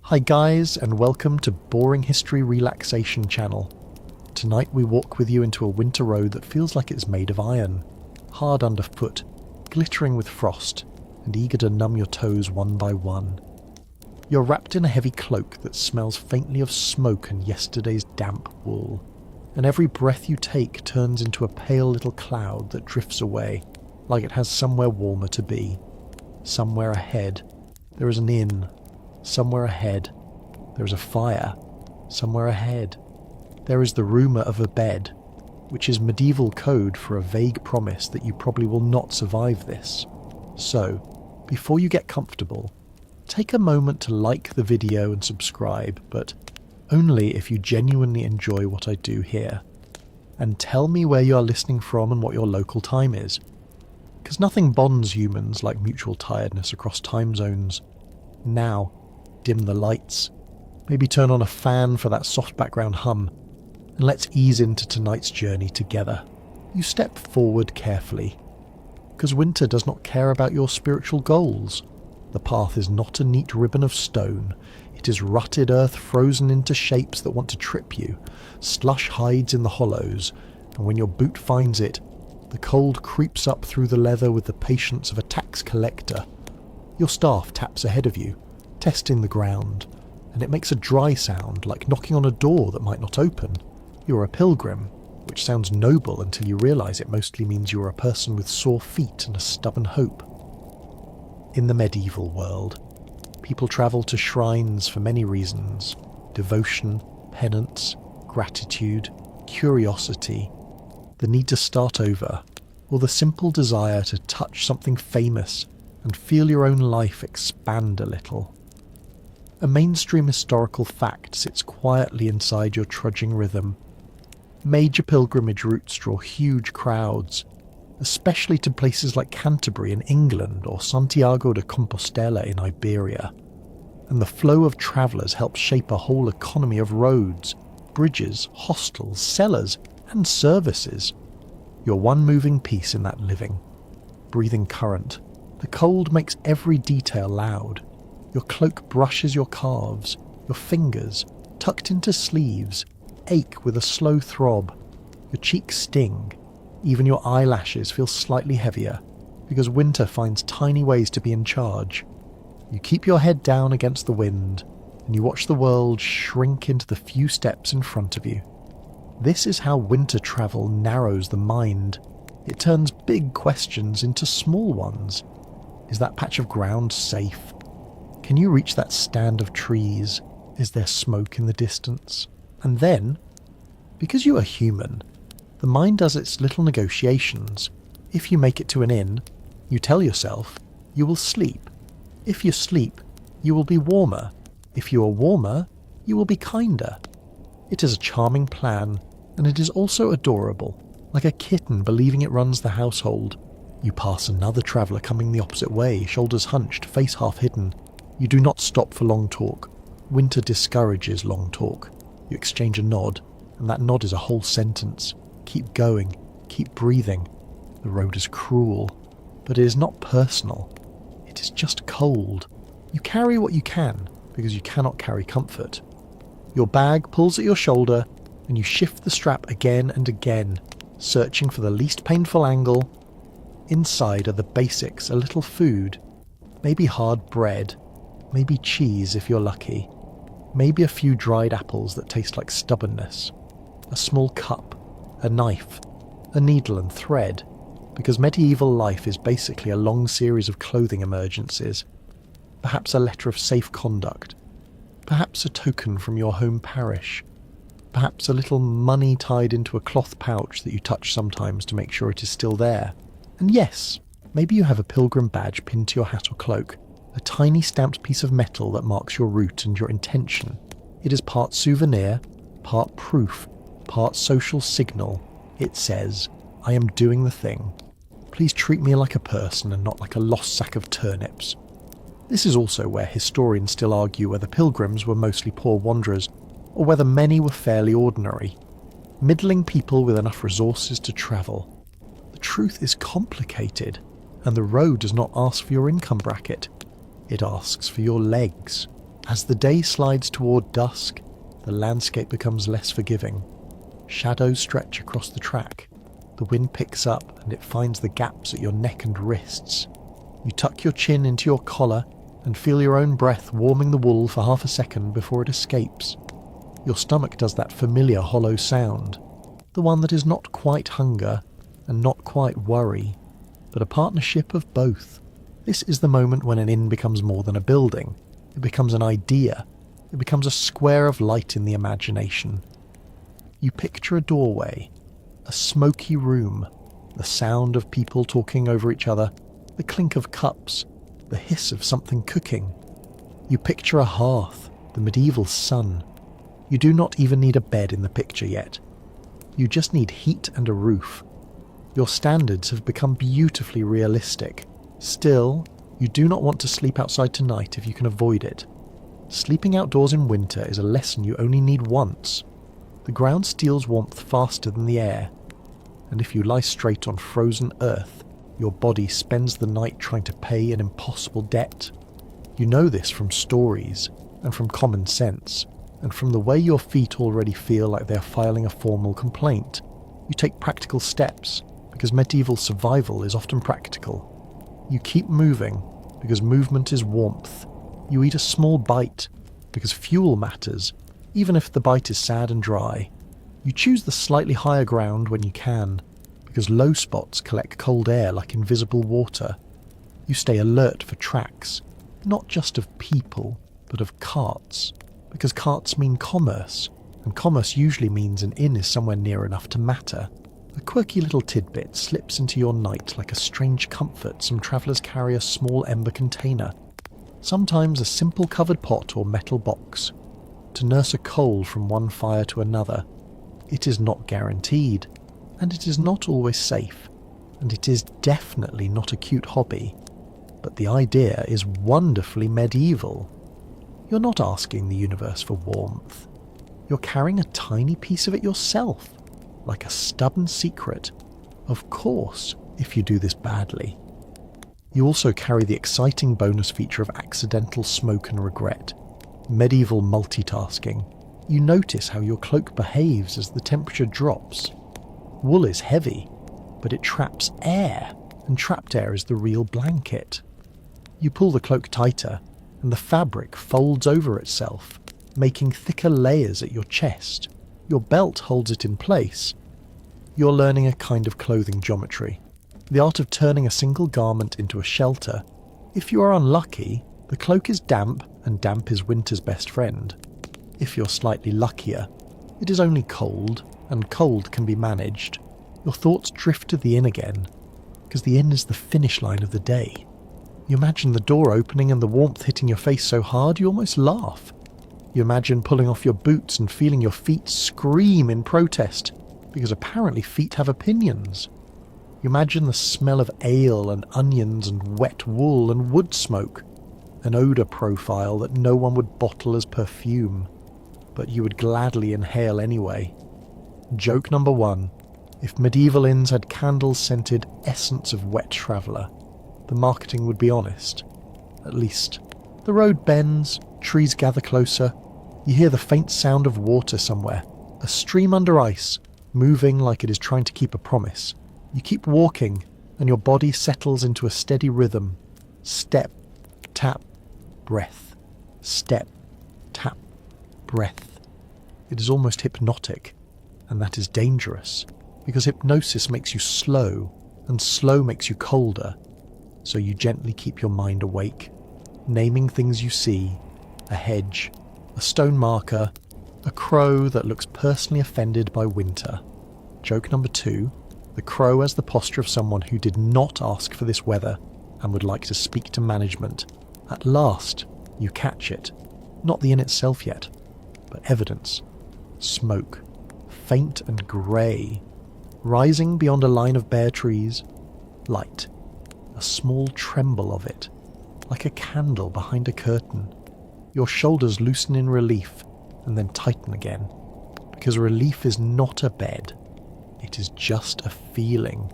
Hi guys, and welcome to Boring History Relaxation Channel. Tonight we walk with you into a winter road that feels like it's made of iron, hard underfoot, glittering with frost, and eager to numb your toes one by one. You're wrapped in a heavy cloak that smells faintly of smoke and yesterday's damp wool, and every breath you take turns into a pale little cloud that drifts away, like it has somewhere warmer to be. Somewhere ahead, there is an inn. Somewhere ahead, there is a fire. Somewhere ahead, there is the rumour of a bed, which is medieval code for a vague promise that you probably will not survive this. So, before you get comfortable, take a moment to like the video and subscribe, but only if you genuinely enjoy what I do here. And tell me where you are listening from and what your local time is. Because nothing bonds humans like mutual tiredness across time zones. Now, dim the lights, maybe turn on a fan for that soft background hum, and let's ease into tonight's journey together. You step forward carefully, because winter does not care about your spiritual goals. The path is not a neat ribbon of stone, it is rutted earth frozen into shapes that want to trip you. Slush hides in the hollows, and when your boot finds it, the cold creeps up through the leather with the patience of a tax collector. Your staff taps ahead of you, testing the ground, and it makes a dry sound like knocking on a door that might not open. You're a pilgrim, which sounds noble until you realise it mostly means you're a person with sore feet and a stubborn hope. In the medieval world, people travel to shrines for many reasons: devotion, penance, gratitude, curiosity, the need to start over, or the simple desire to touch something famous and feel your own life expand a little. A mainstream historical fact sits quietly inside your trudging rhythm. Major pilgrimage routes draw huge crowds, especially to places like Canterbury in England or Santiago de Compostela in Iberia. And the flow of travellers helps shape a whole economy of roads, bridges, hostels, cellars, and services. You're one moving piece in that living, breathing current. The cold makes every detail loud. Your cloak brushes your calves, your fingers, tucked into sleeves, ache with a slow throb. Your cheeks sting, even your eyelashes feel slightly heavier, because winter finds tiny ways to be in charge. You keep your head down against the wind, and you watch the world shrink into the few steps in front of you. This is how winter travel narrows the mind. It turns big questions into small ones. Is that patch of ground safe? Can you reach that stand of trees? Is there smoke in the distance? And then, because you are human, the mind does its little negotiations. If you make it to an inn, you tell yourself you will sleep. If you sleep, you will be warmer. If you are warmer, you will be kinder. It is a charming plan, and it is also adorable, like a kitten believing it runs the household. You pass another traveller coming the opposite way, shoulders hunched, face half hidden. You do not stop for long talk. Winter discourages long talk. You exchange a nod, and that nod is a whole sentence. Keep going, keep breathing. The road is cruel, but it is not personal. It is just cold. You carry what you can, because you cannot carry comfort. Your bag pulls at your shoulder, and you shift the strap again and again, searching for the least painful angle. Inside are the basics, a little food, maybe hard bread, maybe cheese if you're lucky, maybe a few dried apples that taste like stubbornness, a small cup, a knife, a needle and thread, because medieval life is basically a long series of clothing emergencies, perhaps a letter of safe conduct, perhaps a token from your home parish, perhaps a little money tied into a cloth pouch that you touch sometimes to make sure it is still there. And yes, maybe you have a pilgrim badge pinned to your hat or cloak, a tiny stamped piece of metal that marks your route and your intention. It is part souvenir, part proof, part social signal. It says, I am doing the thing. Please treat me like a person and not like a lost sack of turnips. This is also where historians still argue whether pilgrims were mostly poor wanderers, or whether many were fairly ordinary, middling people with enough resources to travel. The truth is complicated, and the road does not ask for your income bracket. It asks for your legs. As the day slides toward dusk, the landscape becomes less forgiving. Shadows stretch across the track. The wind picks up and it finds the gaps at your neck and wrists. You tuck your chin into your collar and feel your own breath warming the wool for half a second before it escapes. Your stomach does that familiar hollow sound, the one that is not quite hunger and not quite worry, but a partnership of both. This is the moment when an inn becomes more than a building. It becomes an idea. It becomes a square of light in the imagination. You picture a doorway, a smoky room, the sound of people talking over each other, the clink of cups, the hiss of something cooking. You picture a hearth, the medieval sun. You do not even need a bed in the picture yet. You just need heat and a roof. Your standards have become beautifully realistic. Still, you do not want to sleep outside tonight if you can avoid it. Sleeping outdoors in winter is a lesson you only need once. The ground steals warmth faster than the air, and if you lie straight on frozen earth, your body spends the night trying to pay an impossible debt. You know this from stories, and from common sense, and from the way your feet already feel like they are filing a formal complaint. You take practical steps, because medieval survival is often practical. You keep moving, because movement is warmth. You eat a small bite, because fuel matters, even if the bite is sad and dry. You choose the slightly higher ground when you can, because low spots collect cold air like invisible water. You stay alert for tracks, not just of people, but of carts, because carts mean commerce, and commerce usually means an inn is somewhere near enough to matter. A quirky little tidbit slips into your night like a strange comfort. Some travellers carry a small ember container, sometimes a simple covered pot or metal box, to nurse a coal from one fire to another. It is not guaranteed, and it is not always safe, and it is definitely not a cute hobby, but the idea is wonderfully medieval. You're not asking the universe for warmth. You're carrying a tiny piece of it yourself, like a stubborn secret. Of course, if you do this badly. You also carry the exciting bonus feature of accidental smoke and regret. Medieval multitasking. You notice how your cloak behaves as the temperature drops. Wool is heavy, but it traps air, and trapped air is the real blanket. You pull the cloak tighter, and the fabric folds over itself, making thicker layers at your chest. Your belt holds it in place. You're learning a kind of clothing geometry, the art of turning a single garment into a shelter. If you are unlucky, the cloak is damp, and damp is winter's best friend. If you're slightly luckier, it is only cold, and cold can be managed. Your thoughts drift to the inn again, because the inn is the finish line of the day. You imagine the door opening and the warmth hitting your face so hard you almost laugh. You imagine pulling off your boots and feeling your feet scream in protest, because apparently feet have opinions. You imagine the smell of ale and onions and wet wool and wood smoke, an odour profile that no one would bottle as perfume, but you would gladly inhale anyway. Joke number 1. If medieval inns had candle-scented essence of wet traveller, the marketing would be honest. At least. The road bends, trees gather closer, you hear the faint sound of water somewhere, a stream under ice, moving like it is trying to keep a promise. You keep walking, and your body settles into a steady rhythm. Step, tap, breath. Step, tap, breath. It is almost hypnotic, and that is dangerous, because hypnosis makes you slow, and slow makes you colder. So you gently keep your mind awake, naming things you see, a hedge, a stone marker, a crow that looks personally offended by winter. Joke number 2, the crow has the posture of someone who did not ask for this weather and would like to speak to management. At last, you catch it. Not the inn itself yet, but evidence. Smoke, faint and grey, rising beyond a line of bare trees. Light, a small tremble of it, like a candle behind a curtain. Your shoulders loosen in relief and then tighten again, because relief is not a bed. It is just a feeling.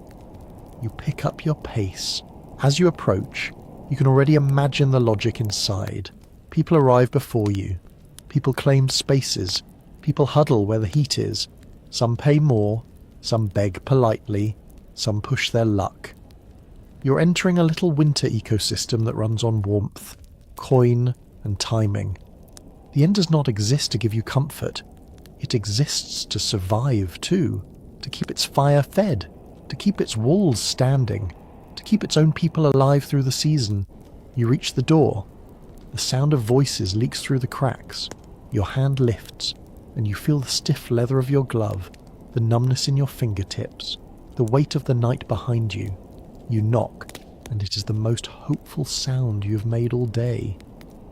You pick up your pace. As you approach, you can already imagine the logic inside. People arrive before you. People claim spaces. People huddle where the heat is. Some pay more. Some beg politely. Some push their luck. You're entering a little winter ecosystem that runs on warmth, coin, and timing. The inn does not exist to give you comfort. It exists to survive too, to keep its fire fed, to keep its walls standing, to keep its own people alive through the season. You reach the door. The sound of voices leaks through the cracks. Your hand lifts, and you feel the stiff leather of your glove, the numbness in your fingertips, the weight of the night behind you. You knock, and it is the most hopeful sound you have made all day.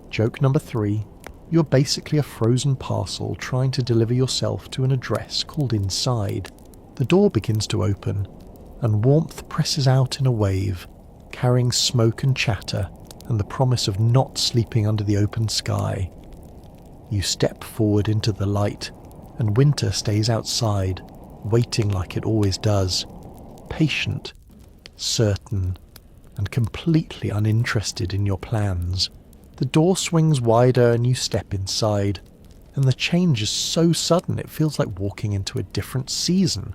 Joke number 3. You're basically a frozen parcel trying to deliver yourself to an address called inside. The door begins to open, and warmth presses out in a wave, carrying smoke and chatter and the promise of not sleeping under the open sky. You step forward into the light, and winter stays outside, waiting like it always does, patient, certain, and completely uninterested in your plans. The door swings wider and you step inside, and the change is so sudden it feels like walking into a different season.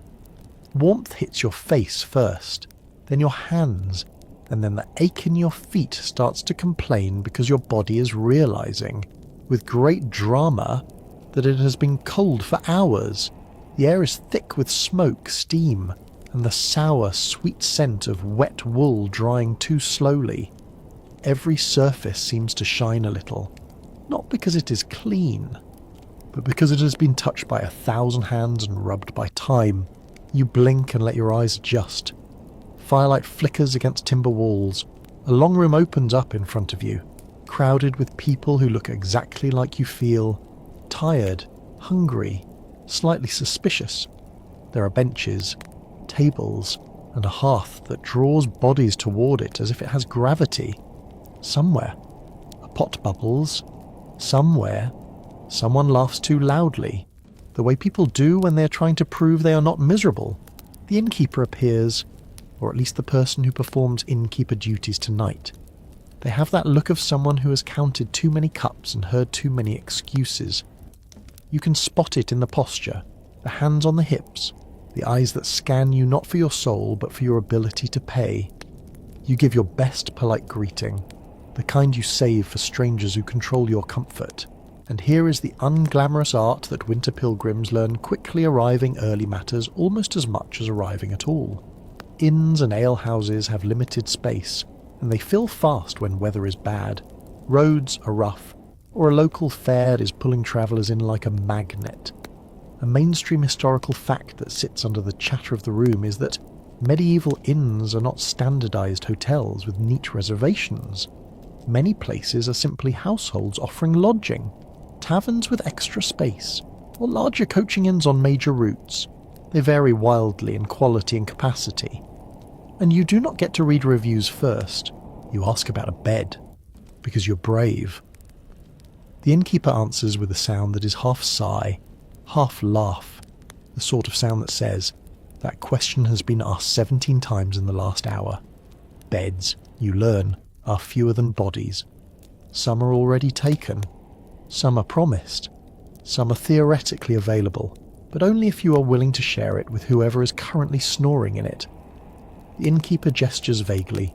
Warmth hits your face first, then your hands, and then the ache in your feet starts to complain because your body is realizing, with great drama, that it has been cold for hours. The air is thick with smoke, steam, and the sour, sweet scent of wet wool drying too slowly. Every surface seems to shine a little, not because it is clean, but because it has been touched by 1,000 hands and rubbed by time. You blink and let your eyes adjust. Firelight flickers against timber walls. A long room opens up in front of you, crowded with people who look exactly like you feel, tired, hungry, slightly suspicious. There are benches, tables, and a hearth that draws bodies toward it as if it has gravity. Somewhere, a pot bubbles. Somewhere, someone laughs too loudly, the way people do when they are trying to prove they are not miserable. The innkeeper appears, or at least the person who performs innkeeper duties tonight. They have that look of someone who has counted too many cups and heard too many excuses. You can spot it in the posture, the hands on the hips, the eyes that scan you not for your soul but for your ability to pay. You give your best polite greeting, the kind you save for strangers who control your comfort. And here is the unglamorous art that winter pilgrims learn quickly. Arriving early matters almost as much as arriving at all. Inns and alehouses have limited space, and they fill fast when weather is bad. Roads are rough, or a local fair is pulling travellers in like a magnet. A mainstream historical fact that sits under the chatter of the room is that medieval inns are not standardised hotels with neat reservations. Many places are simply households offering lodging, taverns with extra space, or larger coaching inns on major routes. They vary wildly in quality and capacity. And you do not get to read reviews first. You ask about a bed, because you're brave. The innkeeper answers with a sound that is half sigh, half laugh, the sort of sound that says, "That question has been asked 17 times in the last hour." Beds, you learn, are fewer than bodies. Some are already taken. Some are promised. Some are theoretically available, but only if you are willing to share it with whoever is currently snoring in it. The innkeeper gestures vaguely,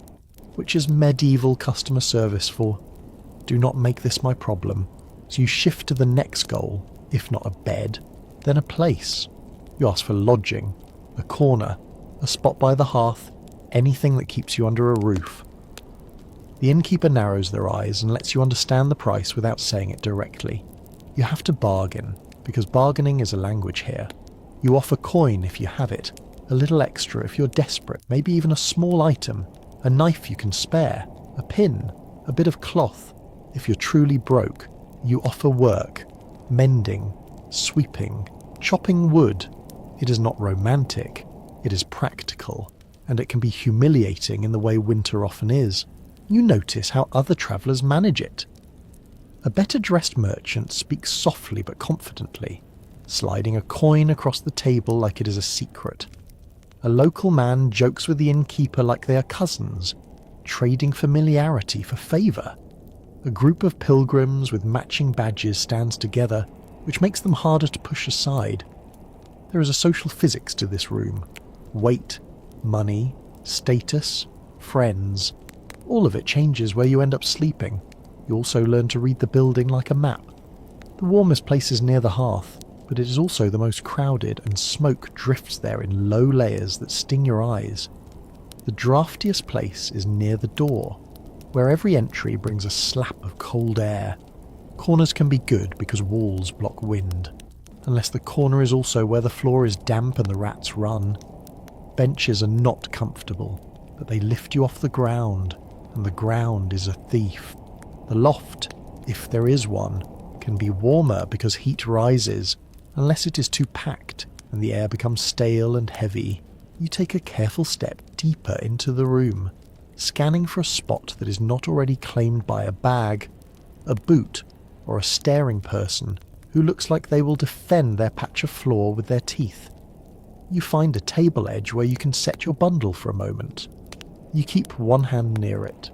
which is medieval customer service for, "Do not make this my problem." So you shift to the next goal, if not a bed, then a place. You ask for lodging, a corner, a spot by the hearth, anything that keeps you under a roof. The innkeeper narrows their eyes and lets you understand the price without saying it directly. You have to bargain, because bargaining is a language here. You offer coin if you have it, a little extra if you're desperate, maybe even a small item, a knife you can spare, a pin, a bit of cloth. If you're truly broke, you offer work, mending, sweeping, chopping wood. It is not romantic, it is practical, and it can be humiliating in the way winter often is. You notice how other travellers manage it. A better-dressed merchant speaks softly but confidently, sliding a coin across the table like it is a secret. A local man jokes with the innkeeper like they are cousins, trading familiarity for favour. A group of pilgrims with matching badges stands together, which makes them harder to push aside. There is a social physics to this room. Weight, money, status, friends. All of it changes where you end up sleeping. You also learn to read the building like a map. The warmest place is near the hearth, but it is also the most crowded, and smoke drifts there in low layers that sting your eyes. The draftiest place is near the door, where every entry brings a slap of cold air. Corners can be good because walls block wind, unless the corner is also where the floor is damp and the rats run. Benches are not comfortable, but they lift you off the ground, and the ground is a thief. The loft, if there is one, can be warmer because heat rises, unless it is too packed and the air becomes stale and heavy. You take a careful step deeper into the room, scanning for a spot that is not already claimed by a bag, a boot, or a staring person who looks like they will defend their patch of floor with their teeth. You find a table edge where you can set your bundle for a moment. You keep one hand near it.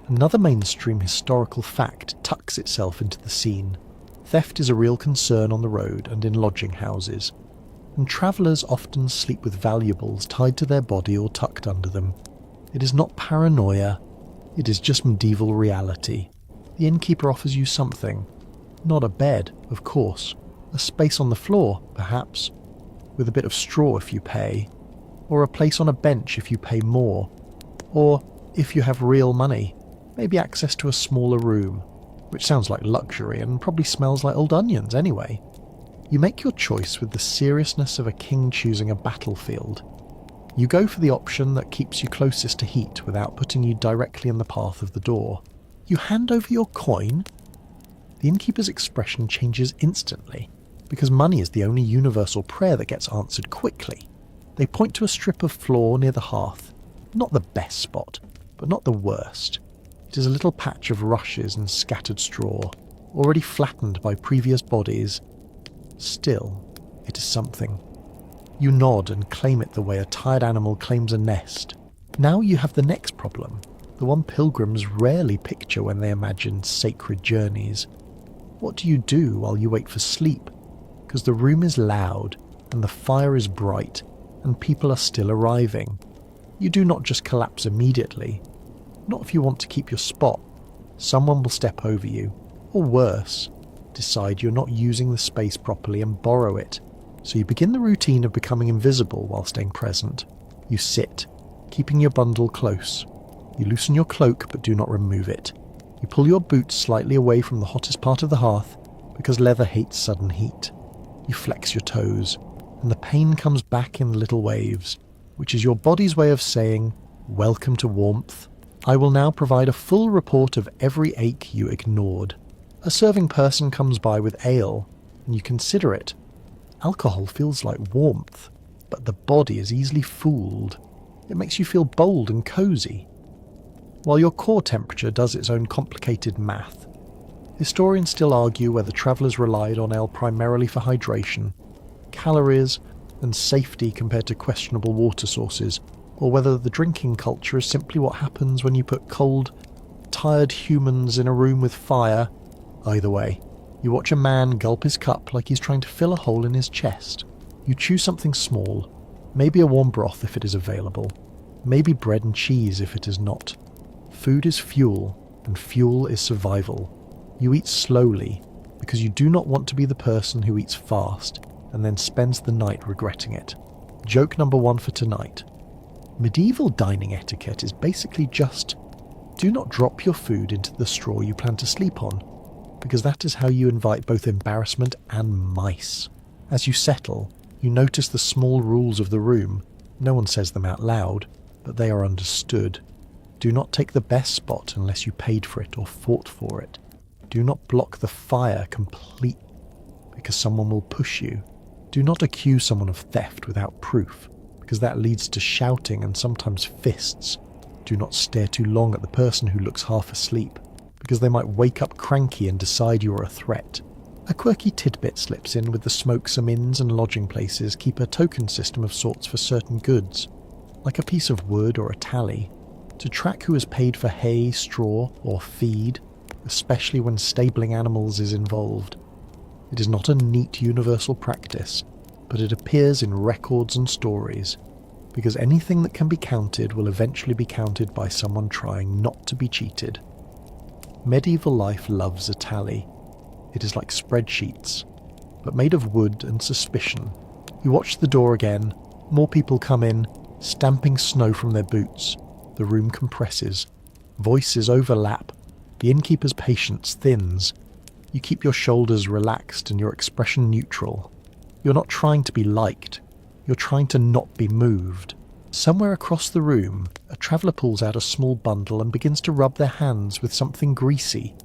Another mainstream historical fact tucks itself into the scene. Theft is a real concern on the road and in lodging houses, and travellers often sleep with valuables tied to their body or tucked under them. It is not paranoia, it is just medieval reality. The innkeeper offers you something. Not a bed, of course. A space on the floor, perhaps, with a bit of straw if you pay, or a place on a bench if you pay more, or, if you have real money, maybe access to a smaller room, which sounds like luxury and probably smells like old onions anyway. You make your choice with the seriousness of a king choosing a battlefield. You go for the option that keeps you closest to heat without putting you directly in the path of the door. You hand over your coin? The innkeeper's expression changes instantly, because money is the only universal prayer that gets answered quickly. They point to a strip of floor near the hearth. Not the best spot, but not the worst. It is a little patch of rushes and scattered straw, already flattened by previous bodies. Still, it is something. You nod and claim it the way a tired animal claims a nest. Now you have the next problem, the one pilgrims rarely picture when they imagine sacred journeys. What do you do while you wait for sleep? Because the room is loud, and the fire is bright, and people are still arriving. You do not just collapse immediately. Not if you want to keep your spot. Someone will step over you, or worse, decide you're not using the space properly and borrow it. So you begin the routine of becoming invisible while staying present. You sit, keeping your bundle close. You loosen your cloak but do not remove it. You pull your boots slightly away from the hottest part of the hearth because leather hates sudden heat. You flex your toes, and the pain comes back in little waves, which is your body's way of saying, "Welcome to warmth. I will now provide a full report of every ache you ignored." A serving person comes by with ale, and you consider it. Alcohol feels like warmth, but the body is easily fooled. It makes you feel bold and cozy, while your core temperature does its own complicated math. Historians still argue whether travellers relied on ale primarily for hydration, calories, and safety compared to questionable water sources, or whether the drinking culture is simply what happens when you put cold, tired humans in a room with fire. Either way, you watch a man gulp his cup like he's trying to fill a hole in his chest. You choose something small, maybe a warm broth if it is available, maybe bread and cheese if it is not. Food is fuel, and fuel is survival. You eat slowly, because you do not want to be the person who eats fast, and then spends the night regretting it. Joke number one for tonight. Medieval dining etiquette is basically just, do not drop your food into the straw you plan to sleep on, because that is how you invite both embarrassment and mice. As you settle, you notice the small rules of the room. No one says them out loud, but they are understood. Do not take the best spot unless you paid for it or fought for it. Do not block the fire completely, because someone will push you. Do not accuse someone of theft without proof, because that leads to shouting and sometimes fists. Do not stare too long at the person who looks half asleep, because they might wake up cranky and decide you are a threat. A quirky tidbit slips in with the smoke. Some inns and lodging places keep a token system of sorts for certain goods, like a piece of wood or a tally, to track who has paid for hay, straw, or feed. especially when stabling animals is involved. It is not a neat universal practice, but it appears in records and stories, because anything that can be counted will eventually be counted by someone trying not to be cheated. Medieval life loves a tally. It is like spreadsheets, but made of wood and suspicion. You watch the door again, more people come in, stamping snow from their boots. The room compresses. Voices overlap. The innkeeper's patience thins. You keep your shoulders relaxed and your expression neutral. You're not trying to be liked. You're trying to not be moved. Somewhere across the room, a traveller pulls out a small bundle and begins to rub their hands with something greasy.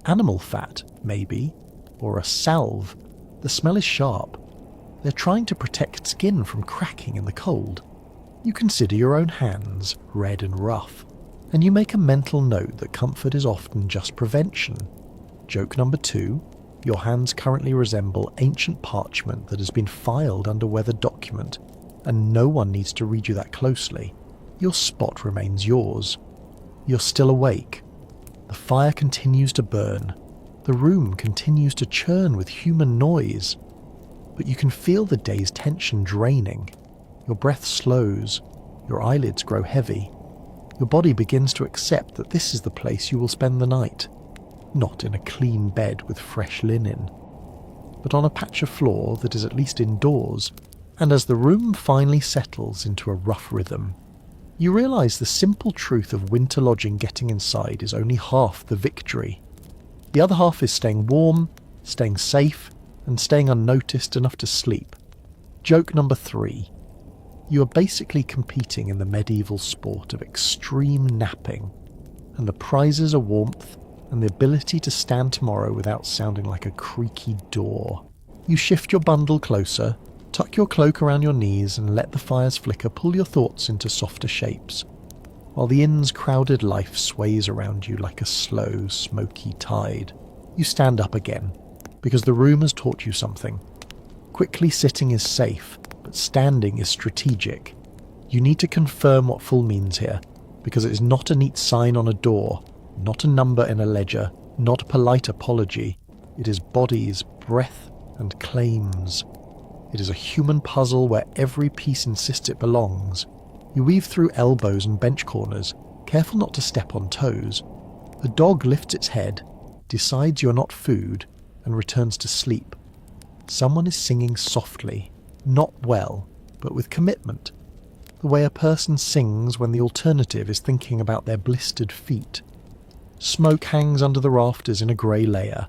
Animal fat, maybe. Or a salve. The smell is sharp. They're trying to protect skin from cracking in the cold. You consider your own hands, red and rough, and you make a mental note that comfort is often just prevention. Joke number 2, your hands currently resemble ancient parchment that has been filed under weathered document, and no one needs to read you that closely. Your spot remains yours. You're still awake. The fire continues to burn. The room continues to churn with human noise. But you can feel the day's tension draining. Your breath slows. Your eyelids grow heavy. Your body begins to accept that this is the place you will spend the night. Not in a clean bed with fresh linen, but on a patch of floor that is at least indoors. And as the room finally settles into a rough rhythm, you realise the simple truth of winter lodging getting inside is only half the victory. The other half is staying warm, staying safe, and staying unnoticed enough to sleep. Joke number 3. You are basically competing in the medieval sport of extreme napping, and the prizes are warmth and the ability to stand tomorrow without sounding like a creaky door. You shift your bundle closer, tuck your cloak around your knees and let the fire's flicker pull your thoughts into softer shapes, while the inn's crowded life sways around you like a slow, smoky tide. You stand up again, because the room has taught you something. Quickly sitting is safe, but standing is strategic. You need to confirm what full means here, because it is not a neat sign on a door, not a number in a ledger, not a polite apology. It is bodies, breath, and claims. It is a human puzzle where every piece insists it belongs. You weave through elbows and bench corners, careful not to step on toes. The dog lifts its head, decides you're not food, and returns to sleep. Someone is singing softly, not well, but with commitment, the way a person sings when the alternative is thinking about their blistered feet. Smoke hangs under the rafters in a grey layer,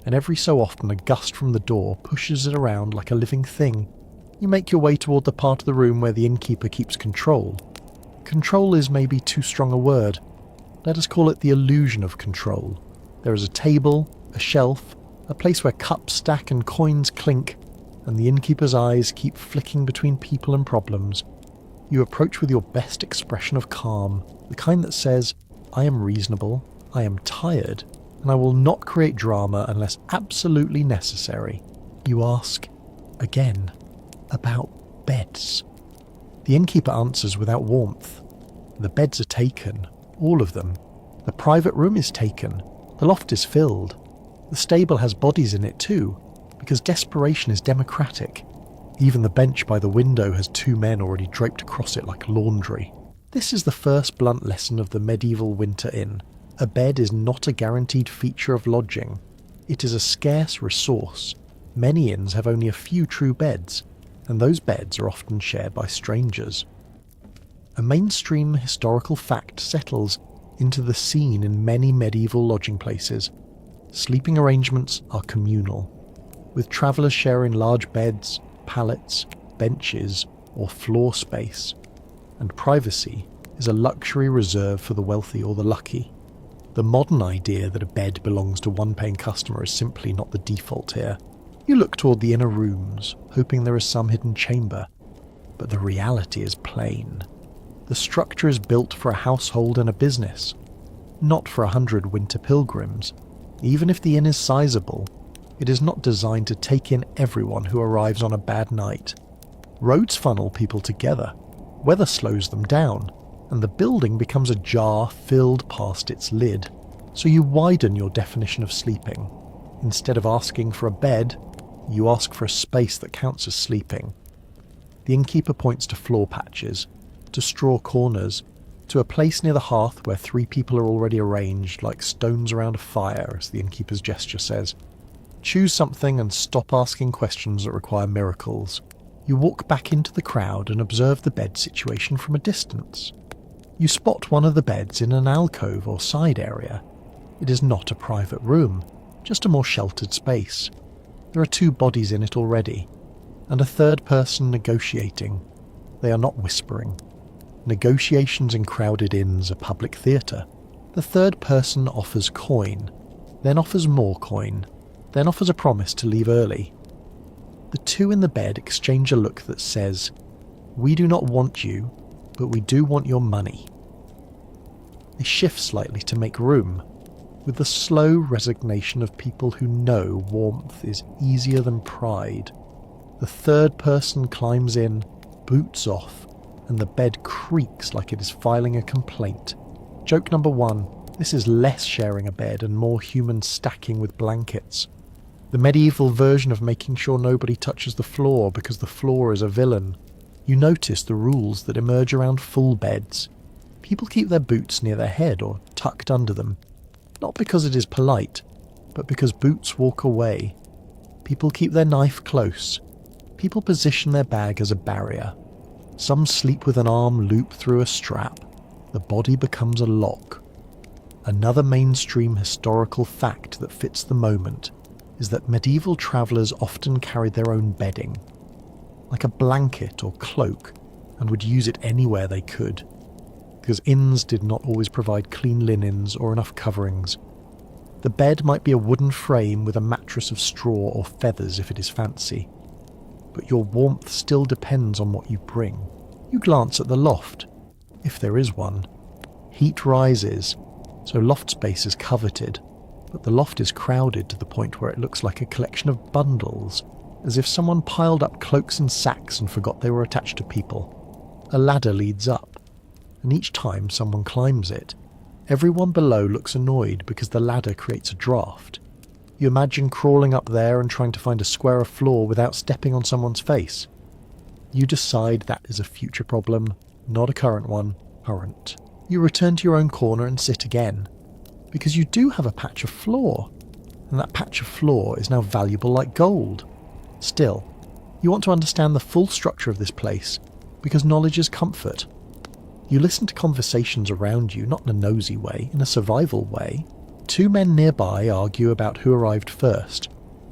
and every so often a gust from the door pushes it around like a living thing. You make your way toward the part of the room where the innkeeper keeps control. Control is maybe too strong a word. Let us call it the illusion of control. There is a table, a shelf, a place where cups stack and coins clink, and the innkeeper's eyes keep flicking between people and problems. You approach with your best expression of calm, the kind that says, I am reasonable, I am tired, and I will not create drama unless absolutely necessary. You ask, again, about beds. The innkeeper answers without warmth. The beds are taken, all of them. The private room is taken. The loft is filled. The stable has bodies in it too, because desperation is democratic. Even the bench by the window has 2 men already draped across it like laundry. This is the first blunt lesson of the medieval winter inn. A bed is not a guaranteed feature of lodging. It is a scarce resource. Many inns have only a few true beds, and those beds are often shared by strangers. A mainstream historical fact settles into the scene in many medieval lodging places. Sleeping arrangements are communal, with travellers sharing large beds, pallets, benches, or floor space, and privacy is a luxury reserved for the wealthy or the lucky. The modern idea that a bed belongs to one paying customer is simply not the default here. You look toward the inner rooms, hoping there is some hidden chamber, but the reality is plain. The structure is built for a household and a business, not for 100 winter pilgrims. Even if the inn is sizable, it is not designed to take in everyone who arrives on a bad night. Roads funnel people together, weather slows them down, and the building becomes a jar filled past its lid. So you widen your definition of sleeping. Instead of asking for a bed, you ask for a space that counts as sleeping. The innkeeper points to floor patches, to straw corners, to a place near the hearth where 3 people are already arranged like stones around a fire, as the innkeeper's gesture says. Choose something and stop asking questions that require miracles. You walk back into the crowd and observe the bed situation from a distance. You spot one of the beds in an alcove or side area. It is not a private room, just a more sheltered space. There are 2 bodies in it already, and a third person negotiating. They are not whispering. Negotiations in crowded inns are public theatre. The third person offers coin, then offers more coin, then offers a promise to leave early. The 2 in the bed exchange a look that says, "We do not want you, but we do want your money." They shift slightly to make room, with the slow resignation of people who know warmth is easier than pride. The third person climbs in, boots off, and the bed creaks like it is filing a complaint. Joke number 1, this is less sharing a bed and more human stacking with blankets. The medieval version of making sure nobody touches the floor because the floor is a villain. You notice the rules that emerge around full beds. People keep their boots near their head or tucked under them, not because it is polite, but because boots walk away. People keep their knife close. People position their bag as a barrier. Some sleep with an arm looped through a strap. The body becomes a lock. Another mainstream historical fact that fits the moment is that medieval travellers often carried their own bedding, like a blanket or cloak, and would use it anywhere they could, because inns did not always provide clean linens or enough coverings. The bed might be a wooden frame with a mattress of straw or feathers if it is fancy, but your warmth still depends on what you bring. You glance at the loft, if there is one. Heat rises, so loft space is coveted, but the loft is crowded to the point where it looks like a collection of bundles, as if someone piled up cloaks and sacks and forgot they were attached to people. A ladder leads up, and each time someone climbs it, everyone below looks annoyed because the ladder creates a draft. You imagine crawling up there and trying to find a square of floor without stepping on someone's face. You decide that is a future problem, not a current one. Current. You return to your own corner and sit again, because you do have a patch of floor, and that patch of floor is now valuable like gold. Still, you want to understand the full structure of this place, because knowledge is comfort. You listen to conversations around you, not in a nosy way, in a survival way. 2 men nearby argue about who arrived first.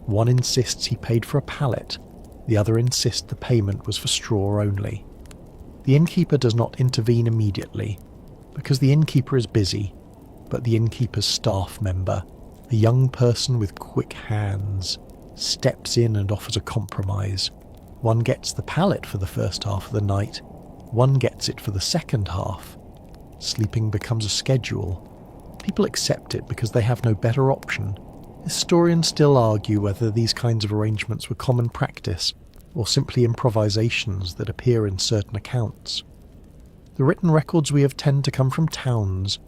One insists he paid for a pallet, the other insists the payment was for straw only. The innkeeper does not intervene immediately, because the innkeeper is busy, but the innkeeper's staff member, a young person with quick hands, steps in and offers a compromise. One gets the pallet for the first half of the night, one gets it for the second half. Sleeping becomes a schedule. People accept it because they have no better option. Historians still argue whether these kinds of arrangements were common practice, or simply improvisations that appear in certain accounts. The written records we have tend to come from towns,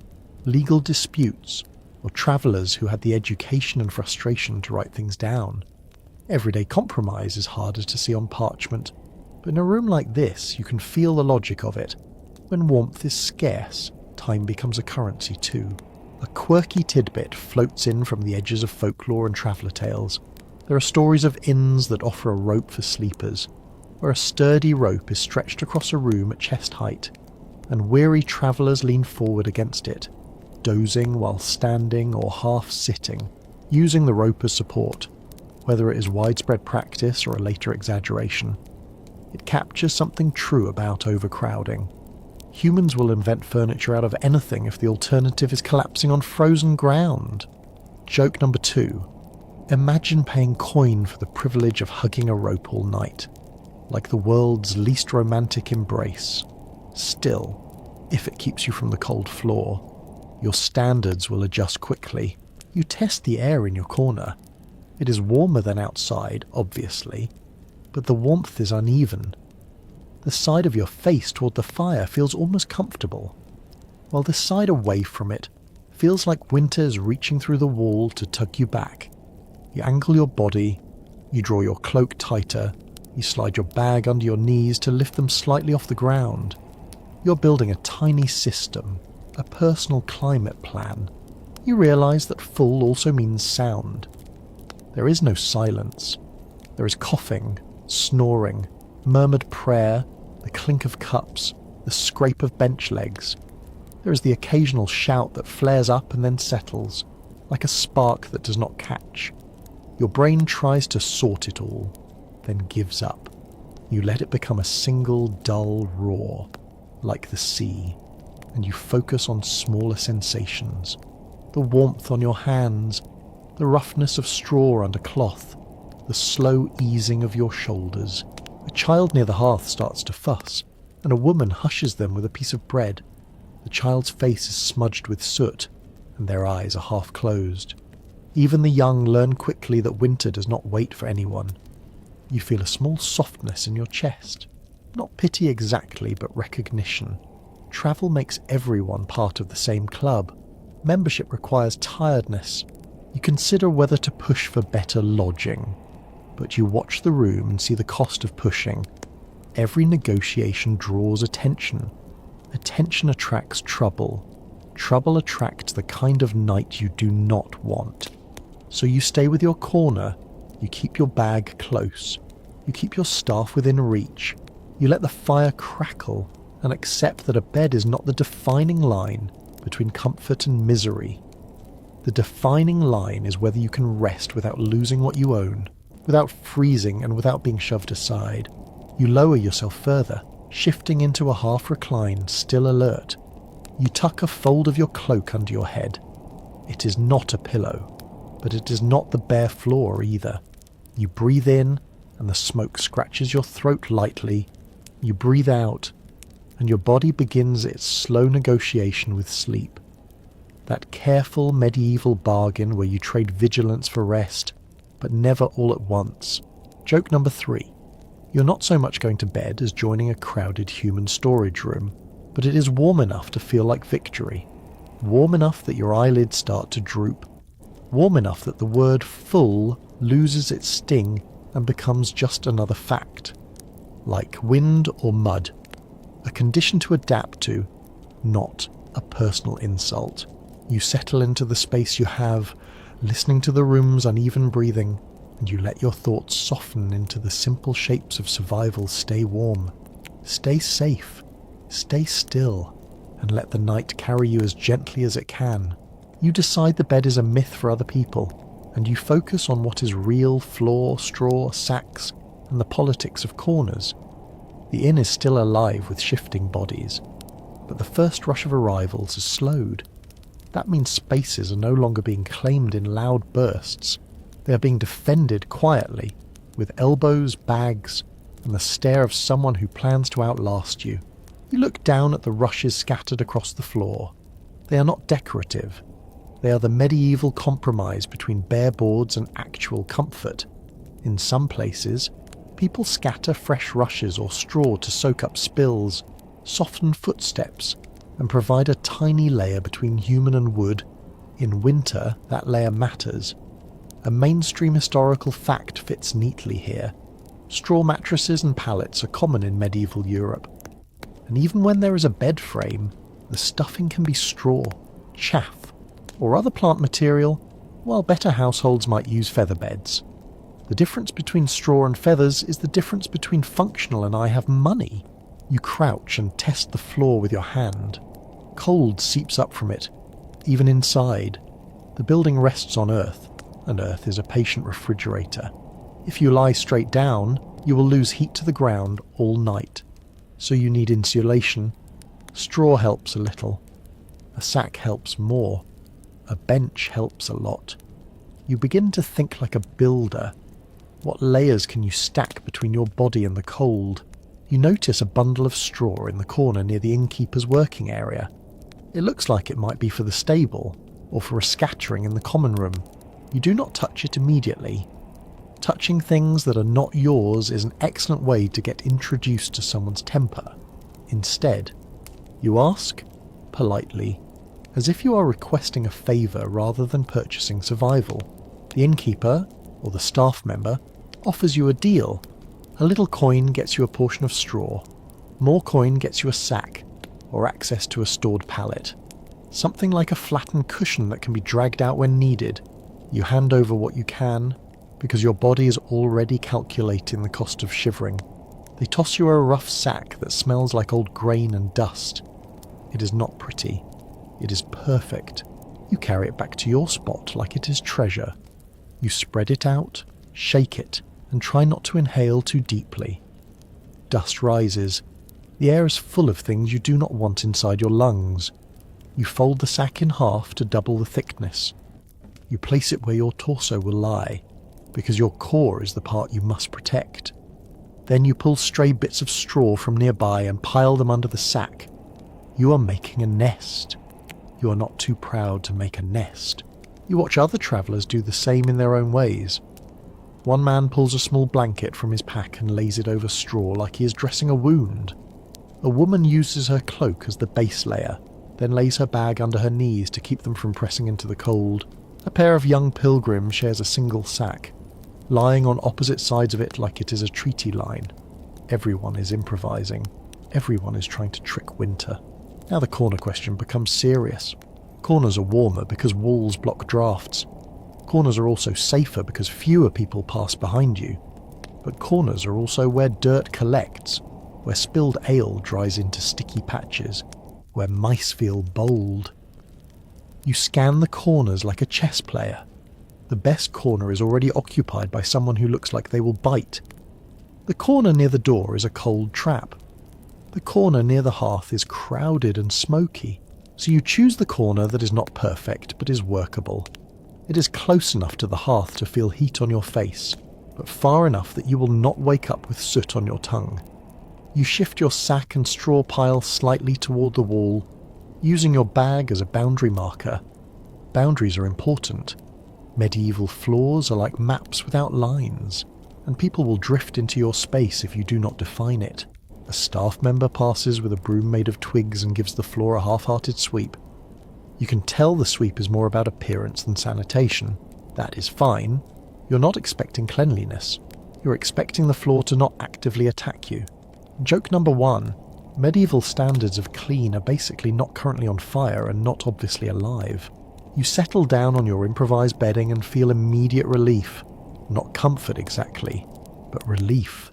legal disputes, or travellers who had the education and frustration to write things down. Everyday compromise is harder to see on parchment, but in a room like this you can feel the logic of it. When warmth is scarce, time becomes a currency too. A quirky tidbit floats in from the edges of folklore and traveller tales. There are stories of inns that offer a rope for sleepers, where a sturdy rope is stretched across a room at chest height, and weary travellers lean forward against it, dozing while standing or half-sitting, using the rope as support, whether it is widespread practice or a later exaggeration. It captures something true about overcrowding. Humans will invent furniture out of anything if the alternative is collapsing on frozen ground. Joke number 2. Imagine paying coin for the privilege of hugging a rope all night, like the world's least romantic embrace. Still, if it keeps you from the cold floor, your standards will adjust quickly. You test the air in your corner. It is warmer than outside, obviously, but the warmth is uneven. The side of your face toward the fire feels almost comfortable, while the side away from it feels like winter is reaching through the wall to tug you back. You angle your body, you draw your cloak tighter, you slide your bag under your knees to lift them slightly off the ground. You're building a tiny system, a personal climate plan. You realise that full also means sound. There is no silence. There is coughing, snoring, murmured prayer, the clink of cups, the scrape of bench legs. There is the occasional shout that flares up and then settles, like a spark that does not catch. Your brain tries to sort it all, then gives up. You let it become a single dull roar, like the sea, and you focus on smaller sensations. The warmth on your hands, the roughness of straw under cloth, the slow easing of your shoulders. A child near the hearth starts to fuss, and a woman hushes them with a piece of bread. The child's face is smudged with soot, and their eyes are half closed. Even the young learn quickly that winter does not wait for anyone. You feel a small softness in your chest. Not pity exactly, but recognition. Travel makes everyone part of the same club. Membership requires tiredness. You consider whether to push for better lodging. But you watch the room and see the cost of pushing. Every negotiation draws attention. Attention attracts trouble. Trouble attracts the kind of night you do not want. So you stay with your corner. You keep your bag close. You keep your staff within reach. You let the fire crackle and accept that a bed is not the defining line between comfort and misery. The defining line is whether you can rest without losing what you own, without freezing and without being shoved aside. You lower yourself further, shifting into a half recline, still alert. You tuck a fold of your cloak under your head. It is not a pillow, but it is not the bare floor either. You breathe in, and the smoke scratches your throat lightly. You breathe out, and your body begins its slow negotiation with sleep. That careful medieval bargain where you trade vigilance for rest, but never all at once. Joke number 3. You're not so much going to bed as joining a crowded human storage room, but it is warm enough to feel like victory. Warm enough that your eyelids start to droop. Warm enough that the word full loses its sting and becomes just another fact. Like wind or mud. A condition to adapt to, not a personal insult. You settle into the space you have, listening to the room's uneven breathing, and you let your thoughts soften into the simple shapes of survival. Stay warm, stay safe, stay still, and let the night carry you as gently as it can. You decide the bed is a myth for other people, and you focus on what is real: floor, straw, sacks, and the politics of corners. The inn is still alive with shifting bodies, but the first rush of arrivals is slowed. That means spaces are no longer being claimed in loud bursts. They are being defended quietly, with elbows, bags, and the stare of someone who plans to outlast you. You look down at the rushes scattered across the floor. They are not decorative. They are the medieval compromise between bare boards and actual comfort. In some places, people scatter fresh rushes or straw to soak up spills, soften footsteps, and provide a tiny layer between human and wood. In winter, that layer matters. A mainstream historical fact fits neatly here. Straw mattresses and pallets are common in medieval Europe. And even when there is a bed frame, the stuffing can be straw, chaff, or other plant material, while better households might use feather beds. The difference between straw and feathers is the difference between functional and I have money. You crouch and test the floor with your hand. Cold seeps up from it, even inside. The building rests on earth, and earth is a patient refrigerator. If you lie straight down, you will lose heat to the ground all night. So you need insulation. Straw helps a little. A sack helps more. A bench helps a lot. You begin to think like a builder. What layers can you stack between your body and the cold? You notice a bundle of straw in the corner near the innkeeper's working area. It looks like it might be for the stable, or for a scattering in the common room. You do not touch it immediately. Touching things that are not yours is an excellent way to get introduced to someone's temper. Instead, you ask, politely, as if you are requesting a favour rather than purchasing survival. The innkeeper, or the staff member, offers you a deal. A little coin gets you a portion of straw. More coin gets you a sack, or access to a stored pallet. Something like a flattened cushion that can be dragged out when needed. You hand over what you can, because your body is already calculating the cost of shivering. They toss you a rough sack that smells like old grain and dust. It is not pretty. It is perfect. You carry it back to your spot like it is treasure. You spread it out, shake it, and try not to inhale too deeply. Dust rises. The air is full of things you do not want inside your lungs. You fold the sack in half to double the thickness. You place it where your torso will lie, because your core is the part you must protect. Then you pull stray bits of straw from nearby and pile them under the sack. You are making a nest. You are not too proud to make a nest. You watch other travellers do the same in their own ways. One man pulls a small blanket from his pack and lays it over straw like he is dressing a wound. A woman uses her cloak as the base layer, then lays her bag under her knees to keep them from pressing into the cold. A pair of young pilgrims shares a single sack, lying on opposite sides of it like it is a treaty line. Everyone is improvising. Everyone is trying to trick winter. Now the corner question becomes serious. Corners are warmer because walls block drafts. Corners are also safer because fewer people pass behind you. But corners are also where dirt collects, where spilled ale dries into sticky patches, where mice feel bold. You scan the corners like a chess player. The best corner is already occupied by someone who looks like they will bite. The corner near the door is a cold trap. The corner near the hearth is crowded and smoky, so you choose the corner that is not perfect but is workable. It is close enough to the hearth to feel heat on your face, but far enough that you will not wake up with soot on your tongue. You shift your sack and straw pile slightly toward the wall, using your bag as a boundary marker. Boundaries are important. Medieval floors are like maps without lines, and people will drift into your space if you do not define it. A staff member passes with a broom made of twigs and gives the floor a half-hearted sweep. You can tell the sweep is more about appearance than sanitation. That is fine. You're not expecting cleanliness. You're expecting the floor to not actively attack you. Joke number 1. Medieval standards of clean are basically not currently on fire and not obviously alive. You settle down on your improvised bedding and feel immediate relief. Not comfort exactly, but relief.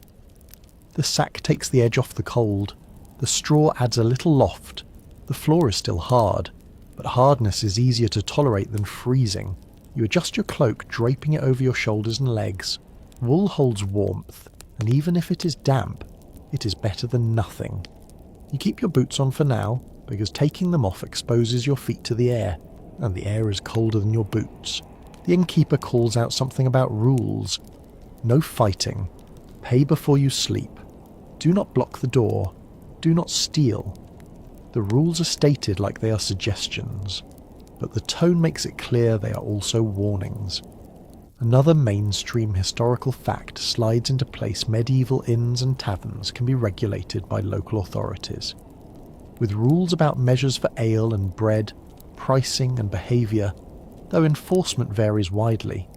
The sack takes the edge off the cold. The straw adds a little loft. The floor is still hard, but hardness is easier to tolerate than freezing. You adjust your cloak, draping it over your shoulders and legs. Wool holds warmth, and even if it is damp, it is better than nothing. You keep your boots on for now, because taking them off exposes your feet to the air, and the air is colder than your boots. The innkeeper calls out something about rules. No fighting. Pay before you sleep. Do not block the door. Do not steal. The rules are stated like they are suggestions, but the tone makes it clear they are also warnings. Another mainstream historical fact slides into place. Medieval inns and taverns can be regulated by local authorities, with rules about measures for ale and bread, pricing and behaviour, though enforcement varies widely.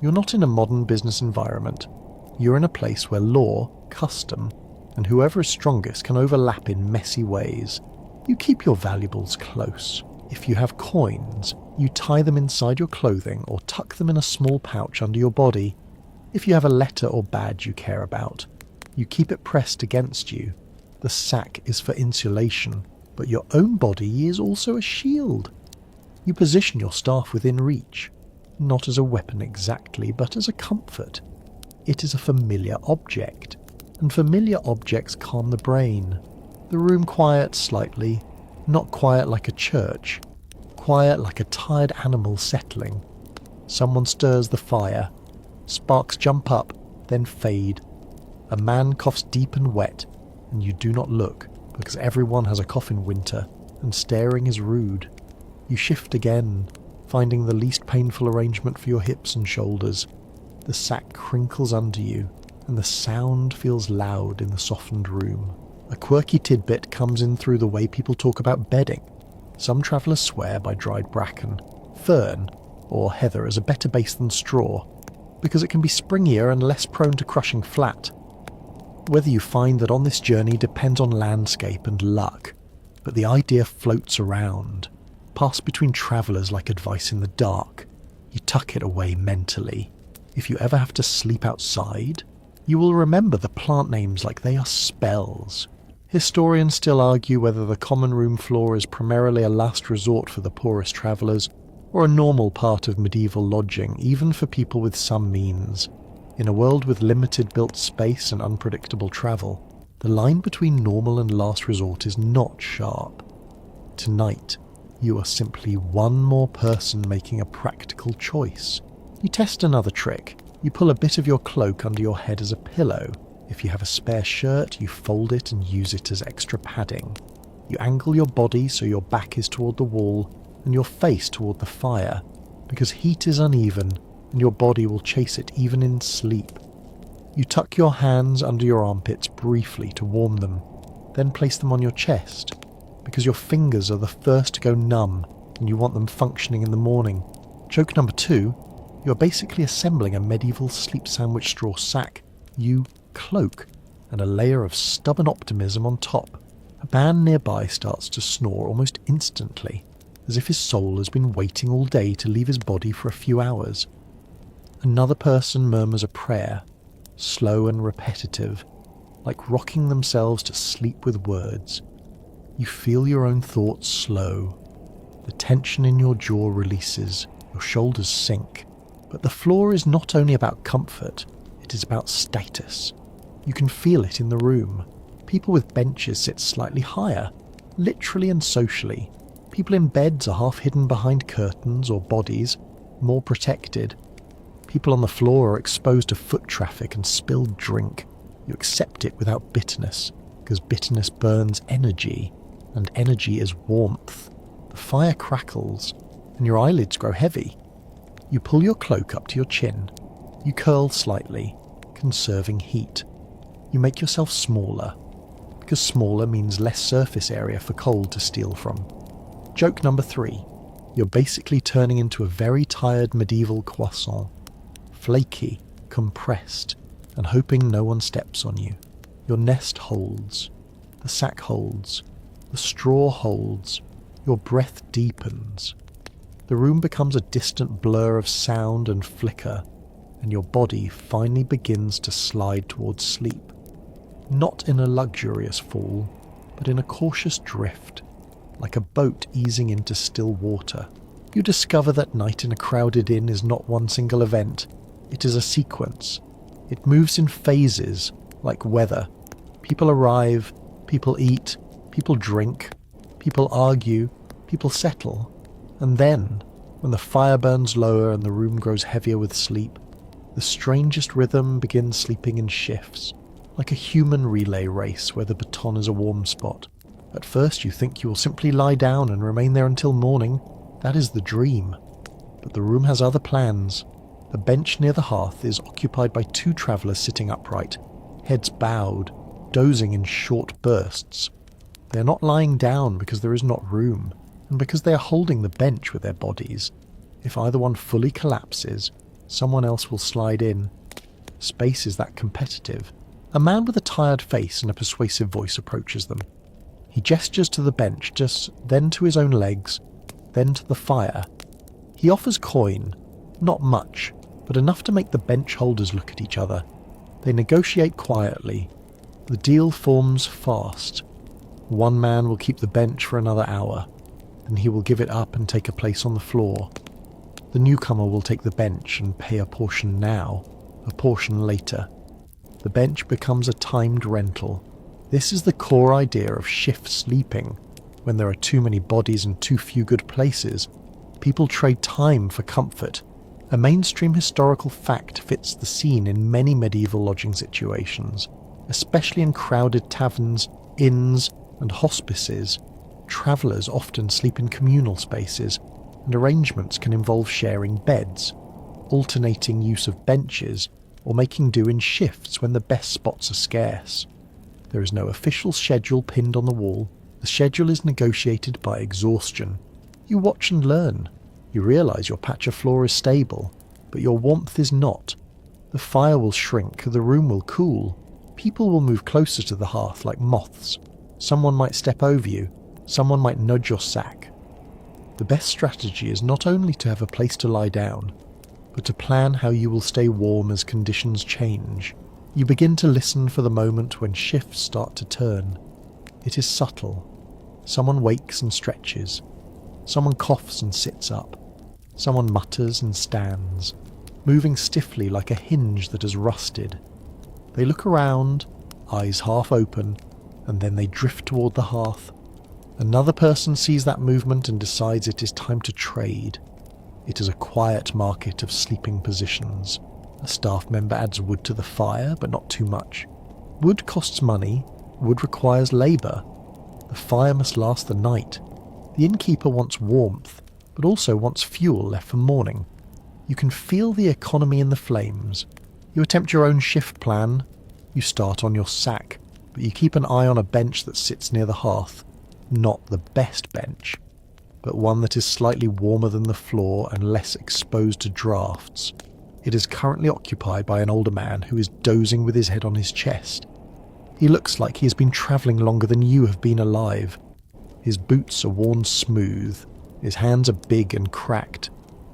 You're not in a modern business environment. You're in a place where law, custom, and whoever is strongest can overlap in messy ways. You keep your valuables close. If you have coins, you tie them inside your clothing or tuck them in a small pouch under your body. If you have a letter or badge you care about, you keep it pressed against you. The sack is for insulation, but your own body is also a shield. You position your staff within reach, not as a weapon exactly, but as a comfort. It is a familiar object, and familiar objects calm the brain. The room quiets slightly, not quiet like a church, quiet like a tired animal settling. Someone stirs the fire. Sparks jump up, then fade. A man coughs deep and wet, and you do not look, because everyone has a cough in winter, and staring is rude. You shift again, finding the least painful arrangement for your hips and shoulders. The sack crinkles under you, and the sound feels loud in the softened room. A quirky tidbit comes in through the way people talk about bedding. Some travellers swear by dried bracken, fern, or heather as a better base than straw, because it can be springier and less prone to crushing flat. Whether you find that on this journey depends on landscape and luck, but the idea floats around, passed between travellers like advice in the dark. You tuck it away mentally. If you ever have to sleep outside, you will remember the plant names like they are spells. Historians still argue whether the common room floor is primarily a last resort for the poorest travellers, or a normal part of medieval lodging, even for people with some means. In a world with limited built space and unpredictable travel, the line between normal and last resort is not sharp. Tonight, you are simply one more person making a practical choice. You test another trick. You pull a bit of your cloak under your head as a pillow. If you have a spare shirt, you fold it and use it as extra padding. You angle your body so your back is toward the wall and your face toward the fire, because heat is uneven and your body will chase it even in sleep. You tuck your hands under your armpits briefly to warm them, then place them on your chest, because your fingers are the first to go numb and you want them functioning in the morning. Joke number 2, you're basically assembling a medieval sleep sandwich straw sack. You cloak, and a layer of stubborn optimism on top. A man nearby starts to snore almost instantly, as if his soul has been waiting all day to leave his body for a few hours. Another person murmurs a prayer, slow and repetitive, like rocking themselves to sleep with words. You feel your own thoughts slow. The tension in your jaw releases, your shoulders sink. But the floor is not only about comfort, it is about status. You can feel it in the room. People with benches sit slightly higher, literally and socially. People in beds are half hidden behind curtains or bodies, more protected. People on the floor are exposed to foot traffic and spilled drink. You accept it without bitterness, because bitterness burns energy, and energy is warmth. The fire crackles, and your eyelids grow heavy. You pull your cloak up to your chin. You curl slightly, conserving heat. You make yourself smaller, because smaller means less surface area for cold to steal from. Joke number 3. You're basically turning into a very tired medieval croissant. Flaky, compressed, and hoping no one steps on you. Your nest holds. The sack holds. The straw holds. Your breath deepens. The room becomes a distant blur of sound and flicker, and your body finally begins to slide towards sleep. Not in a luxurious fall, but in a cautious drift, like a boat easing into still water. You discover that night in a crowded inn is not one single event. It is a sequence. It moves in phases, like weather. People arrive, people eat, people drink, people argue, people settle. And then, when the fire burns lower and the room grows heavier with sleep, the strangest rhythm begins sleeping in shifts, like a human relay race where the baton is a warm spot. At first you think you will simply lie down and remain there until morning. That is the dream. But the room has other plans. The bench near the hearth is occupied by 2 travellers sitting upright, heads bowed, dozing in short bursts. They are not lying down because there is not room, and because they are holding the bench with their bodies. If either one fully collapses, someone else will slide in. Space is that competitive. A man with a tired face and a persuasive voice approaches them. He gestures to the bench, then to his own legs, then to the fire. He offers coin, not much, but enough to make the bench holders look at each other. They negotiate quietly. The deal forms fast. One man will keep the bench for another hour, then he will give it up and take a place on the floor. The newcomer will take the bench and pay a portion now, a portion later. The bench becomes a timed rental. This is the core idea of shift sleeping. When there are too many bodies and too few good places, people trade time for comfort. A mainstream historical fact fits the scene in many medieval lodging situations, especially in crowded taverns, inns, and hospices. Travellers often sleep in communal spaces, and arrangements can involve sharing beds, alternating use of benches, or making do in shifts when the best spots are scarce. There is no official schedule pinned on the wall. The The schedule is negotiated by exhaustion. You watch and learn. You realise your patch of floor is stable, but your warmth is not. The fire will shrink, the room will cool. People will move closer to the hearth like moths. Someone might step over you. Someone might nudge your sack. The best strategy is not only to have a place to lie down, but to plan how you will stay warm as conditions change. You begin to listen for the moment when shifts start to turn. It is subtle. Someone wakes and stretches. Someone coughs and sits up. Someone mutters and stands, moving stiffly like a hinge that has rusted. They look around, eyes half open, and then they drift toward the hearth. Another person sees that movement and decides it is time to trade. It is a quiet market of sleeping positions. A staff member adds wood to the fire, but not too much. Wood costs money. Wood requires labour. The fire must last the night. The innkeeper wants warmth, but also wants fuel left for morning. You can feel the economy in the flames. You attempt your own shift plan. You start on your sack, but you keep an eye on a bench that sits near the hearth. Not the best bench, but one that is slightly warmer than the floor and less exposed to drafts. It is currently occupied by an older man who is dozing with his head on his chest. He looks like he has been travelling longer than you have been alive. His boots are worn smooth. His hands are big and cracked.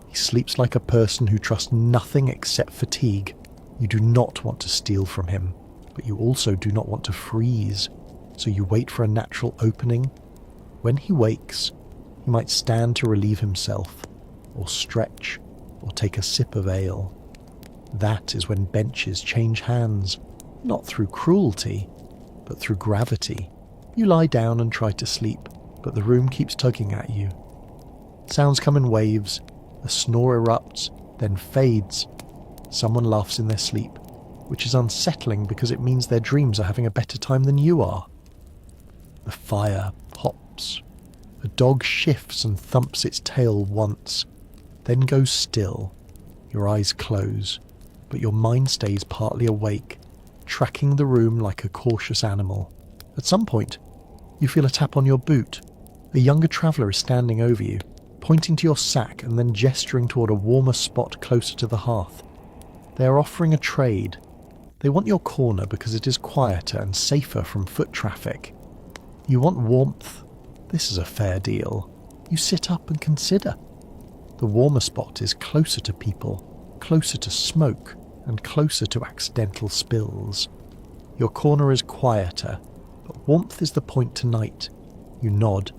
He sleeps like a person who trusts nothing except fatigue. You do not want to steal from him, but you also do not want to freeze. So you wait for a natural opening. When he wakes, he might stand to relieve himself, or stretch, or take a sip of ale. That is when benches change hands, not through cruelty, but through gravity. You lie down and try to sleep, but the room keeps tugging at you. Sounds come in waves, a snore erupts, then fades. Someone laughs in their sleep, which is unsettling because it means their dreams are having a better time than you are. The fire pops. A dog shifts and thumps its tail once, then goes still. Your eyes close, but your mind stays partly awake, tracking the room like a cautious animal. At some point, you feel a tap on your boot. A younger traveller is standing over you, pointing to your sack and then gesturing toward a warmer spot closer to the hearth. They are offering a trade. They want your corner because it is quieter and safer from foot traffic. You want warmth. This is a fair deal. You sit up and consider. The warmer spot is closer to people, closer to smoke, and closer to accidental spills. Your corner is quieter, but warmth is the point tonight. You nod.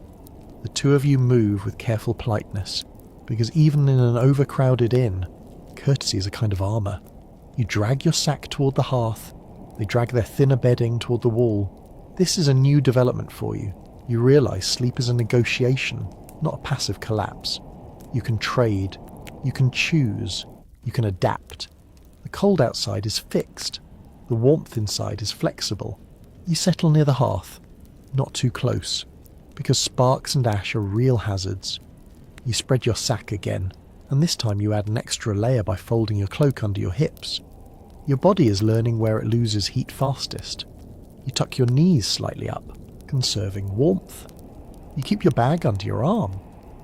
The two of you move with careful politeness, because even in an overcrowded inn, courtesy is a kind of armour. You drag your sack toward the hearth. They drag their thinner bedding toward the wall. This is a new development for you. You realise sleep is a negotiation, not a passive collapse. You can trade. You can choose. You can adapt. The cold outside is fixed. The warmth inside is flexible. You settle near the hearth, not too close, because sparks and ash are real hazards. You spread your sack again, and this time you add an extra layer by folding your cloak under your hips. Your body is learning where it loses heat fastest. You tuck your knees slightly up, conserving warmth. You keep your bag under your arm.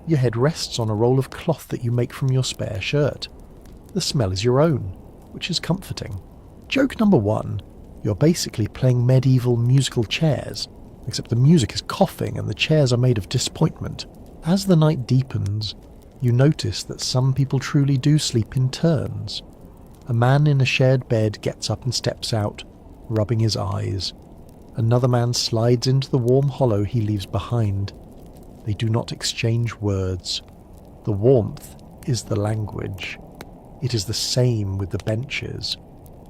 Your head rests on a roll of cloth that you make from your spare shirt. The smell is your own, which is comforting. Joke number one, you're basically playing medieval musical chairs, except the music is coughing and the chairs are made of disappointment. As the night deepens, you notice that some people truly do sleep in turns. A man in a shared bed gets up and steps out, rubbing his eyes. Another man slides into the warm hollow he leaves behind. They do not exchange words. The warmth is the language. It is the same with the benches.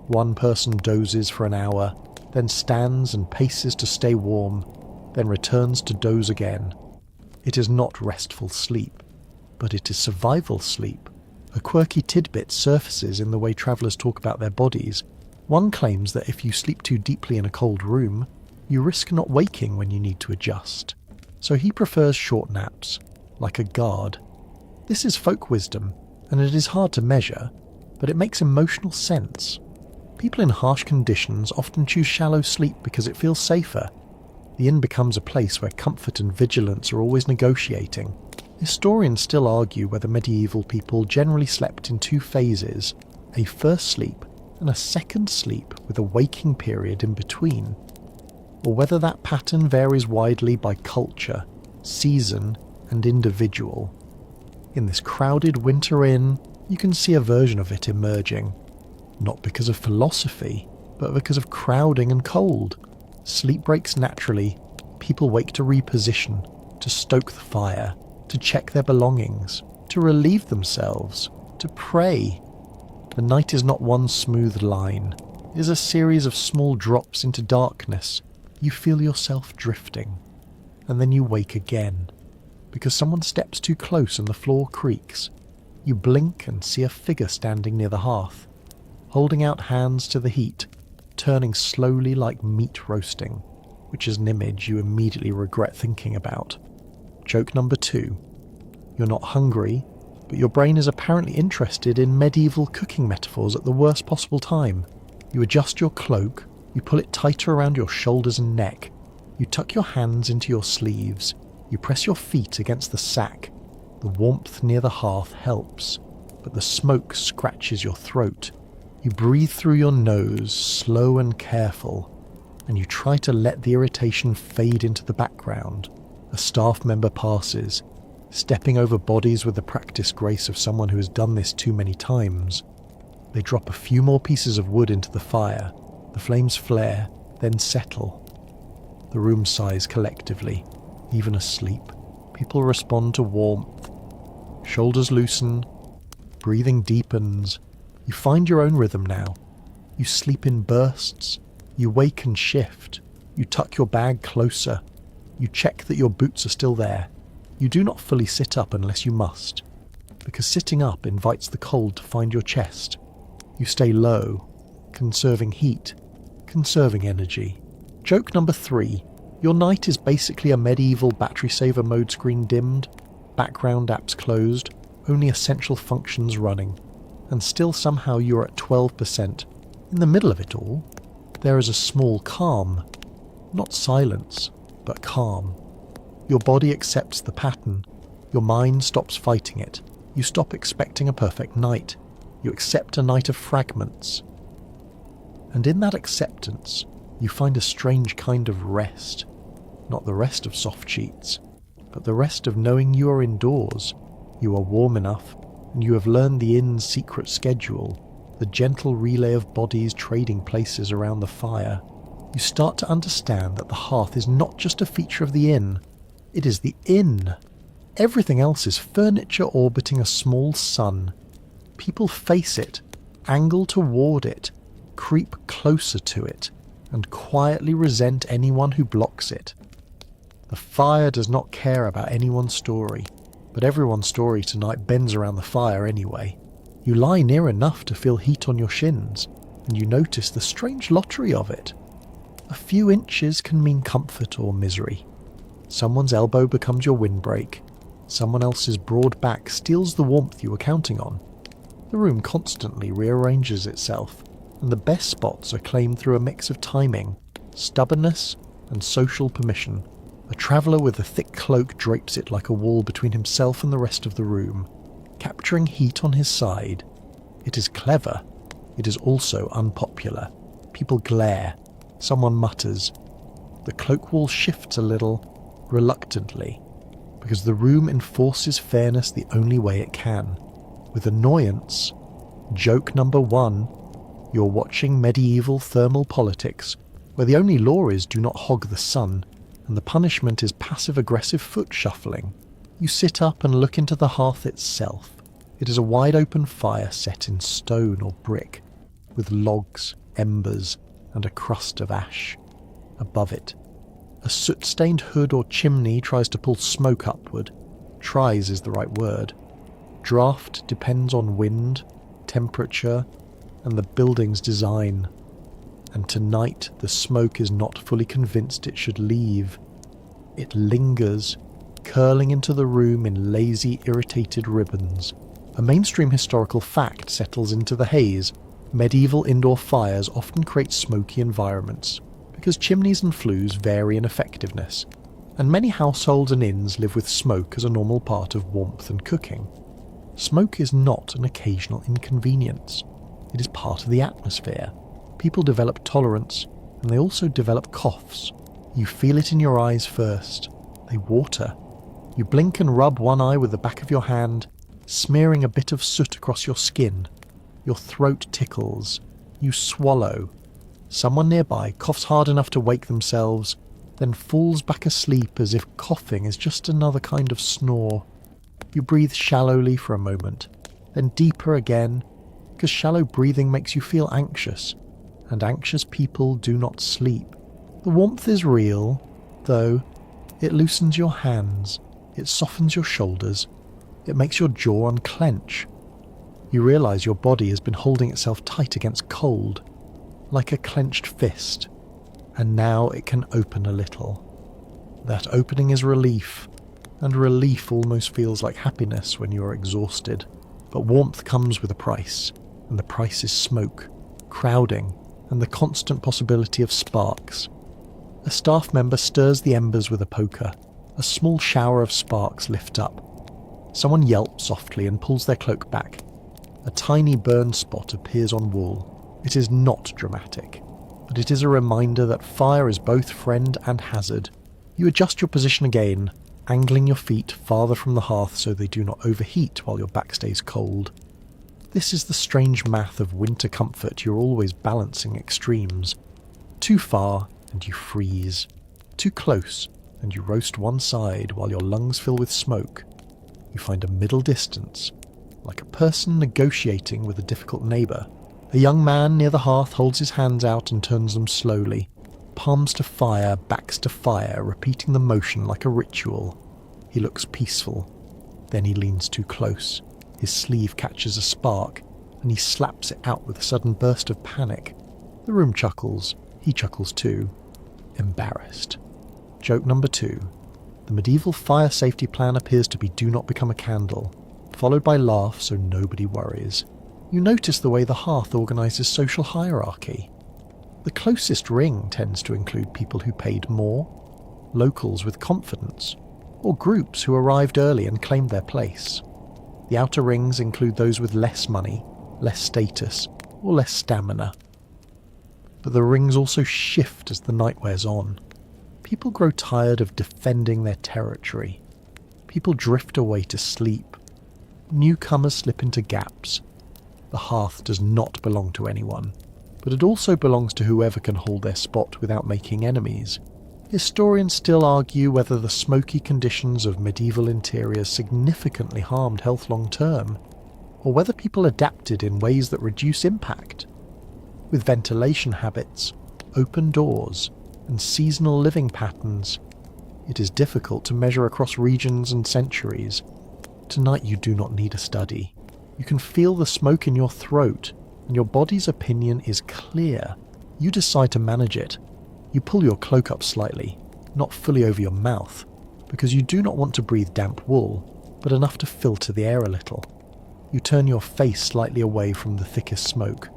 One person dozes for an hour, then stands and paces to stay warm, then returns to doze again. It is not restful sleep, but it is survival sleep. A quirky tidbit surfaces in the way travellers talk about their bodies. One claims that if you sleep too deeply in a cold room, you risk not waking when you need to adjust. So he prefers short naps, like a guard. This is folk wisdom, and it is hard to measure, but it makes emotional sense. People in harsh conditions often choose shallow sleep because it feels safer. The inn becomes a place where comfort and vigilance are always negotiating. Historians still argue whether medieval people generally slept in two phases, a first sleep and a second sleep with a waking period in between, or whether that pattern varies widely by culture, season and individual. In this crowded winter inn, you can see a version of it emerging, not because of philosophy, but because of crowding and cold. Sleep breaks naturally, people wake to reposition, to stoke the fire, to check their belongings, to relieve themselves, to pray. The night is not one smooth line. It is a series of small drops into darkness. You feel yourself drifting, and then you wake again, because someone steps too close and the floor creaks. You blink and see a figure standing near the hearth, holding out hands to the heat, turning slowly like meat roasting, which is an image you immediately regret thinking about. Joke number 2. You're not hungry, but your brain is apparently interested in medieval cooking metaphors at the worst possible time. You adjust your cloak, you pull it tighter around your shoulders and neck, you tuck your hands into your sleeves, you press your feet against the sack. The warmth near the hearth helps, but the smoke scratches your throat. You breathe through your nose, slow and careful, and you try to let the irritation fade into the background. A staff member passes, stepping over bodies with the practiced grace of someone who has done this too many times. They drop a few more pieces of wood into the fire. The flames flare, then settle. The room sighs collectively, even asleep. People respond to warmth. Shoulders loosen, breathing deepens. You find your own rhythm now. You sleep in bursts. You wake and shift. You tuck your bag closer. You check that your boots are still there. You do not fully sit up unless you must, because sitting up invites the cold to find your chest. You stay low, conserving heat, conserving energy. Joke number 3. Your night is basically a medieval battery saver mode screen dimmed, background apps closed, only essential functions running, and still somehow you're at 12%. In the middle of it all, there is a small calm. Not silence, but calm. Your body accepts the pattern. Your mind stops fighting it. You stop expecting a perfect night. You accept a night of fragments. And in that acceptance, you find a strange kind of rest. Not the rest of soft sheets, but the rest of knowing you are indoors. You are warm enough, and you have learned the inn's secret schedule, the gentle relay of bodies trading places around the fire. You start to understand that the hearth is not just a feature of the inn, it is the inn. Everything else is furniture orbiting a small sun. People face it, angle toward it, creep closer to it, and quietly resent anyone who blocks it. The fire does not care about anyone's story, but everyone's story tonight bends around the fire anyway. You lie near enough to feel heat on your shins, and you notice the strange lottery of it. A few inches can mean comfort or misery. Someone's elbow becomes your windbreak. Someone else's broad back steals the warmth you were counting on. The room constantly rearranges itself, and the best spots are claimed through a mix of timing, stubbornness, and social permission. A traveller with a thick cloak drapes it like a wall between himself and the rest of the room, capturing heat on his side. It is clever. It is also unpopular. People glare. Someone mutters. The cloak wall shifts a little, reluctantly, because the room enforces fairness the only way it can. With annoyance. Joke number 1. You're watching medieval thermal politics, where the only law is do not hog the sun, and the punishment is passive-aggressive foot shuffling. You sit up and look into the hearth itself. It is a wide-open fire set in stone or brick, with logs, embers, and a crust of ash. Above it, a soot-stained hood or chimney tries to pull smoke upward. Tries is the right word. Draft depends on wind, temperature, and the building's design. And tonight the smoke is not fully convinced it should leave. It lingers, curling into the room in lazy, irritated ribbons. A mainstream historical fact settles into the haze. Medieval indoor fires often create smoky environments, because chimneys and flues vary in effectiveness, and many households and inns live with smoke as a normal part of warmth and cooking. Smoke is not an occasional inconvenience. It is part of the atmosphere. People develop tolerance, and they also develop coughs. You feel it in your eyes first. They water. You blink and rub one eye with the back of your hand, smearing a bit of soot across your skin. Your throat tickles. You swallow. Someone nearby coughs hard enough to wake themselves, then falls back asleep as if coughing is just another kind of snore. You breathe shallowly for a moment, then deeper again, because shallow breathing makes you feel anxious, and anxious people do not sleep. The warmth is real, though. It loosens your hands, it softens your shoulders, it makes your jaw unclench. You realise your body has been holding itself tight against cold, like a clenched fist, and now it can open a little. That opening is relief, and relief almost feels like happiness when you are exhausted. But warmth comes with a price, and the price is smoke, crowding, and the constant possibility of sparks. A staff member stirs the embers with a poker. A small shower of sparks lift up. Someone yelps softly and pulls their cloak back. A tiny burn spot appears on wall. It is not dramatic, but it is a reminder that fire is both friend and hazard. You adjust your position again, angling your feet farther from the hearth so they do not overheat while your back stays cold. This is the strange math of winter comfort. You're always balancing extremes. Too far, and you freeze. Too close, and you roast one side while your lungs fill with smoke. You find a middle distance, like a person negotiating with a difficult neighbour. A young man near the hearth holds his hands out and turns them slowly. Palms to fire, backs to fire, repeating the motion like a ritual. He looks peaceful. Then he leans too close. His sleeve catches a spark, and he slaps it out with a sudden burst of panic. The room chuckles. He chuckles too. Embarrassed. Joke number 2. The medieval fire safety plan appears to be do not become a candle, followed by laugh so nobody worries. You notice the way the hearth organises social hierarchy. The closest ring tends to include people who paid more, locals with confidence, or groups who arrived early and claimed their place. The outer rings include those with less money, less status, or less stamina. But the rings also shift as the night wears on. People grow tired of defending their territory. People drift away to sleep. Newcomers slip into gaps. The hearth does not belong to anyone, but it also belongs to whoever can hold their spot without making enemies. Historians still argue whether the smoky conditions of medieval interiors significantly harmed health long term, or whether people adapted in ways that reduce impact. With ventilation habits, open doors, and seasonal living patterns, it is difficult to measure across regions and centuries. Tonight you do not need a study. You can feel the smoke in your throat, and your body's opinion is clear. You decide to manage it. You pull your cloak up slightly, not fully over your mouth, because you do not want to breathe damp wool, but enough to filter the air a little. You turn your face slightly away from the thickest smoke.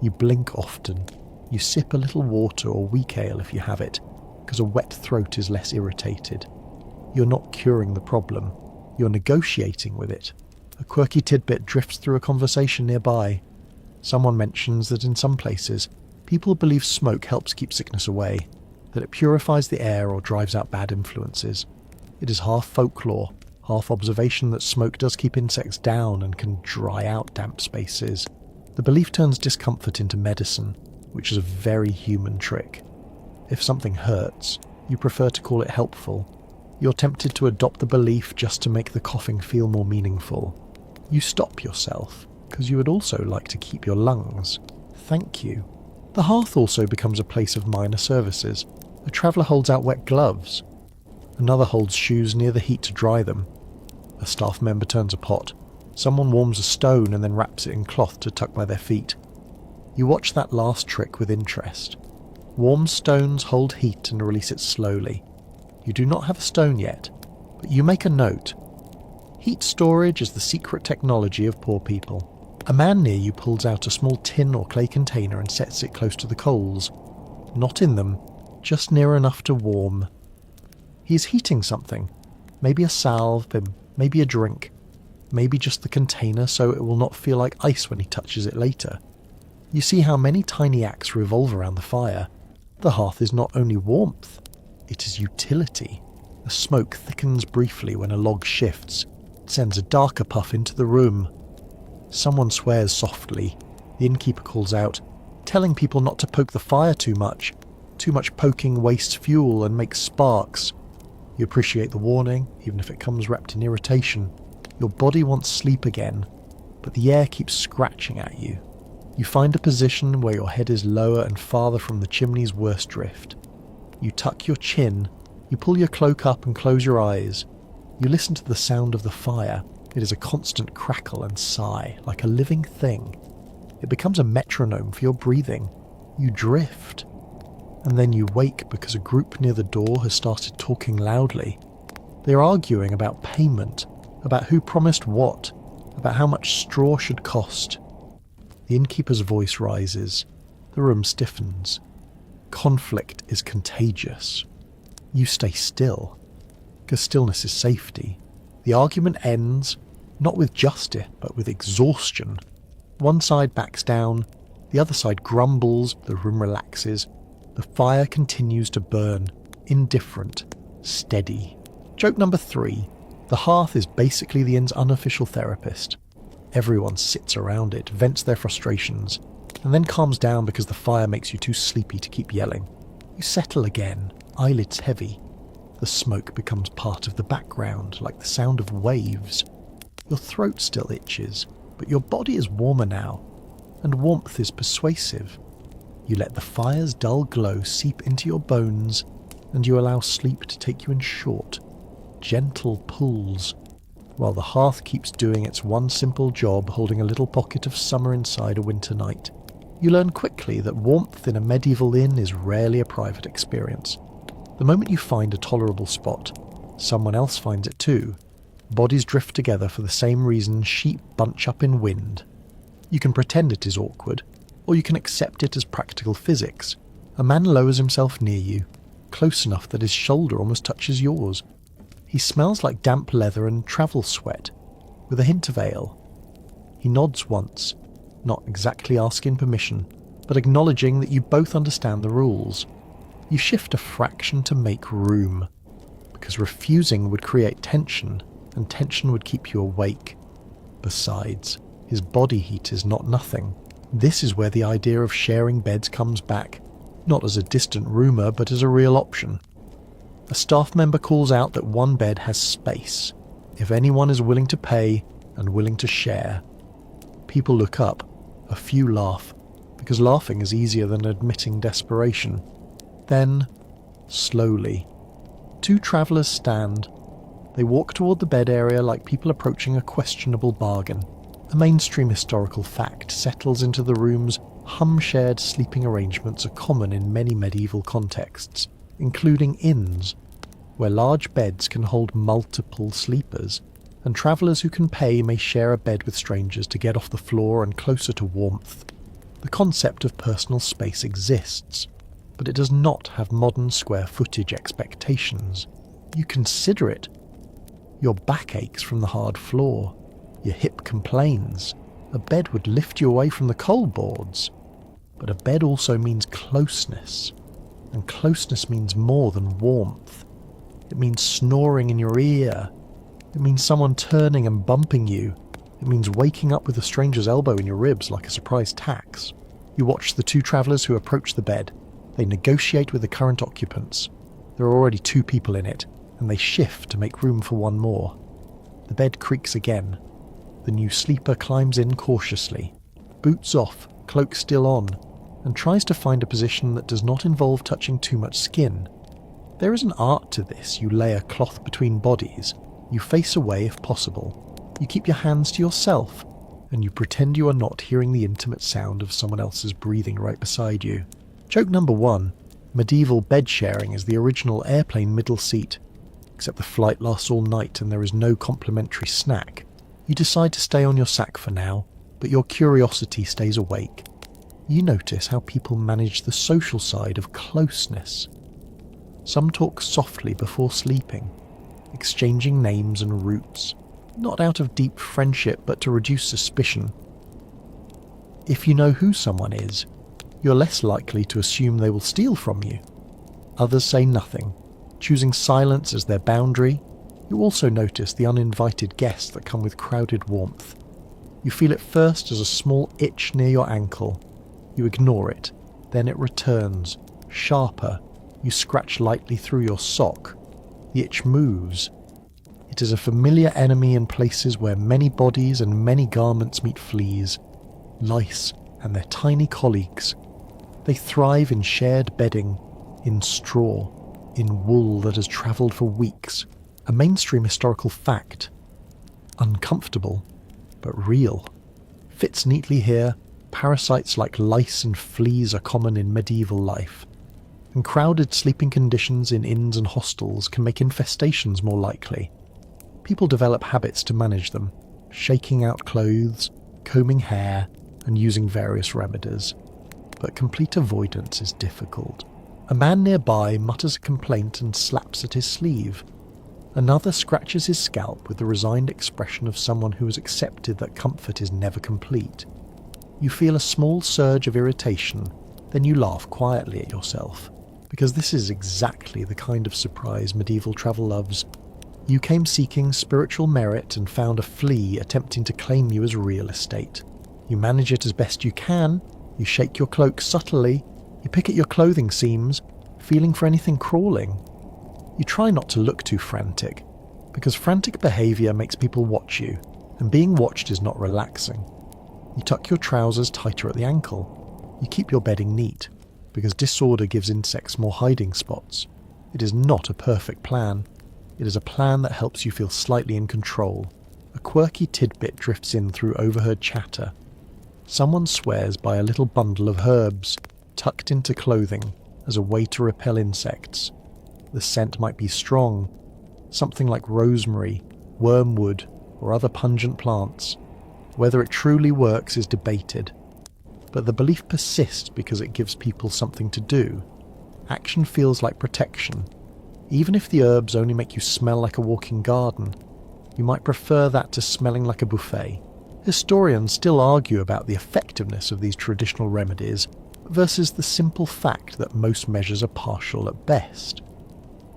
You blink often. You sip a little water or weak ale if you have it, because a wet throat is less irritated. You're not curing the problem. You're negotiating with it. A quirky tidbit drifts through a conversation nearby. Someone mentions that in some places, people believe smoke helps keep sickness away, that it purifies the air or drives out bad influences. It is half folklore, half observation that smoke does keep insects down and can dry out damp spaces. The belief turns discomfort into medicine, which is a very human trick. If something hurts, you prefer to call it helpful. You're tempted to adopt the belief just to make the coughing feel more meaningful. You stop yourself, because you would also like to keep your lungs. Thank you. The hearth also becomes a place of minor services. A traveller holds out wet gloves. Another holds shoes near the heat to dry them. A staff member turns a pot. Someone warms a stone and then wraps it in cloth to tuck by their feet. You watch that last trick with interest. Warm stones hold heat and release it slowly. You do not have a stone yet, but you make a note. Heat storage is the secret technology of poor people. A man near you pulls out a small tin or clay container and sets it close to the coals. Not in them, just near enough to warm. He is heating something, maybe a salve, maybe a drink, maybe just the container so it will not feel like ice when he touches it later. You see how many tiny acts revolve around the fire. The hearth is not only warmth, it is utility. The smoke thickens briefly when a log shifts. It sends a darker puff into the room. Someone swears softly. The innkeeper calls out, telling people not to poke the fire too much. Too much poking wastes fuel and makes sparks. You appreciate the warning, even if it comes wrapped in irritation. Your body wants sleep again, but the air keeps scratching at you. You find a position where your head is lower and farther from the chimney's worst drift. You tuck your chin, you pull your cloak up and close your eyes. You listen to the sound of the fire. It is a constant crackle and sigh, like a living thing. It becomes a metronome for your breathing. You drift. And then you wake because a group near the door has started talking loudly. They are arguing about payment, about who promised what, about how much straw should cost. The innkeeper's voice rises. The room stiffens. Conflict is contagious. You stay still, because stillness is safety. The argument ends, not with justice, but with exhaustion. One side backs down, the other side grumbles, the room relaxes. The fire continues to burn, indifferent, steady. Joke number 3. The hearth is basically the inn's unofficial therapist. Everyone sits around it, vents their frustrations, and then calms down because the fire makes you too sleepy to keep yelling. You settle again, eyelids heavy. The smoke becomes part of the background, like the sound of waves. Your throat still itches, but your body is warmer now, and warmth is persuasive. You let the fire's dull glow seep into your bones, and you allow sleep to take you in short, gentle pulls, while the hearth keeps doing its one simple job, holding a little pocket of summer inside a winter night. You learn quickly that warmth in a medieval inn is rarely a private experience. The moment you find a tolerable spot, someone else finds it too. Bodies drift together for the same reason sheep bunch up in wind. You can pretend it is awkward, or you can accept it as practical physics. A man lowers himself near you, close enough that his shoulder almost touches yours. He smells like damp leather and travel sweat, with a hint of ale. He nods once, not exactly asking permission, but acknowledging that you both understand the rules. You shift a fraction to make room, because refusing would create tension, and tension would keep you awake. Besides, his body heat is not nothing. This is where the idea of sharing beds comes back, not as a distant rumour, but as a real option. A staff member calls out that one bed has space, if anyone is willing to pay and willing to share. People look up, a few laugh, because laughing is easier than admitting desperation. Then, slowly, 2 travellers stand. They walk toward the bed area like people approaching a questionable bargain. A mainstream historical fact settles into the room's hum-shared sleeping arrangements are common in many medieval contexts, including inns, where large beds can hold multiple sleepers, and travellers who can pay may share a bed with strangers to get off the floor and closer to warmth. The concept of personal space exists, but it does not have modern square footage expectations. You consider it. Your back aches from the hard floor. Your hip complains. A bed would lift you away from the coal boards. But a bed also means closeness. And closeness means more than warmth. It means snoring in your ear. It means someone turning and bumping you. It means waking up with a stranger's elbow in your ribs like a surprise tax. You watch the 2 travellers who approach the bed. They negotiate with the current occupants. There are already 2 people in it, and they shift to make room for one more. The bed creaks again. The new sleeper climbs in cautiously, boots off, cloak still on, and tries to find a position that does not involve touching too much skin. There is an art to this. You lay a cloth between bodies. You face away if possible. You keep your hands to yourself, and you pretend you are not hearing the intimate sound of someone else's breathing right beside you. Joke number 1. Medieval bed sharing is the original airplane middle seat, except the flight lasts all night and there is no complimentary snack. You decide to stay on your sack for now, but your curiosity stays awake. You notice how people manage the social side of closeness. Some talk softly before sleeping, exchanging names and routes, not out of deep friendship but to reduce suspicion. If you know who someone is, you're less likely to assume they will steal from you. Others say nothing, choosing silence as their boundary. You also notice the uninvited guests that come with crowded warmth. You feel it first as a small itch near your ankle. You ignore it, then it returns, sharper. You scratch lightly through your sock. The itch moves. It is a familiar enemy in places where many bodies and many garments meet fleas, lice and their tiny colleagues. They thrive in shared bedding, in straw, in wool that has travelled for weeks. A mainstream historical fact. Uncomfortable, but real. Fits neatly here. Parasites like lice and fleas are common in medieval life. And crowded sleeping conditions in inns and hostels can make infestations more likely. People develop habits to manage them, shaking out clothes, combing hair, and using various remedies. But complete avoidance is difficult. A man nearby mutters a complaint and slaps at his sleeve. Another scratches his scalp with the resigned expression of someone who has accepted that comfort is never complete. You feel a small surge of irritation, then you laugh quietly at yourself, because this is exactly the kind of surprise medieval travel loves. You came seeking spiritual merit and found a flea attempting to claim you as real estate. You manage it as best you can, you shake your cloak subtly, you pick at your clothing seams, feeling for anything crawling. You try not to look too frantic, because frantic behaviour makes people watch you, and being watched is not relaxing. You tuck your trousers tighter at the ankle. You keep your bedding neat, because disorder gives insects more hiding spots. It is not a perfect plan. It is a plan that helps you feel slightly in control. A quirky tidbit drifts in through overheard chatter. Someone swears by a little bundle of herbs, tucked into clothing, as a way to repel insects. The scent might be strong, something like rosemary, wormwood, or other pungent plants. Whether it truly works is debated, but the belief persists because it gives people something to do. Action feels like protection. Even if the herbs only make you smell like a walking garden, you might prefer that to smelling like a buffet. Historians still argue about the effectiveness of these traditional remedies versus the simple fact that most measures are partial at best.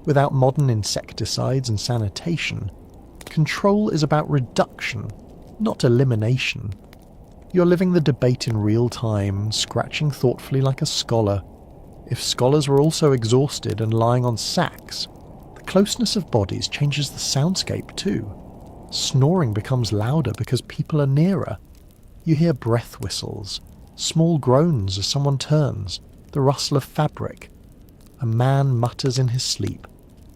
Without modern insecticides and sanitation, control is about reduction, not elimination. You're living the debate in real time, scratching thoughtfully like a scholar. If scholars were also exhausted and lying on sacks, the closeness of bodies changes the soundscape too. Snoring becomes louder because people are nearer. You hear breath whistles, small groans as someone turns, the rustle of fabric. A man mutters in his sleep,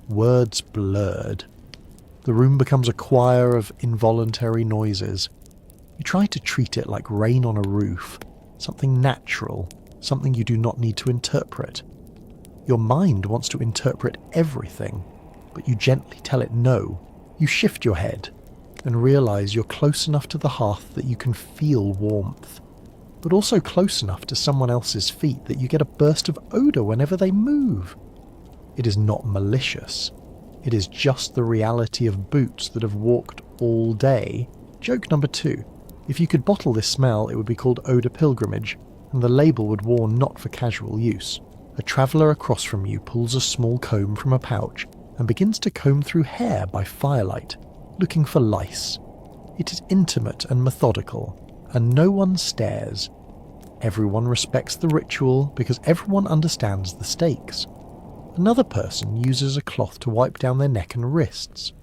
words blurred. The room becomes a choir of involuntary noises. You try to treat it like rain on a roof, something natural, something you do not need to interpret. Your mind wants to interpret everything, but you gently tell it no. You shift your head and realize you're close enough to the hearth that you can feel warmth, but also close enough to someone else's feet that you get a burst of odour whenever they move. It is not malicious. It is just the reality of boots that have walked all day. Joke number 2. If you could bottle this smell, it would be called odour pilgrimage, and the label would warn not for casual use. A traveller across from you pulls a small comb from a pouch and begins to comb through hair by firelight, looking for lice. It is intimate and methodical, and no one stares. Everyone respects the ritual because everyone understands the stakes. Another person uses a cloth to wipe down their neck and wrists.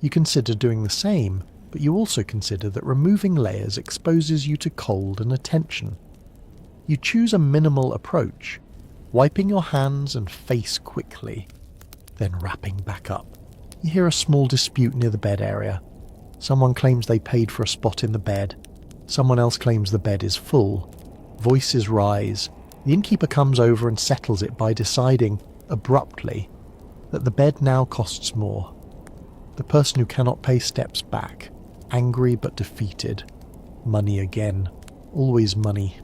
You consider doing the same, but you also consider that removing layers exposes you to cold and attention. You choose a minimal approach, wiping your hands and face quickly, then wrapping back up. You hear a small dispute near the bed area. Someone claims they paid for a spot in the bed. Someone else claims the bed is full. Voices rise. The innkeeper comes over and settles it by deciding, abruptly, that the bed now costs more. The person who cannot pay steps back, angry but defeated. Money again. Always money.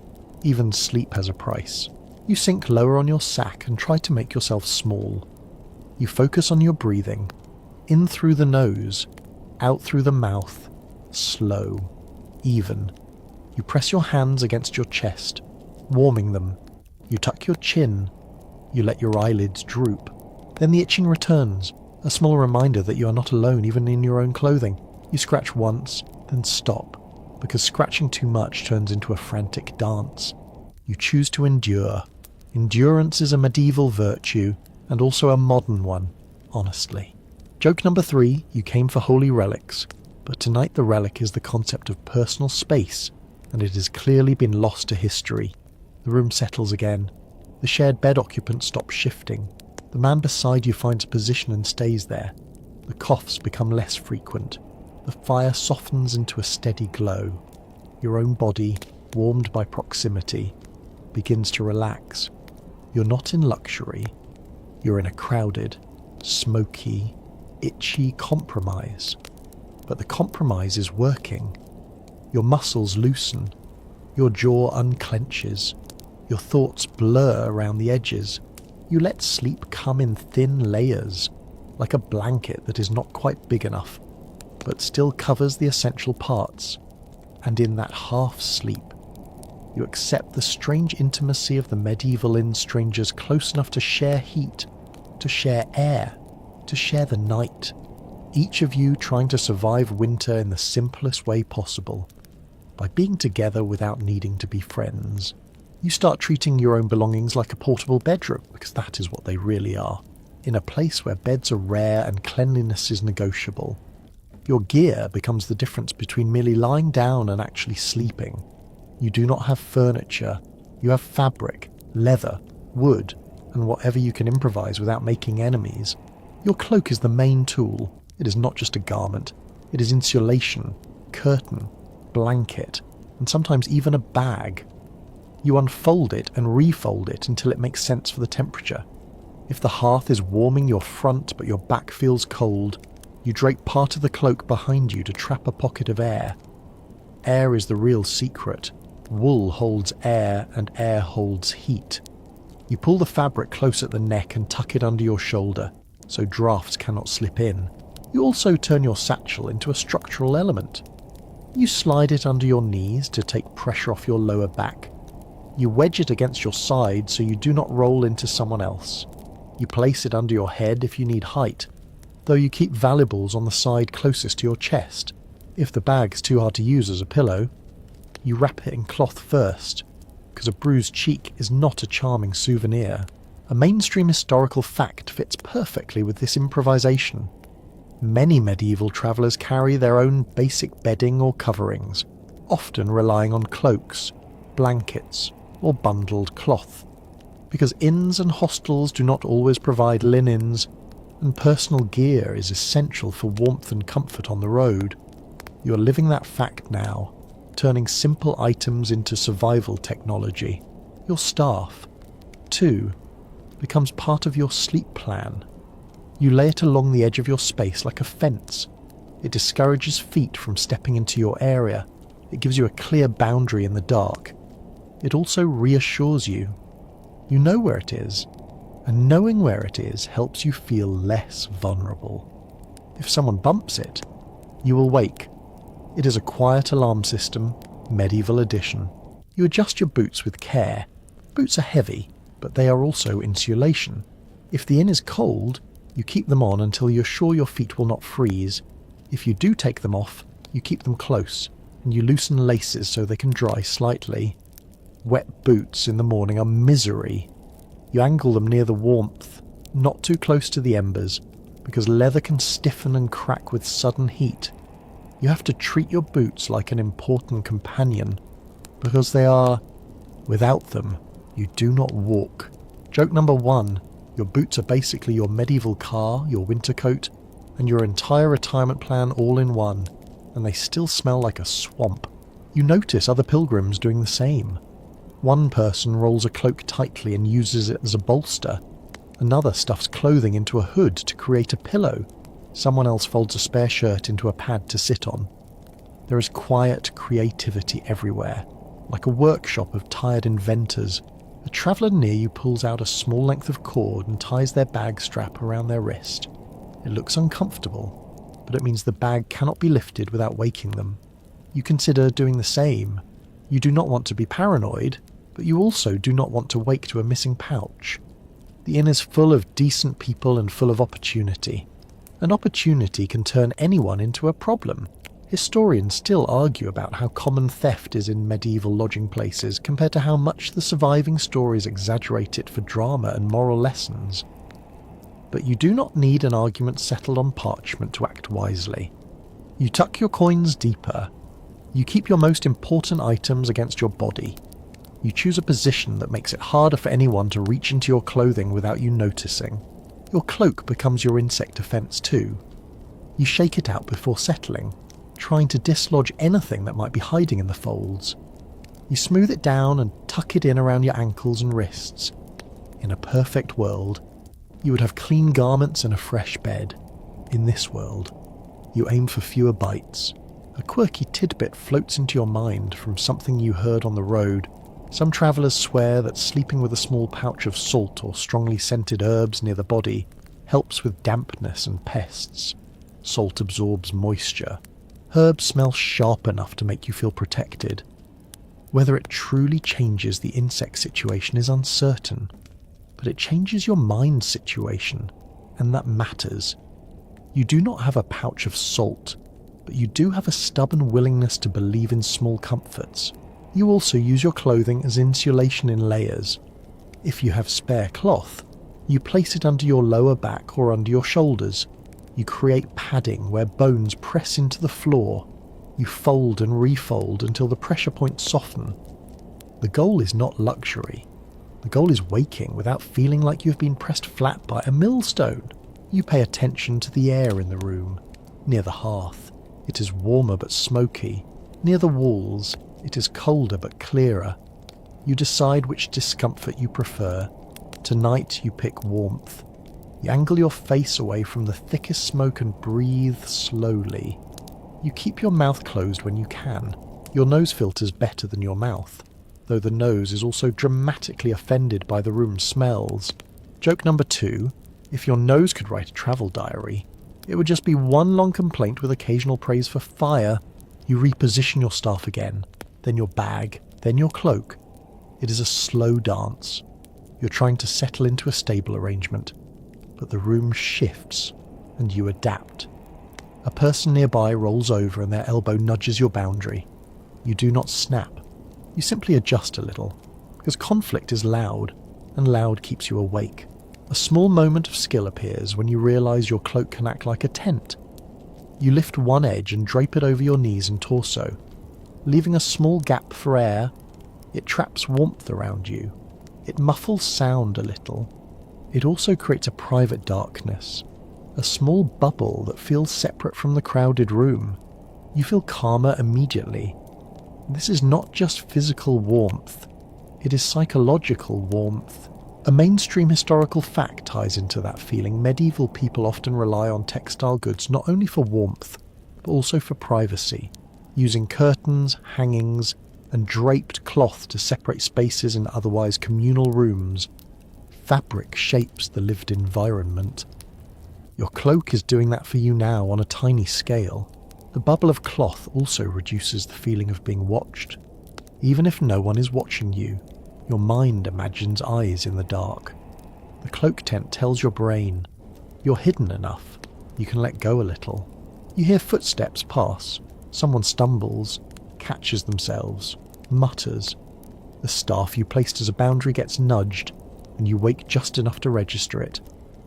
Even sleep has a price. You sink lower on your sack and try to make yourself small. You focus on your breathing, in through the nose, out through the mouth, slow, even. You press your hands against your chest, warming them. You tuck your chin. You let your eyelids droop. Then the itching returns, a small reminder that you are not alone even in your own clothing. You scratch once, then stop, because scratching too much turns into a frantic dance. You choose to endure. Endurance is a medieval virtue, and also a modern one, honestly. Joke number 3, you came for holy relics, but tonight the relic is the concept of personal space, and it has clearly been lost to history. The room settles again. The shared bed occupant stops shifting. The man beside you finds a position and stays there. The coughs become less frequent. The fire softens into a steady glow. Your own body, warmed by proximity, begins to relax. You're not in luxury. You're in a crowded, smoky, itchy compromise. But the compromise is working. Your muscles loosen. Your jaw unclenches. Your thoughts blur around the edges. You let sleep come in thin layers, like a blanket that is not quite big enough, but still covers the essential parts. And in that half sleep, you accept the strange intimacy of the medieval inn strangers close enough to share heat, to share air, to share the night. Each of you trying to survive winter in the simplest way possible, by being together without needing to be friends. You start treating your own belongings like a portable bedroom, because that is what they really are, in a place where beds are rare and cleanliness is negotiable. Your gear becomes the difference between merely lying down and actually sleeping. You do not have furniture. You have fabric, leather, wood, and whatever you can improvise without making enemies. Your cloak is the main tool. It is not just a garment. It is insulation, curtain, blanket, and sometimes even a bag. You unfold it and refold it until it makes sense for the temperature. If the hearth is warming your front but your back feels cold, you drape part of the cloak behind you to trap a pocket of air. Air is the real secret. Wool holds air and air holds heat. You pull the fabric close at the neck and tuck it under your shoulder, so drafts cannot slip in. You also turn your satchel into a structural element. You slide it under your knees to take pressure off your lower back. You wedge it against your side so you do not roll into someone else. You place it under your head if you need height, though you keep valuables on the side closest to your chest. If the bag's too hard to use as a pillow, you wrap it in cloth first, because a bruised cheek is not a charming souvenir. A mainstream historical fact fits perfectly with this improvisation. Many medieval travellers carry their own basic bedding or coverings, often relying on cloaks, blankets, or bundled cloth. Because inns and hostels do not always provide linens, and personal gear is essential for warmth and comfort on the road. You are living that fact now, turning simple items into survival technology. Your staff, too, becomes part of your sleep plan. You lay it along the edge of your space like a fence. It discourages feet from stepping into your area. It gives you a clear boundary in the dark. It also reassures you. You know where it is, and knowing where it is helps you feel less vulnerable. If someone bumps it, you will wake. It is a quiet alarm system, medieval edition. You adjust your boots with care. Boots are heavy, but they are also insulation. If the inn is cold, you keep them on until you're sure your feet will not freeze. If you do take them off, you keep them close, and you loosen laces so they can dry slightly. Wet boots in the morning are misery. You angle them near the warmth, not too close to the embers, because leather can stiffen and crack with sudden heat. You have to treat your boots like an important companion, because they are, without them, you do not walk. Joke number 1, your boots are basically your medieval car, your winter coat, and your entire retirement plan all in one, and they still smell like a swamp. You notice other pilgrims doing the same. One person rolls a cloak tightly and uses it as a bolster. Another stuffs clothing into a hood to create a pillow. Someone else folds a spare shirt into a pad to sit on. There is quiet creativity everywhere, like a workshop of tired inventors. A traveller near you pulls out a small length of cord and ties their bag strap around their wrist. It looks uncomfortable, but it means the bag cannot be lifted without waking them. You consider doing the same. You do not want to be paranoid, but you also do not want to wake to a missing pouch. The inn is full of decent people and full of opportunity. An opportunity can turn anyone into a problem. Historians still argue about how common theft is in medieval lodging places compared to how much the surviving stories exaggerate it for drama and moral lessons. But you do not need an argument settled on parchment to act wisely. You tuck your coins deeper. You keep your most important items against your body. You choose a position that makes it harder for anyone to reach into your clothing without you noticing. Your cloak becomes your insect defense too. You shake it out before settling, trying to dislodge anything that might be hiding in the folds. You smooth it down and tuck it in around your ankles and wrists. In a perfect world, you would have clean garments and a fresh bed. In this world, you aim for fewer bites. A quirky tidbit floats into your mind from something you heard on the road. Some travellers swear that sleeping with a small pouch of salt or strongly scented herbs near the body helps with dampness and pests. Salt absorbs moisture. Herbs smell sharp enough to make you feel protected. Whether it truly changes the insect situation is uncertain, but it changes your mind situation, and that matters. You do not have a pouch of salt, but you do have a stubborn willingness to believe in small comforts. You also use your clothing as insulation in layers. If you have spare cloth, you place it under your lower back or under your shoulders. You create padding where bones press into the floor. You fold and refold until the pressure points soften. The goal is not luxury. The goal is waking without feeling like you've been pressed flat by a millstone. You pay attention to the air in the room. Near the hearth, it is warmer but smoky. Near the walls, it is colder but clearer. You decide which discomfort you prefer. Tonight you pick warmth. You angle your face away from the thickest smoke and breathe slowly. You keep your mouth closed when you can. Your nose filters better than your mouth, though the nose is also dramatically offended by the room's smells. Joke number 2, if your nose could write a travel diary, it would just be one long complaint with occasional praise for fire. You reposition your staff again, then your bag, then your cloak. It is a slow dance. You're trying to settle into a stable arrangement, but the room shifts, and you adapt. A person nearby rolls over and their elbow nudges your boundary. You do not snap. You simply adjust a little, because conflict is loud, and loud keeps you awake. A small moment of skill appears when you realise your cloak can act like a tent. You lift one edge and drape it over your knees and torso, leaving a small gap for air. It traps warmth around you. It muffles sound a little. It also creates a private darkness, a small bubble that feels separate from the crowded room. You feel calmer immediately. This is not just physical warmth, it is psychological warmth. A mainstream historical fact ties into that feeling. Medieval people often rely on textile goods not only for warmth, but also for privacy, using curtains, hangings, and draped cloth to separate spaces in otherwise communal rooms. Fabric shapes the lived environment. Your cloak is doing that for you now on a tiny scale. The bubble of cloth also reduces the feeling of being watched. Even if no one is watching you, your mind imagines eyes in the dark. The cloak tent tells your brain, you're hidden enough, you can let go a little. You hear footsteps pass, someone stumbles, catches themselves, mutters. The staff you placed as a boundary gets nudged, and you wake just enough to register it.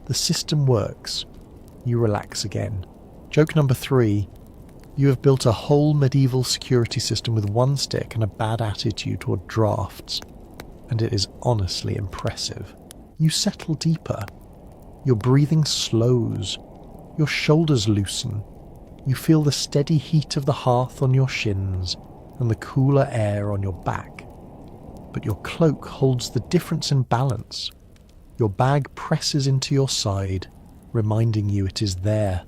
The system works. You relax again. Joke number 3. You have built a whole medieval security system with one stick and a bad attitude toward drafts, and it is honestly impressive. You settle deeper. Your breathing slows. Your shoulders loosen. You feel the steady heat of the hearth on your shins and the cooler air on your back. But your cloak holds the difference in balance. Your bag presses into your side, reminding you it is there.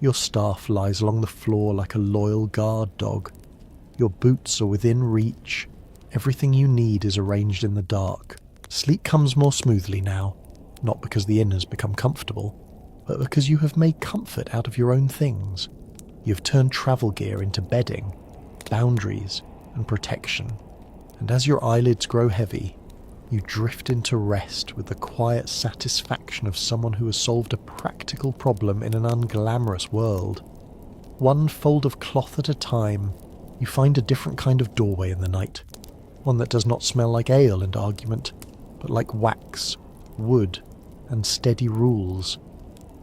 Your staff lies along the floor like a loyal guard dog. Your boots are within reach. Everything you need is arranged in the dark. Sleep comes more smoothly now, not because the inn has become comfortable, but because you have made comfort out of your own things. You have turned travel gear into bedding, boundaries, and protection. And as your eyelids grow heavy, you drift into rest with the quiet satisfaction of someone who has solved a practical problem in an unglamorous world. One fold of cloth at a time, you find a different kind of doorway in the night. One that does not smell like ale and argument, but like wax, wood, and steady rules.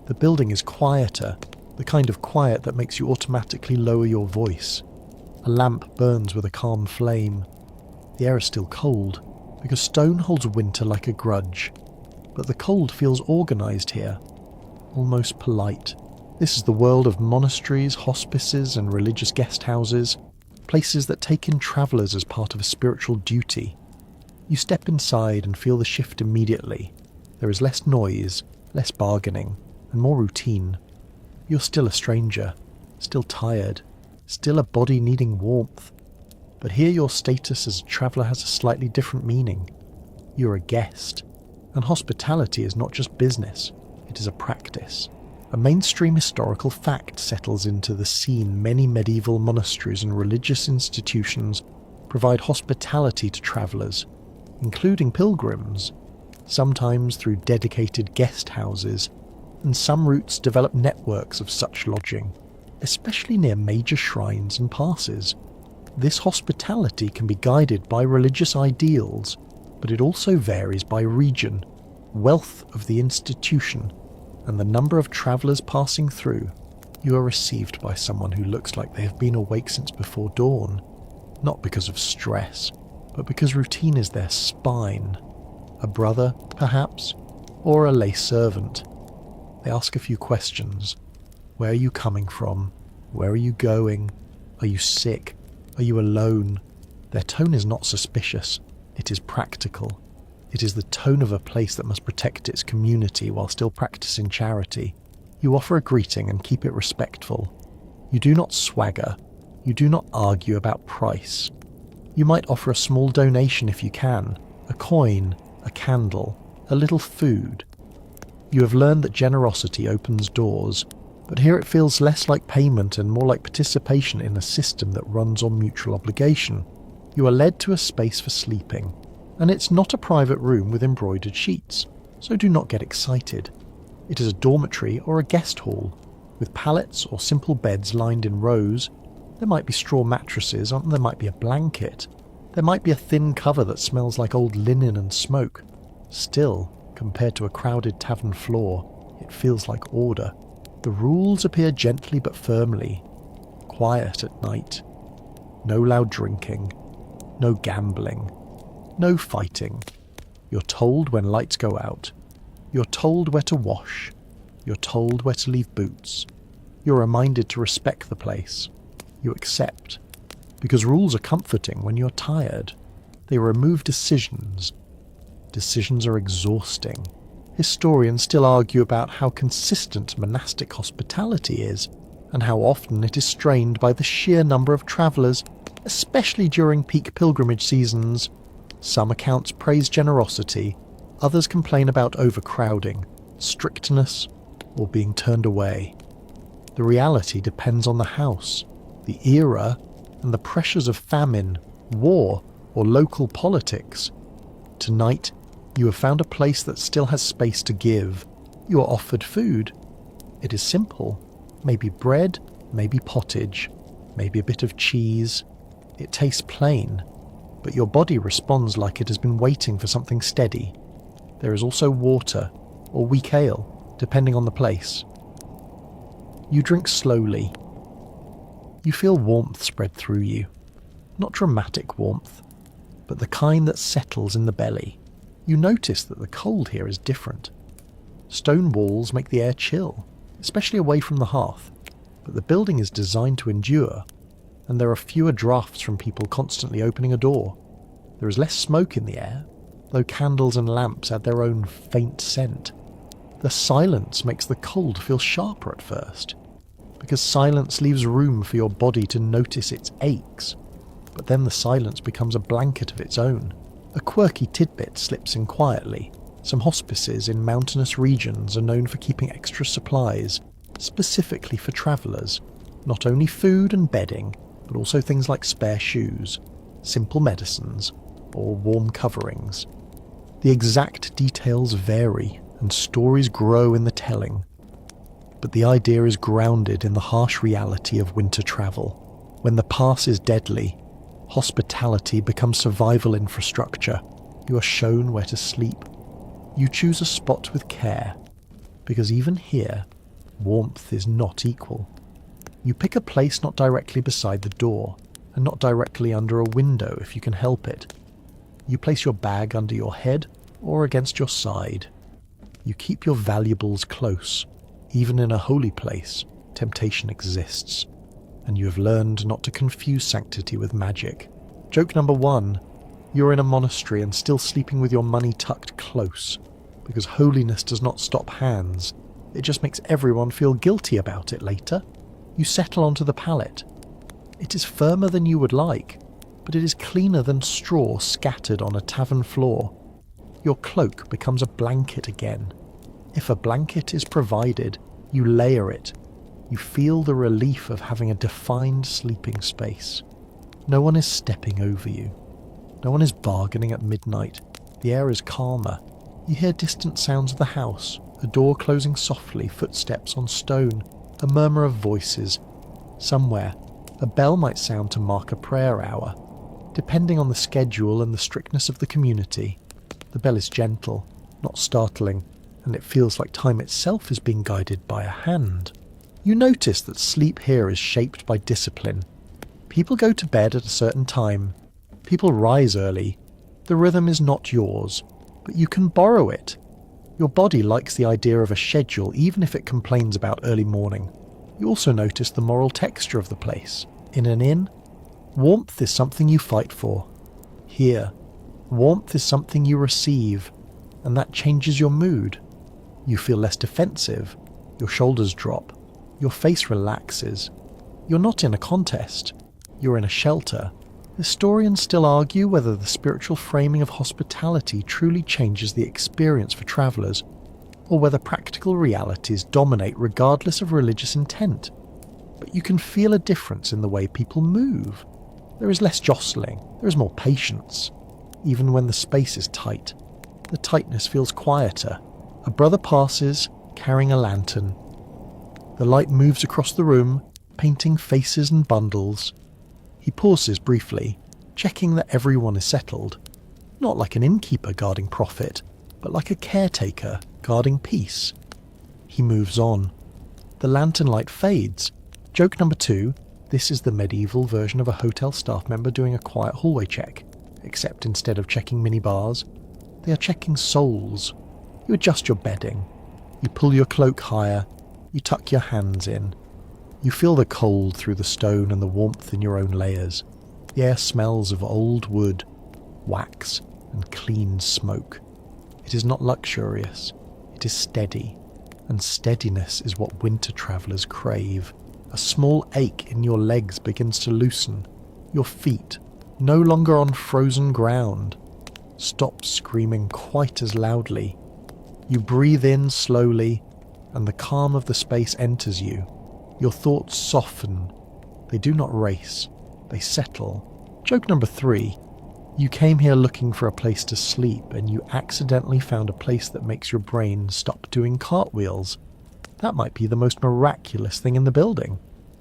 The building is quieter, the kind of quiet that makes you automatically lower your voice. A lamp burns with a calm flame. The air is still cold, because stone holds winter like a grudge. But the cold feels organised here, almost polite. This is the world of monasteries, hospices, and religious guest houses, places that take in travellers as part of a spiritual duty. You step inside and feel the shift immediately. There is less noise, less bargaining, and more routine. You're still a stranger, still tired, still a body needing warmth. But here your status as a traveller has a slightly different meaning. You're a guest, and hospitality is not just business, it is a practice. A mainstream historical fact settles into the scene. Many medieval monasteries and religious institutions provide hospitality to travellers, including pilgrims, sometimes through dedicated guest houses, and some routes develop networks of such lodging, especially near major shrines and passes. This hospitality can be guided by religious ideals, but it also varies by region, wealth of the institution, and the number of travellers passing through. You are received by someone who looks like they have been awake since before dawn, not because of stress, but because routine is their spine. A brother, perhaps, or a lay servant. They ask a few questions. Where are you coming from? Where are you going? Are you sick? Are you alone? Their tone is not suspicious. It is practical. It is the tone of a place that must protect its community while still practicing charity. You offer a greeting and keep it respectful. You do not swagger. You do not argue about price. You might offer a small donation if you can, a coin, a candle, a little food. You have learned that generosity opens doors, but here it feels less like payment and more like participation in a system that runs on mutual obligation. You are led to a space for sleeping, and it's not a private room with embroidered sheets, so do not get excited. It is a dormitory or a guest hall, with pallets or simple beds lined in rows. There might be straw mattresses, and there might be a blanket. There might be a thin cover that smells like old linen and smoke. Still, compared to a crowded tavern floor, it feels like order. The rules appear gently but firmly. Quiet at night. No loud drinking. No gambling. No fighting. You're told when lights go out. You're told where to wash. You're told where to leave boots. You're reminded to respect the place. You accept. Because rules are comforting when you're tired. They remove decisions. Decisions are exhausting. Historians still argue about how consistent monastic hospitality is, and how often it is strained by the sheer number of travellers, especially during peak pilgrimage seasons. Some accounts praise generosity, others complain about overcrowding, strictness, or being turned away. The reality depends on the house, the era, and the pressures of famine, war, or local politics. Tonight, you have found a place that still has space to give. You are offered food. It is simple. Maybe bread, maybe pottage, maybe a bit of cheese. It tastes plain, but your body responds like it has been waiting for something steady. There is also water, or weak ale, depending on the place. You drink slowly. You feel warmth spread through you. Not dramatic warmth, but the kind that settles in the belly. You notice that the cold here is different. Stone walls make the air chill, especially away from the hearth, but the building is designed to endure, and there are fewer drafts from people constantly opening a door. There is less smoke in the air, though candles and lamps add their own faint scent. The silence makes the cold feel sharper at first, because silence leaves room for your body to notice its aches, but then the silence becomes a blanket of its own. A quirky tidbit slips in quietly. Some hospices in mountainous regions are known for keeping extra supplies, specifically for travellers. Not only food and bedding, but also things like spare shoes, simple medicines, or warm coverings. The exact details vary, and stories grow in the telling. But the idea is grounded in the harsh reality of winter travel. When the pass is deadly, hospitality becomes survival infrastructure. You are shown where to sleep. You choose a spot with care, because even here, warmth is not equal. You pick a place not directly beside the door, and not directly under a window if you can help it. You place your bag under your head or against your side. You keep your valuables close. Even in a holy place, temptation exists, and you have learned not to confuse sanctity with magic. Joke number 1. You're in a monastery and still sleeping with your money tucked close, because holiness does not stop hands. It just makes everyone feel guilty about it later. You settle onto the pallet. It is firmer than you would like, but it is cleaner than straw scattered on a tavern floor. Your cloak becomes a blanket again. If a blanket is provided, you layer it. You feel the relief of having a defined sleeping space. No one is stepping over you. No one is bargaining at midnight. The air is calmer. You hear distant sounds of the house, a door closing softly, footsteps on stone, a murmur of voices. Somewhere, a bell might sound to mark a prayer hour. Depending on the schedule and the strictness of the community, the bell is gentle, not startling, and it feels like time itself is being guided by a hand. You notice that sleep here is shaped by discipline. People go to bed at a certain time. People rise early. The rhythm is not yours, but you can borrow it. Your body likes the idea of a schedule even if it complains about early morning. You also notice the moral texture of the place. In an inn, warmth is something you fight for. Here, warmth is something you receive, and that changes your mood. You feel less defensive, your shoulders drop, your face relaxes. You're not in a contest, you're in a shelter. Historians still argue whether the spiritual framing of hospitality truly changes the experience for travellers, or whether practical realities dominate regardless of religious intent. But you can feel a difference in the way people move. There is less jostling, there is more patience. Even when the space is tight, the tightness feels quieter. A brother passes, carrying a lantern. The light moves across the room, painting faces and bundles. He pauses briefly, checking that everyone is settled. Not like an innkeeper guarding profit, but like a caretaker guarding peace. He moves on. The lantern light fades. Joke number 2, this is the medieval version of a hotel staff member doing a quiet hallway check, except instead of checking minibars, they are checking souls. You adjust your bedding. You pull your cloak higher. You tuck your hands in. You feel the cold through the stone and the warmth in your own layers. The air smells of old wood, wax, and clean smoke. It is not luxurious. It is steady. And steadiness is what winter travellers crave. A small ache in your legs begins to loosen. Your feet, no longer on frozen ground, stop screaming quite as loudly. You breathe in slowly, and the calm of the space enters you. Your thoughts soften. They do not race. They settle. Joke number 3. You came here looking for a place to sleep, and you accidentally found a place that makes your brain stop doing cartwheels. That might be the most miraculous thing in the building.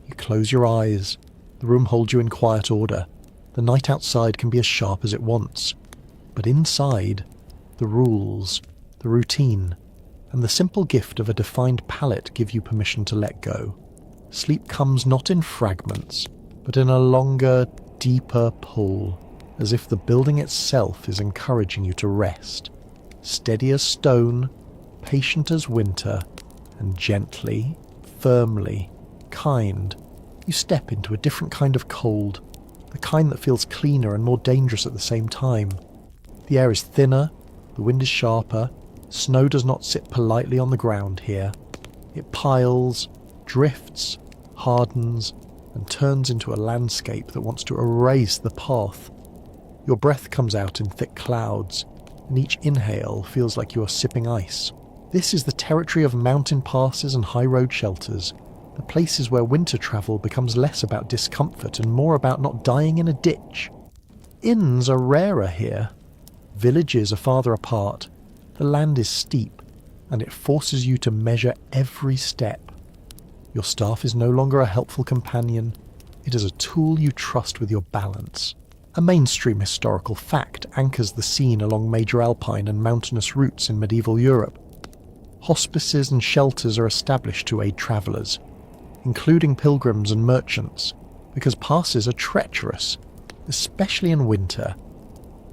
You close your eyes. The room holds you in quiet order. The night outside can be as sharp as it wants. But inside, the rules, the routine, and the simple gift of a defined palette give you permission to let go. Sleep comes not in fragments, but in a longer, deeper pull, as if the building itself is encouraging you to rest. Steady as stone, patient as winter, and gently, firmly, kind, you step into a different kind of cold, the kind that feels cleaner and more dangerous at the same time. The air is thinner, the wind is sharper, snow does not sit politely on the ground here. It piles, drifts, hardens, and turns into a landscape that wants to erase the path. Your breath comes out in thick clouds, and each inhale feels like you are sipping ice. This is the territory of mountain passes and high road shelters, the places where winter travel becomes less about discomfort and more about not dying in a ditch. Inns are rarer here. Villages are farther apart. The land is steep, and it forces you to measure every step. Your staff is no longer a helpful companion. It is a tool you trust with your balance. A mainstream historical fact anchors the scene along major alpine and mountainous routes in medieval Europe. Hospices and shelters are established to aid travellers, including pilgrims and merchants, because passes are treacherous, especially in winter.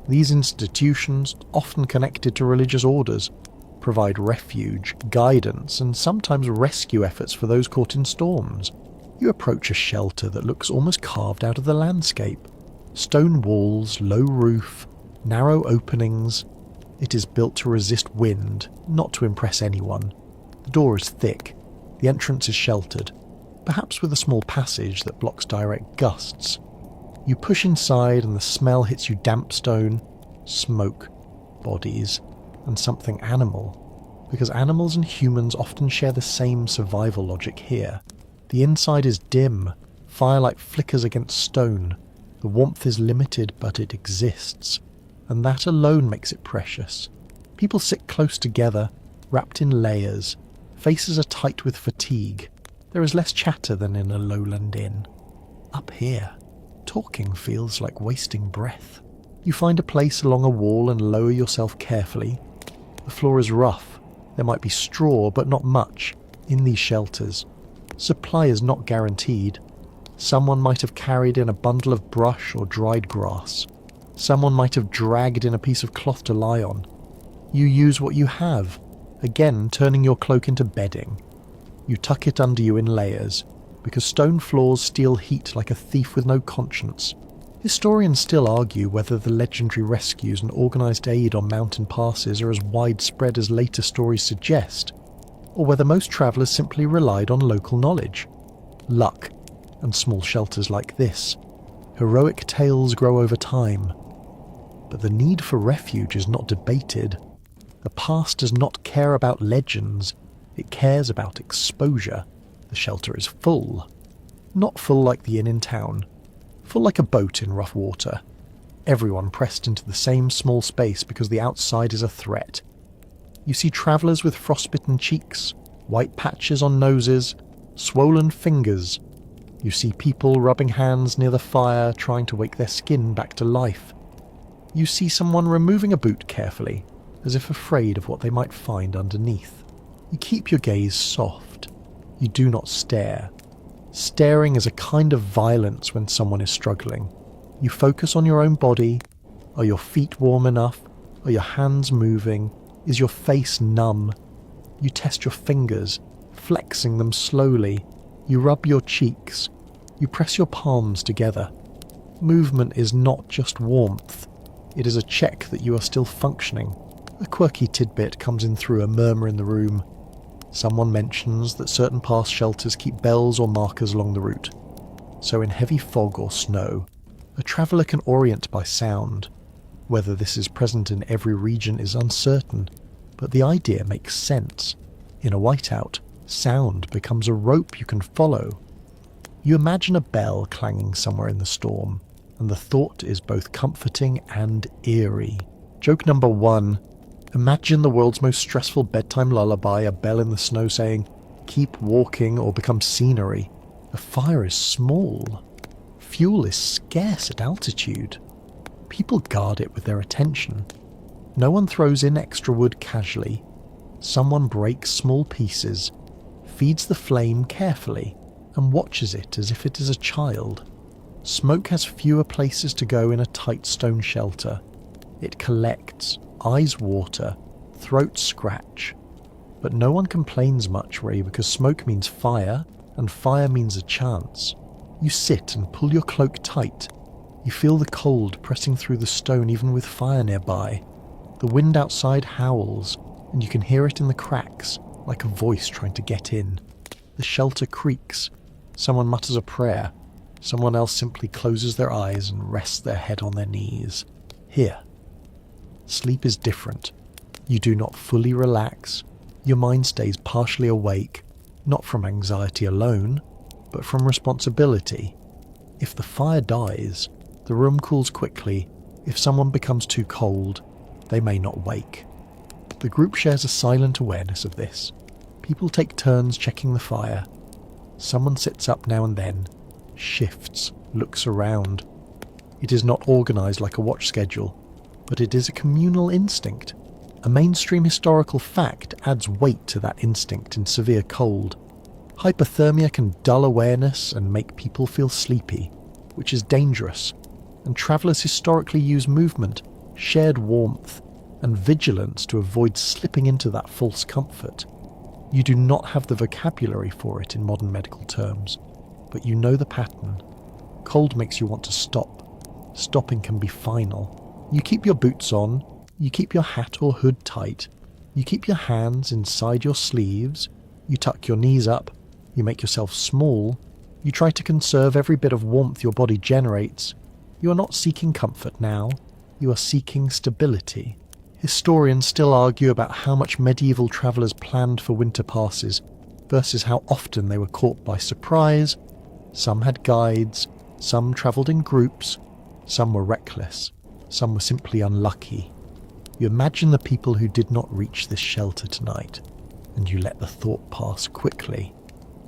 These institutions, often connected to religious orders, provide refuge, guidance, and sometimes rescue efforts for those caught in storms. You approach a shelter that looks almost carved out of the landscape. Stone walls, low roof, narrow openings. It is built to resist wind, not to impress anyone. The door is thick. The entrance is sheltered, perhaps with a small passage that blocks direct gusts. You push inside and the smell hits you: damp stone, smoke, bodies, and something animal. Because animals and humans often share the same survival logic here. The inside is dim, firelight flickers against stone. The warmth is limited, but it exists, and that alone makes it precious. People sit close together, wrapped in layers. Faces are tight with fatigue. There is less chatter than in a lowland inn. Up here, talking feels like wasting breath. You find a place along a wall and lower yourself carefully. The floor is rough. There might be straw, but not much, in these shelters. Supply is not guaranteed. Someone might have carried in a bundle of brush or dried grass. Someone might have dragged in a piece of cloth to lie on. You use what you have, again turning your cloak into bedding. You tuck it under you in layers, because stone floors steal heat like a thief with no conscience. Historians still argue whether the legendary rescues and organised aid on mountain passes are as widespread as later stories suggest, or whether most travellers simply relied on local knowledge, luck, and small shelters like this. Heroic tales grow over time, but the need for refuge is not debated. The past does not care about legends, it cares about exposure. The shelter is full. Not full like the inn in town, full like a boat in rough water. Everyone pressed into the same small space because the outside is a threat. You see travellers with frostbitten cheeks, white patches on noses, swollen fingers. You see people rubbing hands near the fire, trying to wake their skin back to life. You see someone removing a boot carefully, as if afraid of what they might find underneath. You keep your gaze soft. You do not stare. Staring is a kind of violence when someone is struggling. You focus on your own body. Are your feet warm enough? Are your hands moving? Is your face numb? You test your fingers, flexing them slowly. You rub your cheeks. You press your palms together. Movement is not just warmth. It is a check that you are still functioning. A quirky tidbit comes in through a murmur in the room. Someone mentions that certain pass shelters keep bells or markers along the route. So in heavy fog or snow, a traveller can orient by sound. Whether this is present in every region is uncertain, but the idea makes sense. In a whiteout, sound becomes a rope you can follow. You imagine a bell clanging somewhere in the storm, and the thought is both comforting and eerie. Joke number 1. Imagine the world's most stressful bedtime lullaby, a bell in the snow saying, "Keep walking or become scenery." A fire is small. Fuel is scarce at altitude. People guard it with their attention. No one throws in extra wood casually. Someone breaks small pieces, feeds the flame carefully, and watches it as if it is a child. Smoke has fewer places to go in a tight stone shelter. It collects, eyes water, throats scratch. But no one complains much, Ray, because smoke means fire, and fire means a chance. You sit and pull your cloak tight. You feel the cold pressing through the stone even with fire nearby. The wind outside howls, and you can hear it in the cracks, like a voice trying to get in. The shelter creaks. Someone mutters a prayer. Someone else simply closes their eyes and rests their head on their knees. Here. Sleep is different. You do not fully relax. Your mind stays partially awake, not from anxiety alone, but from responsibility. If the fire dies, the room cools quickly. If someone becomes too cold, they may not wake. The group shares a silent awareness of this. People take turns checking the fire. Someone sits up now and then, shifts, looks around. It is not organised like a watch schedule, but it is a communal instinct. A mainstream historical fact adds weight to that instinct in severe cold. Hypothermia can dull awareness and make people feel sleepy, which is dangerous, and travellers historically use movement, shared warmth, and vigilance to avoid slipping into that false comfort. You do not have the vocabulary for it in modern medical terms, but you know the pattern. Cold makes you want to stop. Stopping can be final. You keep your boots on, you keep your hat or hood tight, you keep your hands inside your sleeves, you tuck your knees up, you make yourself small, you try to conserve every bit of warmth your body generates. You are not seeking comfort now, you are seeking stability. Historians still argue about how much medieval travellers planned for winter passes versus how often they were caught by surprise. Some had guides, some travelled in groups, some were reckless, some were simply unlucky. You imagine the people who did not reach this shelter tonight, and you let the thought pass quickly,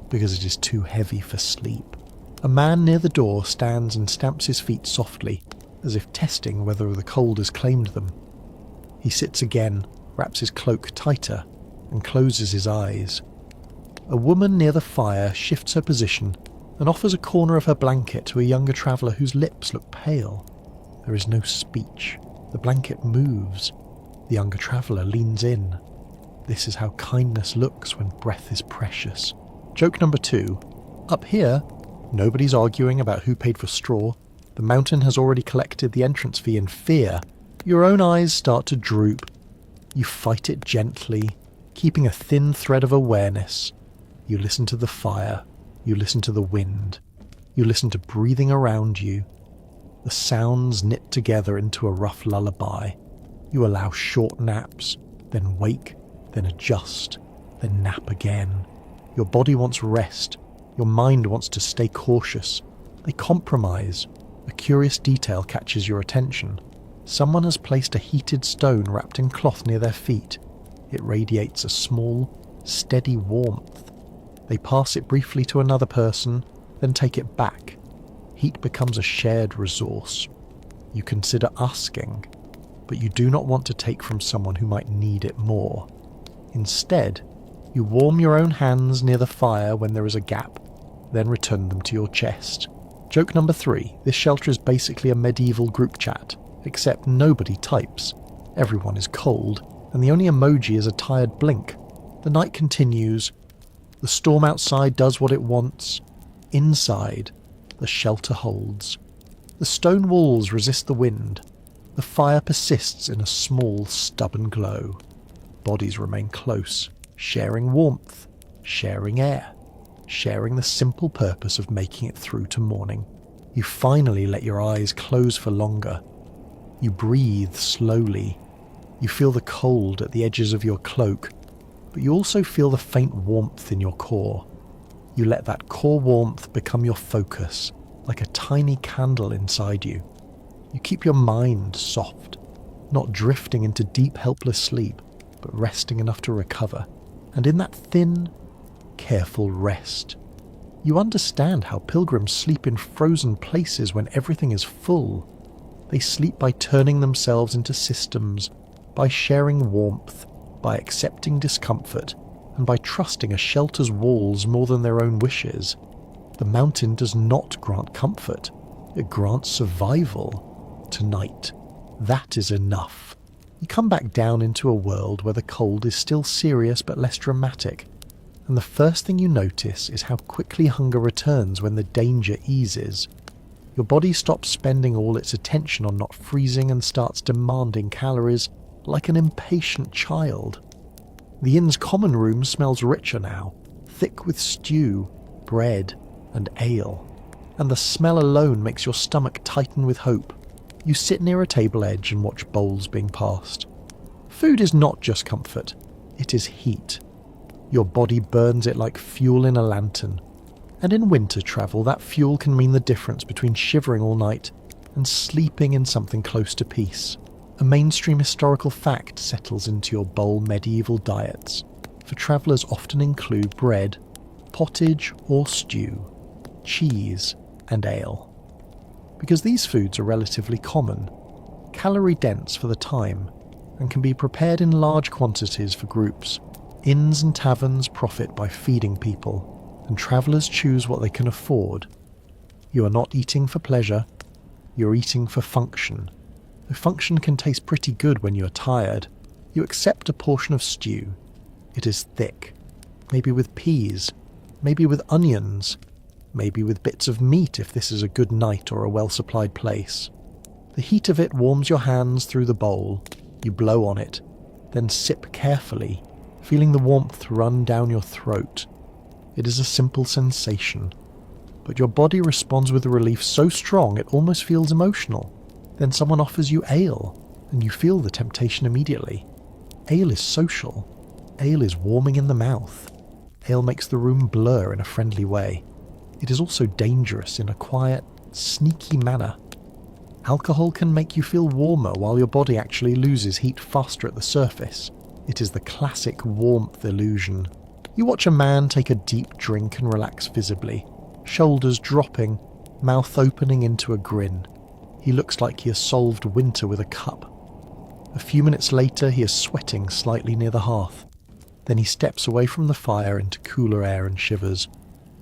because it is too heavy for sleep. A man near the door stands and stamps his feet softly, as if testing whether the cold has claimed them. He sits again, wraps his cloak tighter, and closes his eyes. A woman near the fire shifts her position and offers a corner of her blanket to a younger traveller whose lips look pale. There is no speech. The blanket moves. The younger traveller leans in. This is how kindness looks when breath is precious. Joke number 2. Up here, nobody's arguing about who paid for straw. The mountain has already collected the entrance fee in fear. Your own eyes start to droop. You fight it gently, keeping a thin thread of awareness. You listen to the fire. You listen to the wind. You listen to breathing around you. The sounds knit together into a rough lullaby. You allow short naps, then wake, then adjust, then nap again. Your body wants rest. Your mind wants to stay cautious. They compromise. A curious detail catches your attention. Someone has placed a heated stone wrapped in cloth near their feet. It radiates a small, steady warmth. They pass it briefly to another person, then take it back. Heat becomes a shared resource. You consider asking, but you do not want to take from someone who might need it more. Instead, you warm your own hands near the fire when there is a gap, then return them to your chest. Joke number 3. This shelter is basically a medieval group chat, except nobody types. Everyone is cold, and the only emoji is a tired blink. The night continues. The storm outside does what it wants. Inside, the shelter holds. The stone walls resist the wind. The fire persists in a small, stubborn glow. Bodies remain close, sharing warmth, sharing air, sharing the simple purpose of making it through to morning. You finally let your eyes close for longer. You breathe slowly. You feel the cold at the edges of your cloak, but you also feel the faint warmth in your core. You let that core warmth become your focus, like a tiny candle inside you. You keep your mind soft, not drifting into deep helpless sleep, but resting enough to recover. And in that thin, careful rest, you understand how pilgrims sleep in frozen places when everything is full. They sleep by turning themselves into systems, by sharing warmth, by accepting discomfort, and by trusting a shelter's walls more than their own wishes. The mountain does not grant comfort, it grants survival. Tonight, that is enough. You come back down into a world where the cold is still serious but less dramatic, and the first thing you notice is how quickly hunger returns when the danger eases. Your body stops spending all its attention on not freezing and starts demanding calories like an impatient child. The inn's common room smells richer now, thick with stew, bread, and ale, and the smell alone makes your stomach tighten with hope. You sit near a table edge and watch bowls being passed. Food is not just comfort, it is heat. Your body burns it like fuel in a lantern. And in winter travel, that fuel can mean the difference between shivering all night and sleeping in something close to peace. A mainstream historical fact settles into your bowl medieval diets, for travellers often include bread, pottage or stew, cheese and ale. Because these foods are relatively common, calorie-dense for the time, and can be prepared in large quantities for groups, inns and taverns profit by feeding people, and travellers choose what they can afford. You are not eating for pleasure, you're eating for function. The function can taste pretty good when you are tired. You accept a portion of stew. It is thick, maybe with peas, maybe with onions, maybe with bits of meat if this is a good night or a well-supplied place. The heat of it warms your hands through the bowl. You blow on it, then sip carefully, feeling the warmth run down your throat. It is a simple sensation, but your body responds with a relief so strong it almost feels emotional. Then someone offers you ale, and you feel the temptation immediately. Ale is social. Ale is warming in the mouth. Ale makes the room blur in a friendly way. It is also dangerous in a quiet, sneaky manner. Alcohol can make you feel warmer while your body actually loses heat faster at the surface. It is the classic warmth illusion. You watch a man take a deep drink and relax visibly, shoulders dropping, mouth opening into a grin. He looks like he has solved winter with a cup. A few minutes later he is sweating slightly near the hearth. Then he steps away from the fire into cooler air and shivers.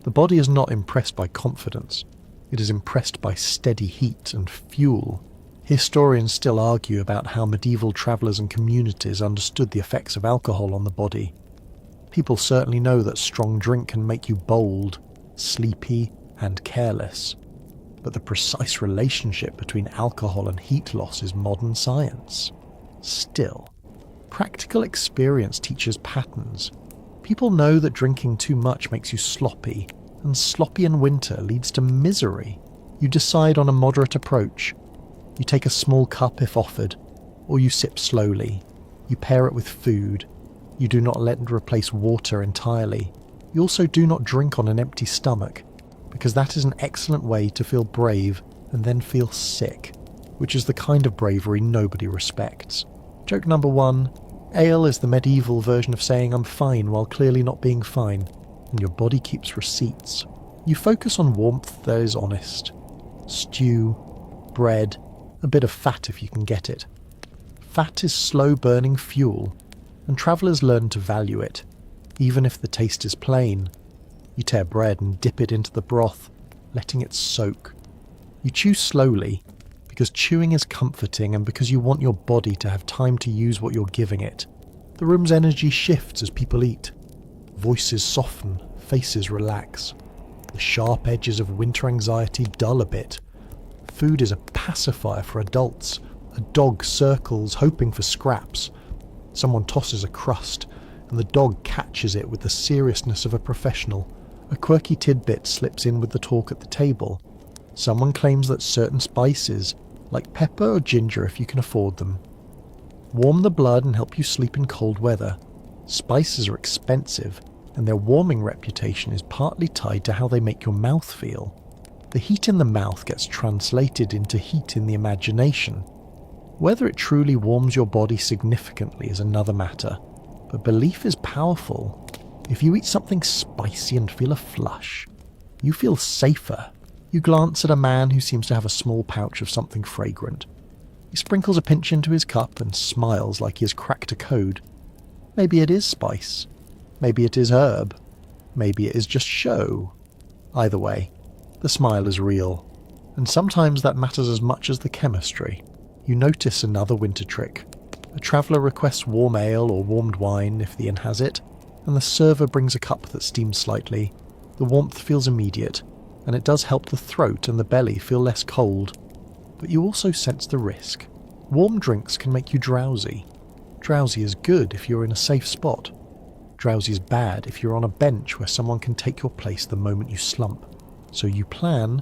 The body is not impressed by confidence. It is impressed by steady heat and fuel. Historians still argue about how medieval travellers and communities understood the effects of alcohol on the body. People certainly know that strong drink can make you bold, sleepy, and careless. But the precise relationship between alcohol and heat loss is modern science. Still, practical experience teaches patterns. People know that drinking too much makes you sloppy, and sloppy in winter leads to misery. You decide on a moderate approach. You take a small cup if offered, or you sip slowly. You pair it with food. You do not let it replace water entirely. You also do not drink on an empty stomach, because that is an excellent way to feel brave and then feel sick, which is the kind of bravery nobody respects. Joke number 1, ale is the medieval version of saying I'm fine while clearly not being fine, and your body keeps receipts. You focus on warmth that is honest. Stew, bread, a bit of fat if you can get it. Fat is slow-burning fuel, and travellers learn to value it, even if the taste is plain. You tear bread and dip it into the broth, letting it soak. You chew slowly, because chewing is comforting and because you want your body to have time to use what you're giving it. The room's energy shifts as people eat. Voices soften, faces relax. The sharp edges of winter anxiety dull a bit. Food is a pacifier for adults. A dog circles, hoping for scraps. Someone tosses a crust, and the dog catches it with the seriousness of a professional. A quirky tidbit slips in with the talk at the table. Someone claims that certain spices, like pepper or ginger if you can afford them, warm the blood and help you sleep in cold weather. Spices are expensive, and their warming reputation is partly tied to how they make your mouth feel. The heat in the mouth gets translated into heat in the imagination. Whether it truly warms your body significantly is another matter, but belief is powerful. If you eat something spicy and feel a flush, you feel safer. You glance at a man who seems to have a small pouch of something fragrant. He sprinkles a pinch into his cup and smiles like he has cracked a code. Maybe it is spice. Maybe it is herb. Maybe it is just show. Either way, the smile is real. And sometimes that matters as much as the chemistry. You notice another winter trick. A traveller requests warm ale or warmed wine if the inn has it, and the server brings a cup that steams slightly. The warmth feels immediate, and it does help the throat and the belly feel less cold. But you also sense the risk. Warm drinks can make you drowsy. Drowsy is good if you're in a safe spot. Drowsy is bad if you're on a bench where someone can take your place the moment you slump. So you plan,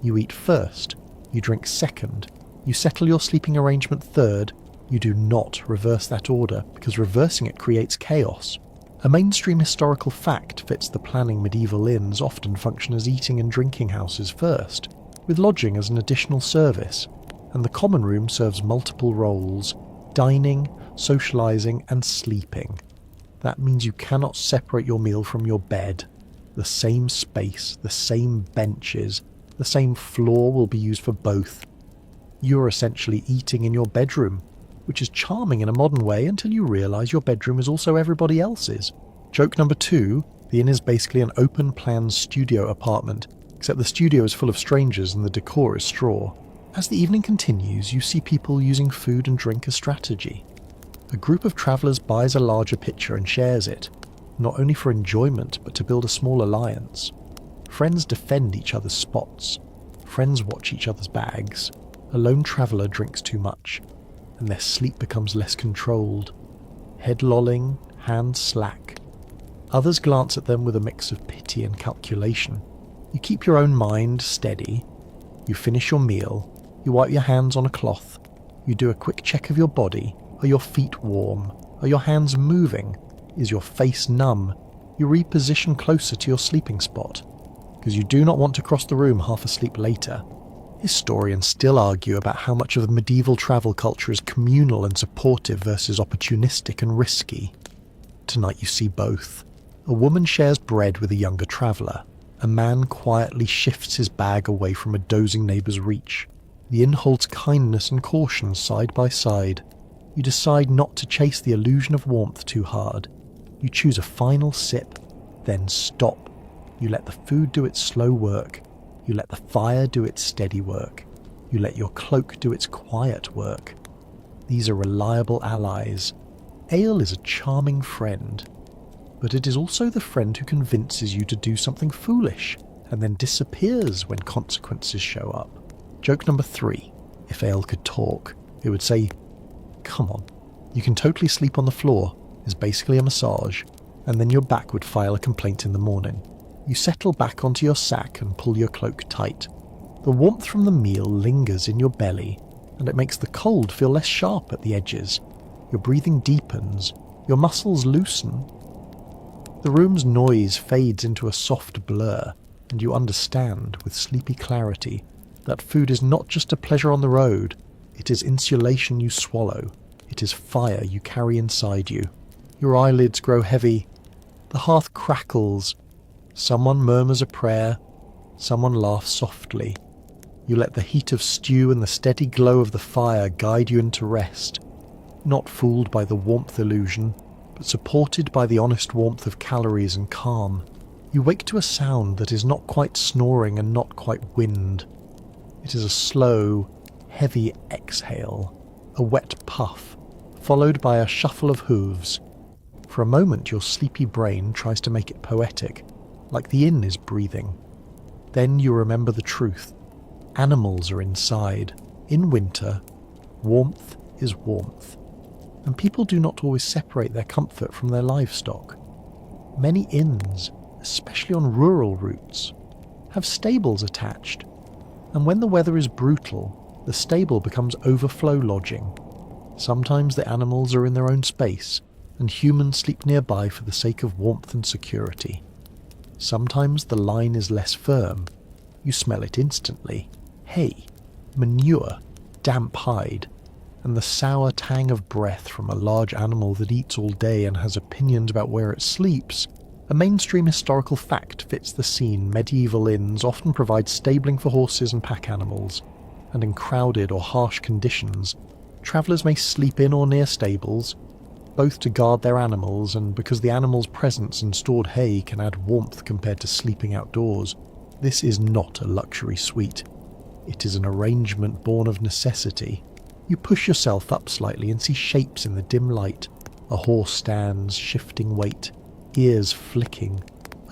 you eat first, you drink second, You settle your sleeping arrangement third. You do not reverse that order, because reversing it creates chaos. A mainstream historical fact fits the planning medieval inns often function as eating and drinking houses first, with lodging as an additional service, and the common room serves multiple roles: dining, socialising and sleeping. That means you cannot separate your meal from your bed. The same space, the same benches, the same floor will be used for both. You're essentially eating in your bedroom, which is charming in a modern way until you realise your bedroom is also everybody else's. Joke number 2, the inn is basically an open-plan studio apartment, except the studio is full of strangers and the decor is straw. As the evening continues, you see people using food and drink as strategy. A group of travellers buys a larger pitcher and shares it, not only for enjoyment but to build a small alliance. Friends defend each other's spots, friends watch each other's bags, a lone traveller drinks too much, and their sleep becomes less controlled. Head lolling, hands slack. Others glance at them with a mix of pity and calculation. You keep your own mind steady. You finish your meal. You wipe your hands on a cloth. You do a quick check of your body. Are your feet warm? Are your hands moving? Is your face numb? You reposition closer to your sleeping spot, because you do not want to cross the room half asleep later. Historians still argue about how much of the medieval travel culture is communal and supportive versus opportunistic and risky. Tonight you see both. A woman shares bread with a younger traveller. A man quietly shifts his bag away from a dozing neighbour's reach. The inn holds kindness and caution side by side. You decide not to chase the illusion of warmth too hard. You choose a final sip, then stop. You let the food do its slow work. You let the fire do its steady work. You let your cloak do its quiet work. These are reliable allies. Ale is a charming friend, but it is also the friend who convinces you to do something foolish and then disappears when consequences show up. Joke number 3. If ale could talk, it would say, "Come on, you can totally sleep on the floor," is basically a massage, and then your back would file a complaint in the morning. You settle back onto your sack and pull your cloak tight. The warmth from the meal lingers in your belly, and it makes the cold feel less sharp at the edges. Your breathing deepens, your muscles loosen. The room's noise fades into a soft blur, and you understand, with sleepy clarity, that food is not just a pleasure on the road, it is insulation you swallow, it is fire you carry inside you. Your eyelids grow heavy, the hearth crackles, someone murmurs a prayer, someone laughs softly. You let the heat of stew and the steady glow of the fire guide you into rest, not fooled by the warmth illusion, but supported by the honest warmth of calories and calm. You wake to a sound that is not quite snoring and not quite wind. It is a slow, heavy exhale, a wet puff, followed by a shuffle of hooves. For a moment your sleepy brain tries to make it poetic, like the inn is breathing. Then you remember the truth. Animals are inside. In winter, warmth is warmth. And people do not always separate their comfort from their livestock. Many inns, especially on rural routes, have stables attached. And when the weather is brutal, the stable becomes overflow lodging. Sometimes the animals are in their own space, and humans sleep nearby for the sake of warmth and security. Sometimes the line is less firm. You smell it instantly. Hay, manure, damp hide, and the sour tang of breath from a large animal that eats all day and has opinions about where it sleeps. A mainstream historical fact fits the scene. Medieval inns often provide stabling for horses and pack animals, and in crowded or harsh conditions, travellers may sleep in or near stables, both to guard their animals and because the animals' presence and stored hay can add warmth compared to sleeping outdoors. This is not a luxury suite. It is an arrangement born of necessity. You push yourself up slightly and see shapes in the dim light. A horse stands, shifting weight, ears flicking.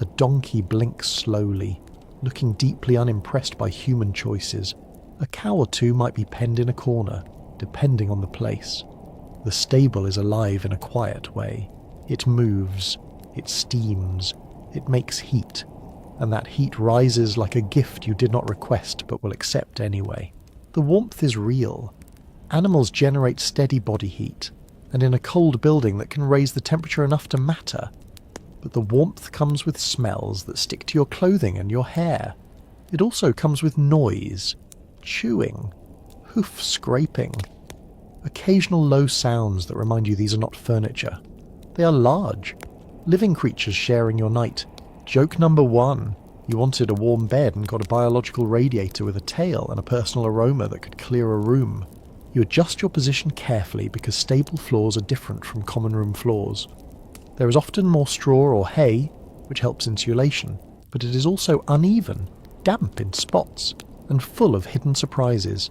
A donkey blinks slowly, looking deeply unimpressed by human choices. A cow or two might be penned in a corner, depending on the place. The stable is alive in a quiet way. It moves, it steams, it makes heat, and that heat rises like a gift you did not request but will accept anyway. The warmth is real. Animals generate steady body heat, and in a cold building that can raise the temperature enough to matter. But the warmth comes with smells that stick to your clothing and your hair. It also comes with noise, chewing, hoof scraping, occasional low sounds that remind you these are not furniture. They are large, living creatures sharing your night. Joke number 1. You wanted a warm bed and got a biological radiator with a tail and a personal aroma that could clear a room. You adjust your position carefully because stable floors are different from common room floors. There is often more straw or hay, which helps insulation, but it is also uneven, damp in spots, and full of hidden surprises.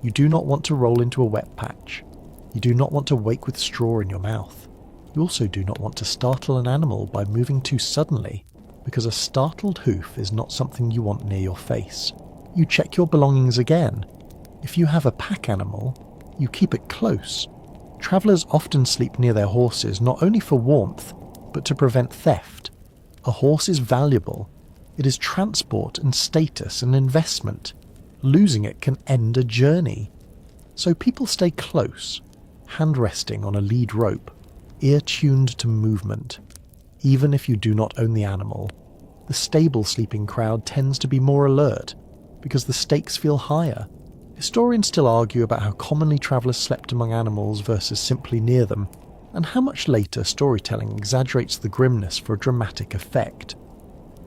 You do not want to roll into a wet patch. You do not want to wake with straw in your mouth. You also do not want to startle an animal by moving too suddenly, because a startled hoof is not something you want near your face. You check your belongings again. If you have a pack animal, you keep it close. Travellers often sleep near their horses not only for warmth, but to prevent theft. A horse is valuable. It is transport and status and investment. Losing it can end a journey. So people stay close, hand resting on a lead rope, ear tuned to movement. Even if you do not own the animal, the stable sleeping crowd tends to be more alert because the stakes feel higher. Historians still argue about how commonly travellers slept among animals versus simply near them, and how much later storytelling exaggerates the grimness for a dramatic effect.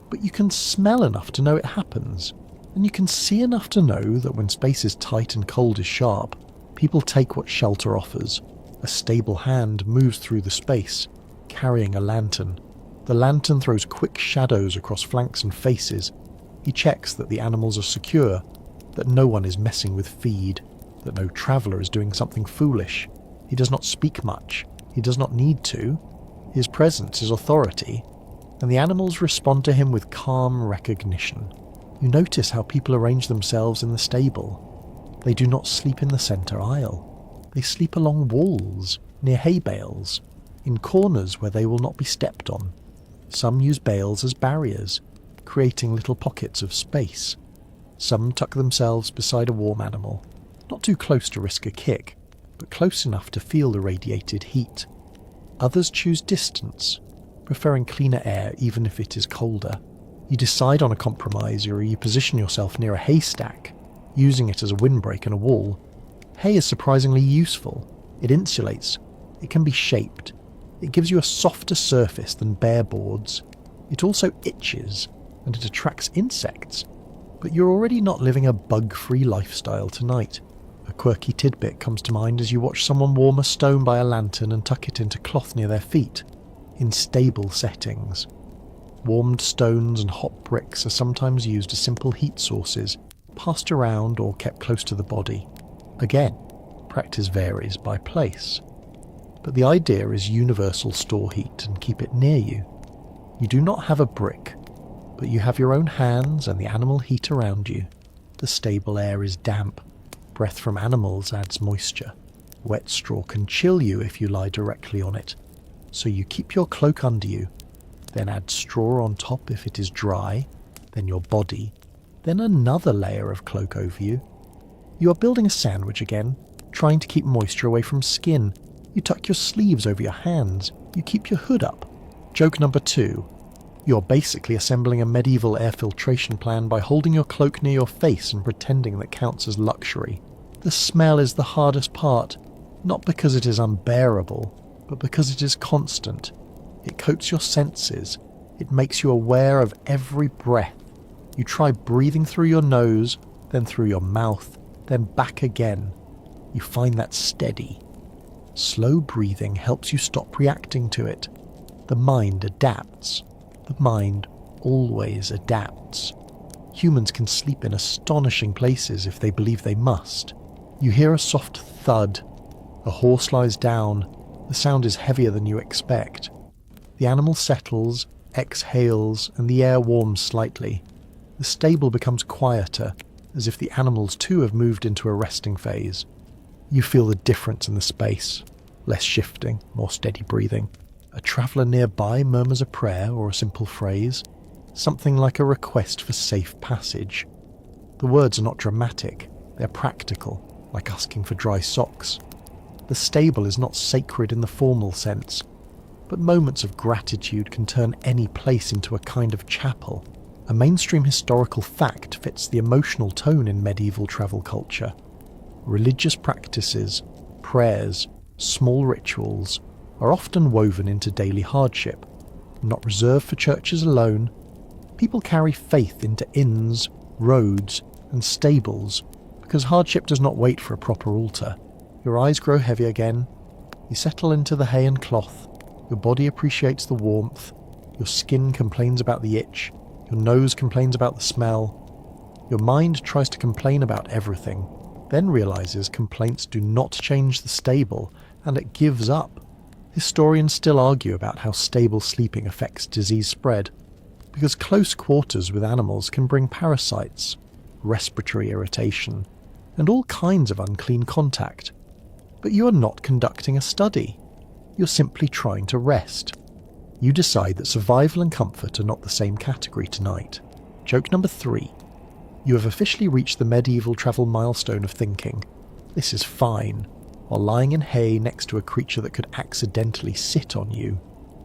But you can smell enough to know it happens, and you can see enough to know that when space is tight and cold is sharp, people take what shelter offers. A stable hand moves through the space, carrying a lantern. The lantern throws quick shadows across flanks and faces. He checks that the animals are secure, that no one is messing with feed, that no traveller is doing something foolish. He does not speak much. He does not need to. His presence is authority, and the animals respond to him with calm recognition. You notice how people arrange themselves in the stable. They do not sleep in the centre aisle. They sleep along walls, near hay bales, in corners where they will not be stepped on. Some use bales as barriers, creating little pockets of space. Some tuck themselves beside a warm animal, not too close to risk a kick, but close enough to feel the radiated heat. Others choose distance, preferring cleaner air even if it is colder. You decide on a compromise, or you position yourself near a haystack, using it as a windbreak and a wall. Hay is surprisingly useful. It insulates. It can be shaped. It gives you a softer surface than bare boards. It also itches, and it attracts insects. But you're already not living a bug-free lifestyle tonight. A quirky tidbit comes to mind as you watch someone warm a stone by a lantern and tuck it into cloth near their feet. In stable settings, warmed stones and hot bricks are sometimes used as simple heat sources, passed around or kept close to the body. Again, practice varies by place. But the idea is universal store heat and keep it near you. You do not have a brick, but you have your own hands and the animal heat around you. The stable air is damp. Breath from animals adds moisture. Wet straw can chill you if you lie directly on it. So you keep your cloak under you, then add straw on top if it is dry, then your body, then another layer of cloak over you. You are building a sandwich again, trying to keep moisture away from skin. You tuck your sleeves over your hands. You keep your hood up. Joke number 2. You're basically assembling a medieval air filtration plan by holding your cloak near your face and pretending that counts as luxury. The smell is the hardest part, not because it is unbearable, but because it is constant. It coats your senses. It makes you aware of every breath. You try breathing through your nose, then through your mouth, then back again. You find that steady. Slow breathing helps you stop reacting to it. The mind adapts. The mind always adapts. Humans can sleep in astonishing places if they believe they must. You hear a soft thud. A horse lies down. The sound is heavier than you expect. The animal settles, exhales, and the air warms slightly. The stable becomes quieter, as if the animals too have moved into a resting phase. You feel the difference in the space. Less shifting, more steady breathing. A traveller nearby murmurs a prayer or a simple phrase, something like a request for safe passage. The words are not dramatic, They're practical, like asking for dry socks. The stable is not sacred in the formal sense, but moments of gratitude can turn any place into a kind of chapel. A mainstream historical fact fits the emotional tone in medieval travel culture. Religious practices, prayers, small rituals are often woven into daily hardship, not reserved for churches alone. People carry faith into inns, roads, and stables because hardship does not wait for a proper altar. Your eyes grow heavy again, you settle into the hay and cloth, your body appreciates the warmth, your skin complains about the itch, your nose complains about the smell. Your mind tries to complain about everything, then realizes complaints do not change the stable, and it gives up. Historians still argue about how stable sleeping affects disease spread, because close quarters with animals can bring parasites, respiratory irritation, and all kinds of unclean contact. But you are not conducting a study. You're simply trying to rest. You decide that survival and comfort are not the same category tonight. Joke number 3. You have officially reached the medieval travel milestone of thinking, this is fine, while lying in hay next to a creature that could accidentally sit on you.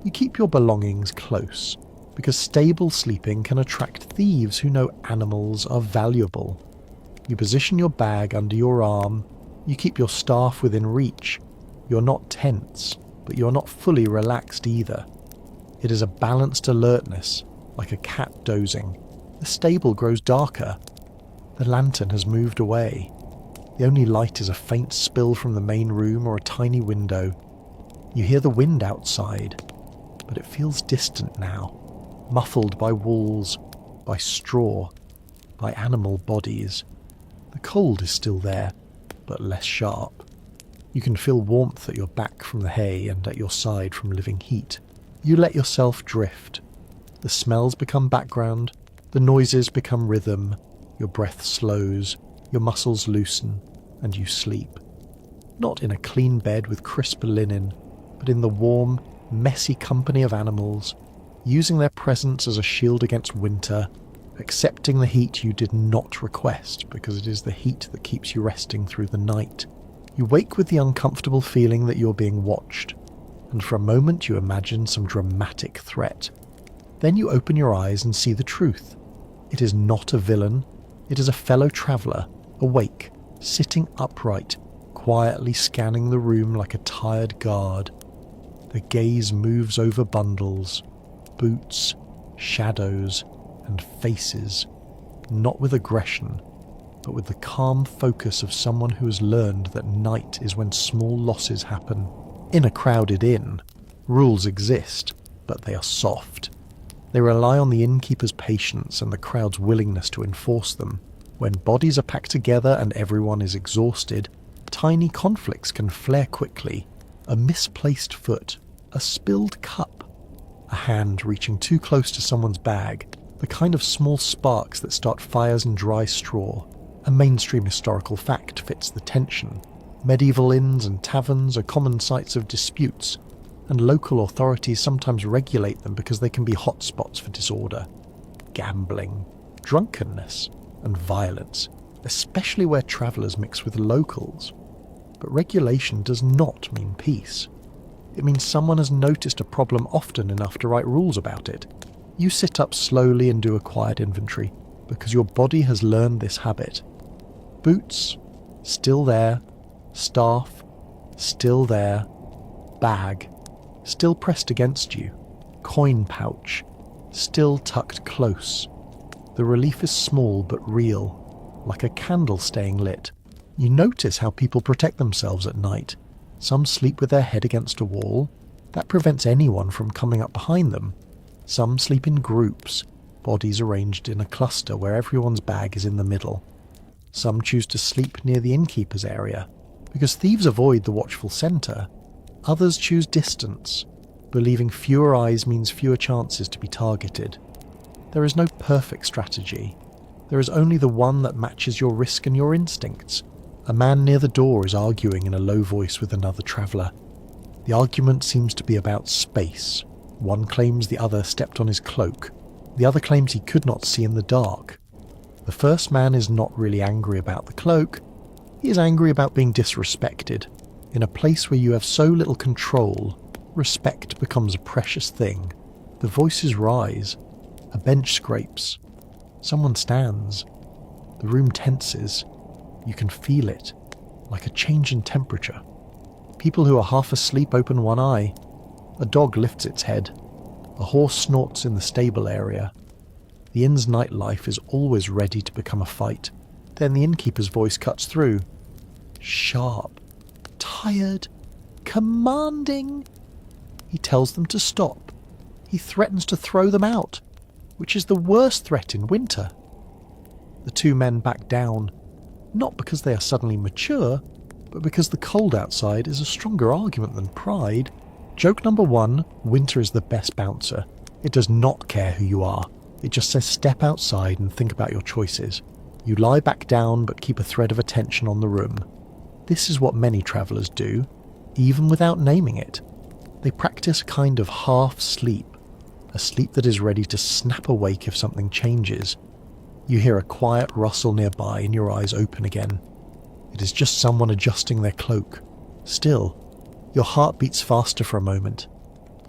You keep your belongings close, because stable sleeping can attract thieves who know animals are valuable. You position your bag under your arm, you keep your staff within reach. You're not tense, but you're not fully relaxed either. It is a balanced alertness, like a cat dozing. The stable grows darker. The lantern has moved away. The only light is a faint spill from the main room or a tiny window. You hear the wind outside, but it feels distant now, muffled by walls, by straw, by animal bodies. The cold is still there, but less sharp. You can feel warmth at your back from the hay and at your side from living heat. You let yourself drift. The smells become background, the noises become rhythm, your breath slows, your muscles loosen, and you sleep. Not in a clean bed with crisp linen, but in the warm, messy company of animals, using their presence as a shield against winter, accepting the heat you did not request because it is the heat that keeps you resting through the night. You wake with the uncomfortable feeling that you're being watched, and for a moment you imagine some dramatic threat. Then you open your eyes and see the truth. It is not a villain, it is a fellow traveller, awake, sitting upright, quietly scanning the room like a tired guard. The gaze moves over bundles, boots, shadows, and faces, not with aggression, but with the calm focus of someone who has learned that night is when small losses happen. In a crowded inn, rules exist, but they are soft. They rely on the innkeeper's patience and the crowd's willingness to enforce them. When bodies are packed together and everyone is exhausted, tiny conflicts can flare quickly. A misplaced foot, a spilled cup, a hand reaching too close to someone's bag, the kind of small sparks that start fires in dry straw. A mainstream historical fact fits the tension. Medieval inns and taverns are common sites of disputes, and local authorities sometimes regulate them because they can be hotspots for disorder, gambling, drunkenness, and violence, especially where travellers mix with locals. But regulation does not mean peace. It means someone has noticed a problem often enough to write rules about it. You sit up slowly and do a quiet inventory, because your body has learned this habit. Boots, still there. Staff, still there. Bag, still pressed against you. Coin pouch, still tucked close. The relief is small but real, like a candle staying lit. You notice how people protect themselves at night. Some sleep with their head against a wall. That prevents anyone from coming up behind them. Some sleep in groups, bodies arranged in a cluster where everyone's bag is in the middle. Some choose to sleep near the innkeeper's area, because thieves avoid the watchful centre. Others choose distance, believing fewer eyes means fewer chances to be targeted. There is no perfect strategy. There is only the one that matches your risk and your instincts. A man near the door is arguing in a low voice with another traveller. The argument seems to be about space. One claims the other stepped on his cloak. The other claims he could not see in the dark. The first man is not really angry about the cloak, he is angry about being disrespected. In a place where you have so little control, respect becomes a precious thing. The voices rise, a bench scrapes, someone stands, the room tenses, you can feel it, like a change in temperature. People who are half asleep open one eye, a dog lifts its head, a horse snorts in the stable area. The inn's nightlife is always ready to become a fight. Then the innkeeper's voice cuts through. Sharp, tired, commanding. He tells them to stop. He threatens to throw them out, which is the worst threat in winter. The two men back down, not because they are suddenly mature, but because the cold outside is a stronger argument than pride. Joke number 1, winter is the best bouncer. It does not care who you are. It just says step outside and think about your choices. You lie back down but keep a thread of attention on the room. This is what many travellers do, even without naming it. They practice a kind of half sleep, a sleep that is ready to snap awake if something changes. You hear a quiet rustle nearby and your eyes open again. It is just someone adjusting their cloak. Still, your heart beats faster for a moment.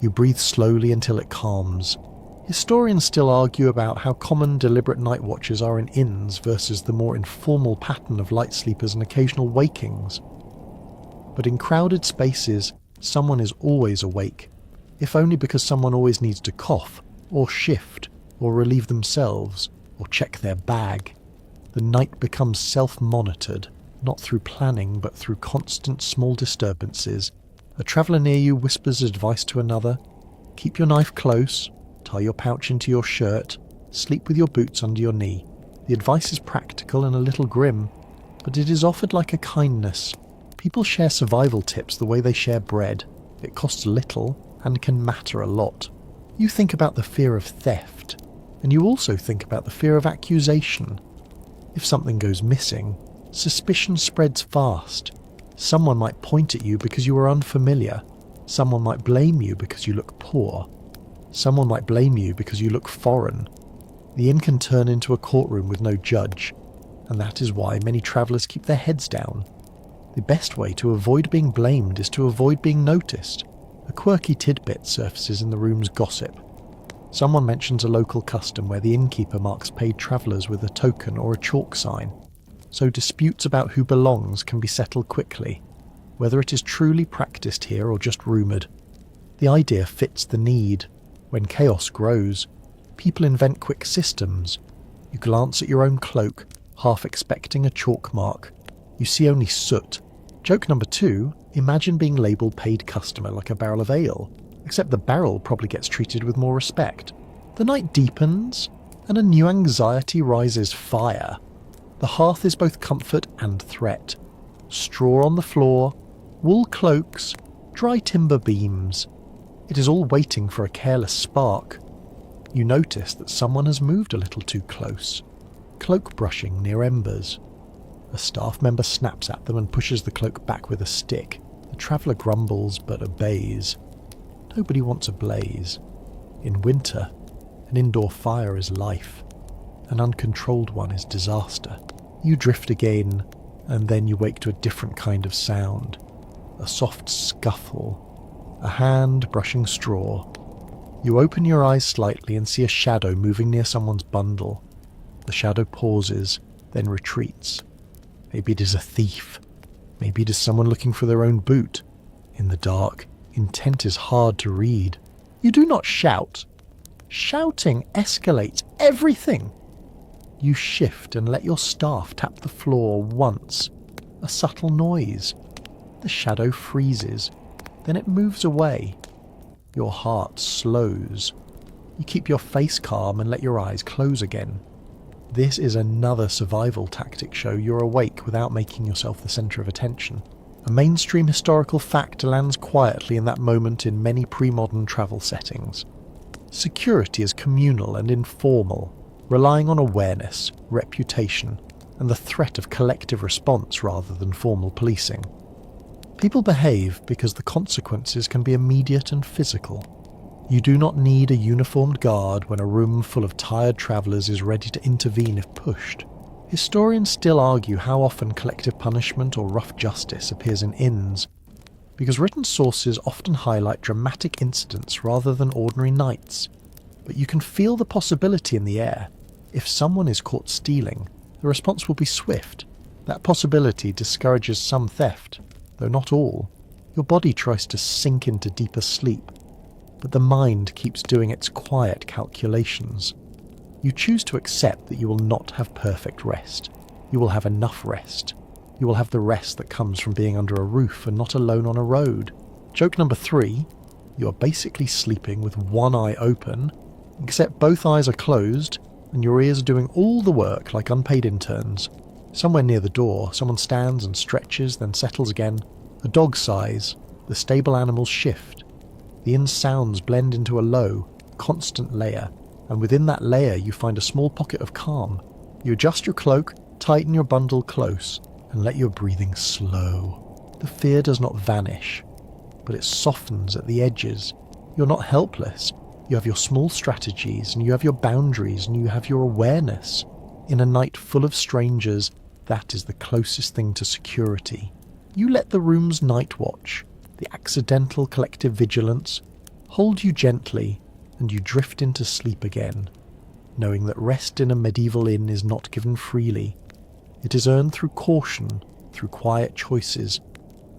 You breathe slowly until it calms. Historians still argue about how common deliberate night watches are in inns versus the more informal pattern of light sleepers and occasional wakings. But in crowded spaces, someone is always awake, if only because someone always needs to cough, or shift, or relieve themselves, or check their bag. The night becomes self-monitored, not through planning but through constant small disturbances. A traveller near you whispers advice to another. Keep your knife close, tie your pouch into your shirt, sleep with your boots under your knee. The advice is practical and a little grim, but it is offered like a kindness. People share survival tips the way they share bread. It costs little and can matter a lot. You think about the fear of theft, and you also think about the fear of accusation. If something goes missing, suspicion spreads fast. Someone might point at you because you are unfamiliar. Someone might blame you because you look poor. Someone might blame you because you look foreign. The inn can turn into a courtroom with no judge, and that is why many travellers keep their heads down. The best way to avoid being blamed is to avoid being noticed. A quirky tidbit surfaces in the room's gossip. Someone mentions a local custom where the innkeeper marks paid travellers with a token or a chalk sign, so disputes about who belongs can be settled quickly, whether it is truly practiced here or just rumoured. The idea fits the need. When chaos grows, people invent quick systems. You glance at your own cloak, half expecting a chalk mark. You see only soot. Joke number 2, imagine being labelled paid customer like a barrel of ale, except the barrel probably gets treated with more respect. The night deepens, and a new anxiety rises fire. The hearth is both comfort and threat. Straw on the floor, wool cloaks, dry timber beams. It is all waiting for a careless spark. You notice that someone has moved a little too close, cloak brushing near embers. A staff member snaps at them and pushes the cloak back with a stick. The traveller grumbles but obeys. Nobody wants a blaze. In winter, an indoor fire is life. An uncontrolled one is disaster. You drift again, and then you wake to a different kind of sound. A soft scuffle. A hand brushing straw. You open your eyes slightly and see a shadow moving near someone's bundle. The shadow pauses, then retreats. Maybe it is a thief. Maybe it is someone looking for their own boot. In the dark, intent is hard to read. You do not shout. Shouting escalates everything. You shift and let your staff tap the floor once. A subtle noise. The shadow freezes. Then it moves away. Your heart slows. You keep your face calm and let your eyes close again. This is another survival tactic show you're awake without making yourself the centre of attention. A mainstream historical fact lands quietly in that moment in many pre-modern travel settings. Security is communal and informal, relying on awareness, reputation, and the threat of collective response rather than formal policing. People behave because the consequences can be immediate and physical. You do not need a uniformed guard when a room full of tired travellers is ready to intervene if pushed. Historians still argue how often collective punishment or rough justice appears in inns, because written sources often highlight dramatic incidents rather than ordinary nights. But you can feel the possibility in the air. If someone is caught stealing, the response will be swift. That possibility discourages some theft, though not all. Your body tries to sink into deeper sleep, but the mind keeps doing its quiet calculations. You choose to accept that you will not have perfect rest. You will have enough rest. You will have the rest that comes from being under a roof and not alone on a road. Joke number 3, you are basically sleeping with one eye open, except both eyes are closed and your ears are doing all the work like unpaid interns. Somewhere near the door, someone stands and stretches, then settles again. A dog sighs. The stable animals shift. The inn's sounds blend into a low, constant layer, and within that layer you find a small pocket of calm. You adjust your cloak, tighten your bundle close, and let your breathing slow. The fear does not vanish, but it softens at the edges. You're not helpless. You have your small strategies, and you have your boundaries, and you have your awareness. In a night full of strangers, that is the closest thing to security. You let the room's night watch, the accidental collective vigilance, hold you gently, and you drift into sleep again, knowing that rest in a medieval inn is not given freely. It is earned through caution, through quiet choices,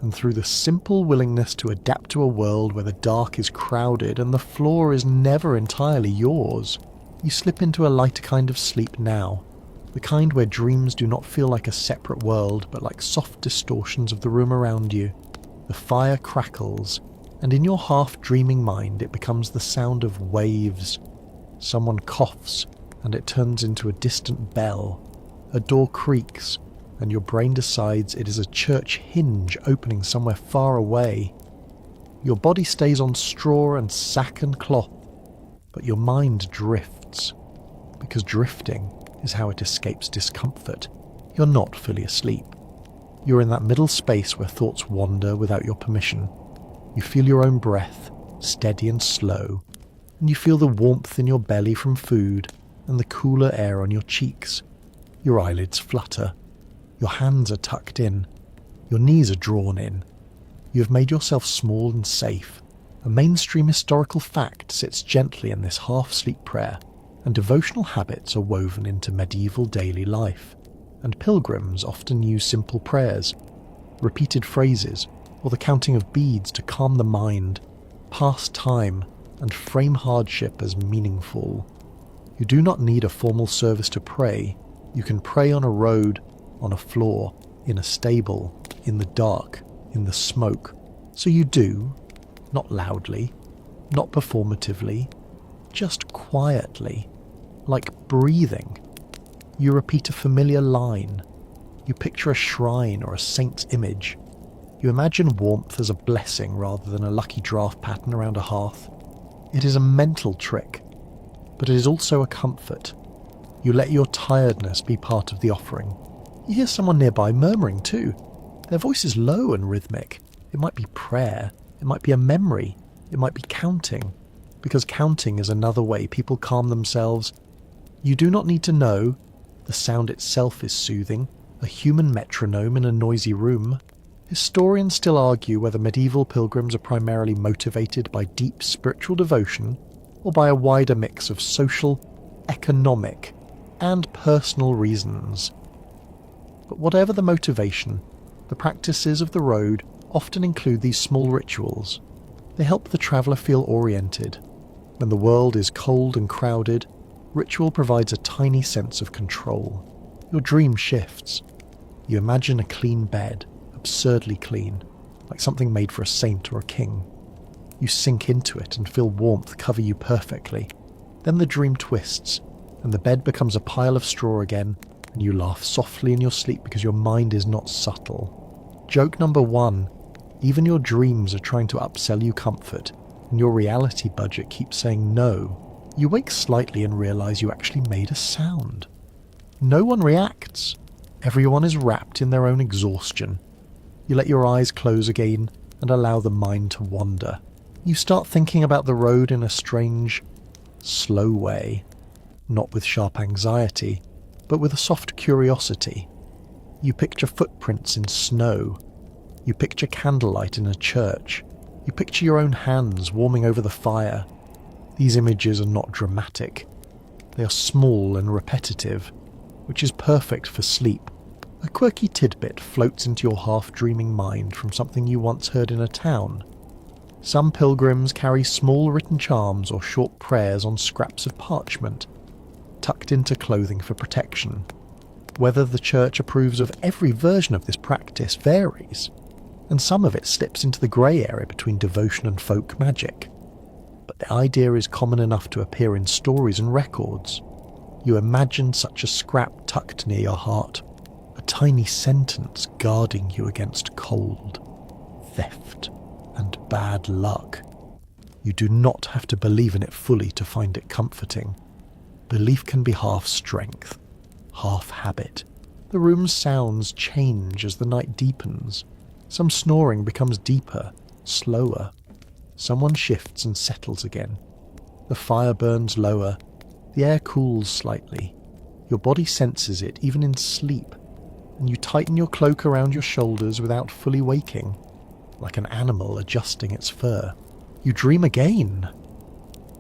and through the simple willingness to adapt to a world where the dark is crowded and the floor is never entirely yours. You slip into a lighter kind of sleep now, the kind where dreams do not feel like a separate world but like soft distortions of the room around you. The fire crackles, and in your half-dreaming mind it becomes the sound of waves. Someone coughs, and it turns into a distant bell. A door creaks, and your brain decides it is a church hinge opening somewhere far away. Your body stays on straw and sack and cloth, but your mind drifts, because drifting is how it escapes discomfort. You're not fully asleep. You're in that middle space where thoughts wander without your permission. You feel your own breath, steady and slow, and you feel the warmth in your belly from food and the cooler air on your cheeks. Your eyelids flutter. Your hands are tucked in. Your knees are drawn in. You have made yourself small and safe. A mainstream historical fact sits gently in this half-sleep prayer, and devotional habits are woven into medieval daily life. And pilgrims often use simple prayers, repeated phrases, or the counting of beads to calm the mind, pass time, and frame hardship as meaningful. You do not need a formal service to pray. You can pray on a road, on a floor, in a stable, in the dark, in the smoke. So you do, not loudly, not performatively, just quietly, like breathing. You repeat a familiar line. You picture a shrine or a saint's image. You imagine warmth as a blessing rather than a lucky draft pattern around a hearth. It is a mental trick, but it is also a comfort. You let your tiredness be part of the offering. You hear someone nearby murmuring too. Their voice is low and rhythmic. It might be prayer. It might be a memory. It might be counting. Because counting is another way people calm themselves. You do not need to know. The sound itself is soothing, a human metronome in a noisy room. Historians still argue whether medieval pilgrims are primarily motivated by deep spiritual devotion or by a wider mix of social, economic, and personal reasons. But whatever the motivation, the practices of the road often include these small rituals. They help the traveller feel oriented. When the world is cold and crowded, ritual provides a tiny sense of control. Your dream shifts. You imagine a clean bed, absurdly clean, like something made for a saint or a king. You sink into it and feel warmth cover you perfectly. Then the dream twists, and the bed becomes a pile of straw again, and you laugh softly in your sleep because your mind is not subtle. Joke number 1. Even your dreams are trying to upsell you comfort, and your reality budget keeps saying no. You wake slightly and realise you actually made a sound. No one reacts. Everyone is wrapped in their own exhaustion. You let your eyes close again and allow the mind to wander. You start thinking about the road in a strange, slow way, not with sharp anxiety, but with a soft curiosity. You picture footprints in snow. You picture candlelight in a church. You picture your own hands warming over the fire. These images are not dramatic. They are small and repetitive, which is perfect for sleep. A quirky tidbit floats into your half-dreaming mind from something you once heard in a town. Some pilgrims carry small written charms or short prayers on scraps of parchment, tucked into clothing for protection. Whether the church approves of every version of this practice varies, and some of it slips into the grey area between devotion and folk magic. But the idea is common enough to appear in stories and records. You imagine such a scrap tucked near your heart, a tiny sentence guarding you against cold, theft, and bad luck. You do not have to believe in it fully to find it comforting. Belief can be half strength, half habit. The room's sounds change as the night deepens. Some snoring becomes deeper, slower. Someone shifts and settles again. The fire burns lower. The air cools slightly. Your body senses it even in sleep, and you tighten your cloak around your shoulders without fully waking, like an animal adjusting its fur. You dream again.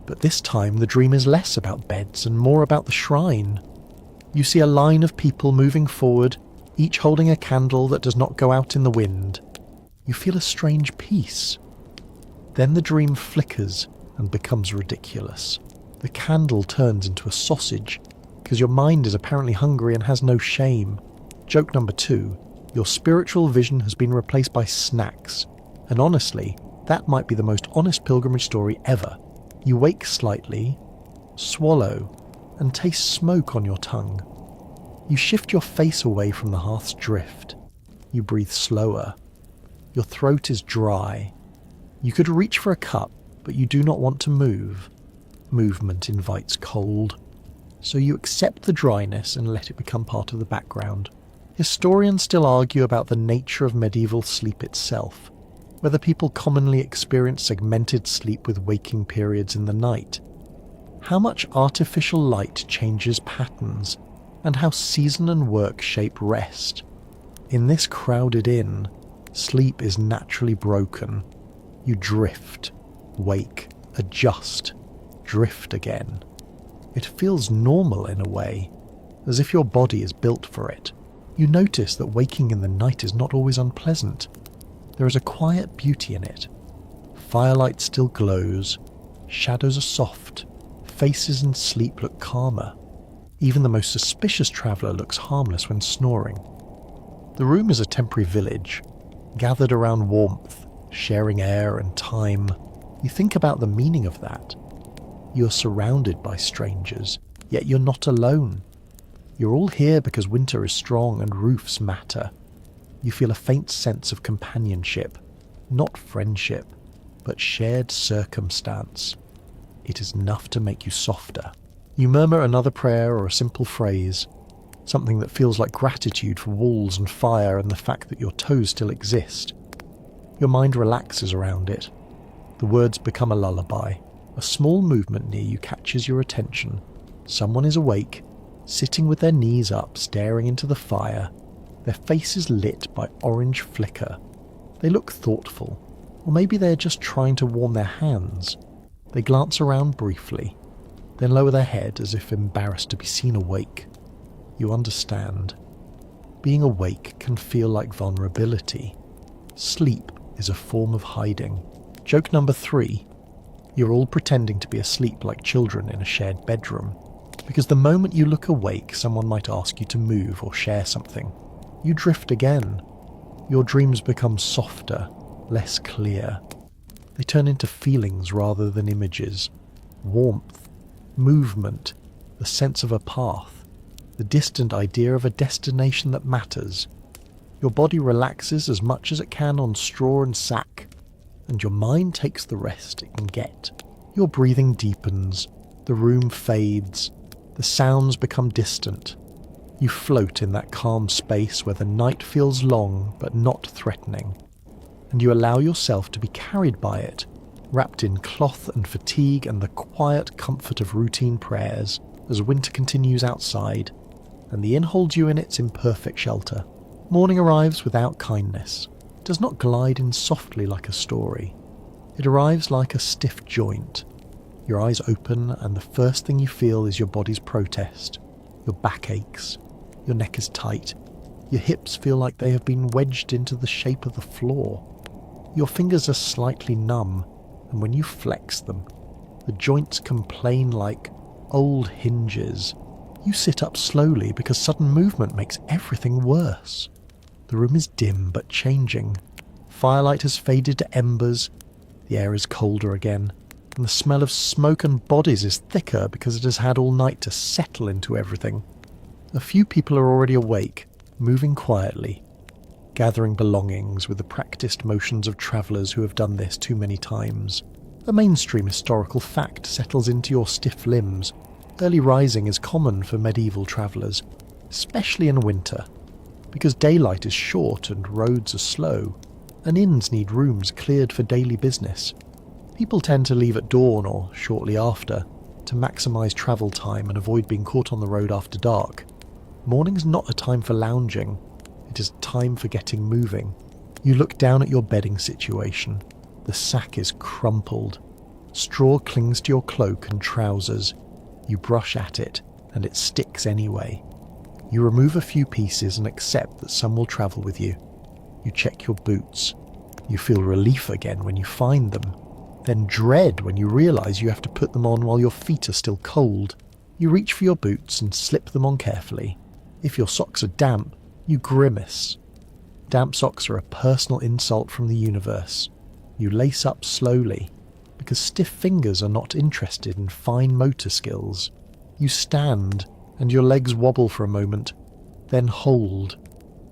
But this time the dream is less about beds and more about the shrine. You see a line of people moving forward, each holding a candle that does not go out in the wind. You feel a strange peace. Then the dream flickers and becomes ridiculous. The candle turns into a sausage, because your mind is apparently hungry and has no shame. Joke number 2, your spiritual vision has been replaced by snacks. And honestly, that might be the most honest pilgrimage story ever. You wake slightly, swallow, and taste smoke on your tongue. You shift your face away from the hearth's drift. You breathe slower. Your throat is dry. You could reach for a cup, but you do not want to move. Movement invites cold. So you accept the dryness and let it become part of the background. Historians still argue about the nature of medieval sleep itself, whether people commonly experience segmented sleep with waking periods in the night, how much artificial light changes patterns, and how season and work shape rest. In this crowded inn, sleep is naturally broken. You drift, wake, adjust, drift again. It feels normal in a way, as if your body is built for it. You notice that waking in the night is not always unpleasant. There is a quiet beauty in it. Firelight still glows, shadows are soft, faces in sleep look calmer. Even the most suspicious traveller looks harmless when snoring. The room is a temporary village, gathered around warmth, sharing air and time. You think about the meaning of that. You're surrounded by strangers, yet you're not alone. You're all here because winter is strong and roofs matter. You feel a faint sense of companionship, not friendship, but shared circumstance. It is enough to make you softer. You murmur another prayer or a simple phrase, something that feels like gratitude for walls and fire and the fact that your toes still exist. Your mind relaxes around it. The words become a lullaby. A small movement near you catches your attention. Someone is awake, sitting with their knees up, staring into the fire. Their faces lit by orange flicker. They look thoughtful, or maybe they're just trying to warm their hands. They glance around briefly, then lower their head as if embarrassed to be seen awake. You understand. Being awake can feel like vulnerability. Sleep is a form of hiding. Joke number 3. You're all pretending to be asleep like children in a shared bedroom, because the moment you look awake, someone might ask you to move or share something. You drift again. Your dreams become softer, less clear. They turn into feelings rather than images. Warmth, movement, the sense of a path, the distant idea of a destination that matters. Your body relaxes as much as it can on straw and sack, and your mind takes the rest it can get. Your breathing deepens, the room fades, the sounds become distant. You float in that calm space where the night feels long but not threatening, and you allow yourself to be carried by it, wrapped in cloth and fatigue and the quiet comfort of routine prayers as winter continues outside, and the inn holds you in its imperfect shelter. Morning arrives without kindness. It does not glide in softly like a story. It arrives like a stiff joint. Your eyes open, and the first thing you feel is your body's protest. Your back aches. Your neck is tight. Your hips feel like they have been wedged into the shape of the floor. Your fingers are slightly numb, and when you flex them, the joints complain like old hinges. You sit up slowly because sudden movement makes everything worse. The room is dim but changing. Firelight has faded to embers. The air is colder again, and the smell of smoke and bodies is thicker because it has had all night to settle into everything. A few people are already awake, moving quietly, gathering belongings with the practiced motions of travellers who have done this too many times. A mainstream historical fact settles into your stiff limbs. Early rising is common for medieval travellers, especially in winter, because daylight is short and roads are slow, and inns need rooms cleared for daily business. People tend to leave at dawn or shortly after to maximise travel time and avoid being caught on the road after dark. Morning's not a time for lounging, it is a time for getting moving. You look down at your bedding situation. The sack is crumpled. Straw clings to your cloak and trousers. You brush at it, and it sticks anyway. You remove a few pieces and accept that some will travel with you. You check your boots. You feel relief again when you find them, then dread when you realise you have to put them on while your feet are still cold. You reach for your boots and slip them on carefully. If your socks are damp, you grimace. Damp socks are a personal insult from the universe. You lace up slowly, because stiff fingers are not interested in fine motor skills. You stand, and your legs wobble for a moment, then hold.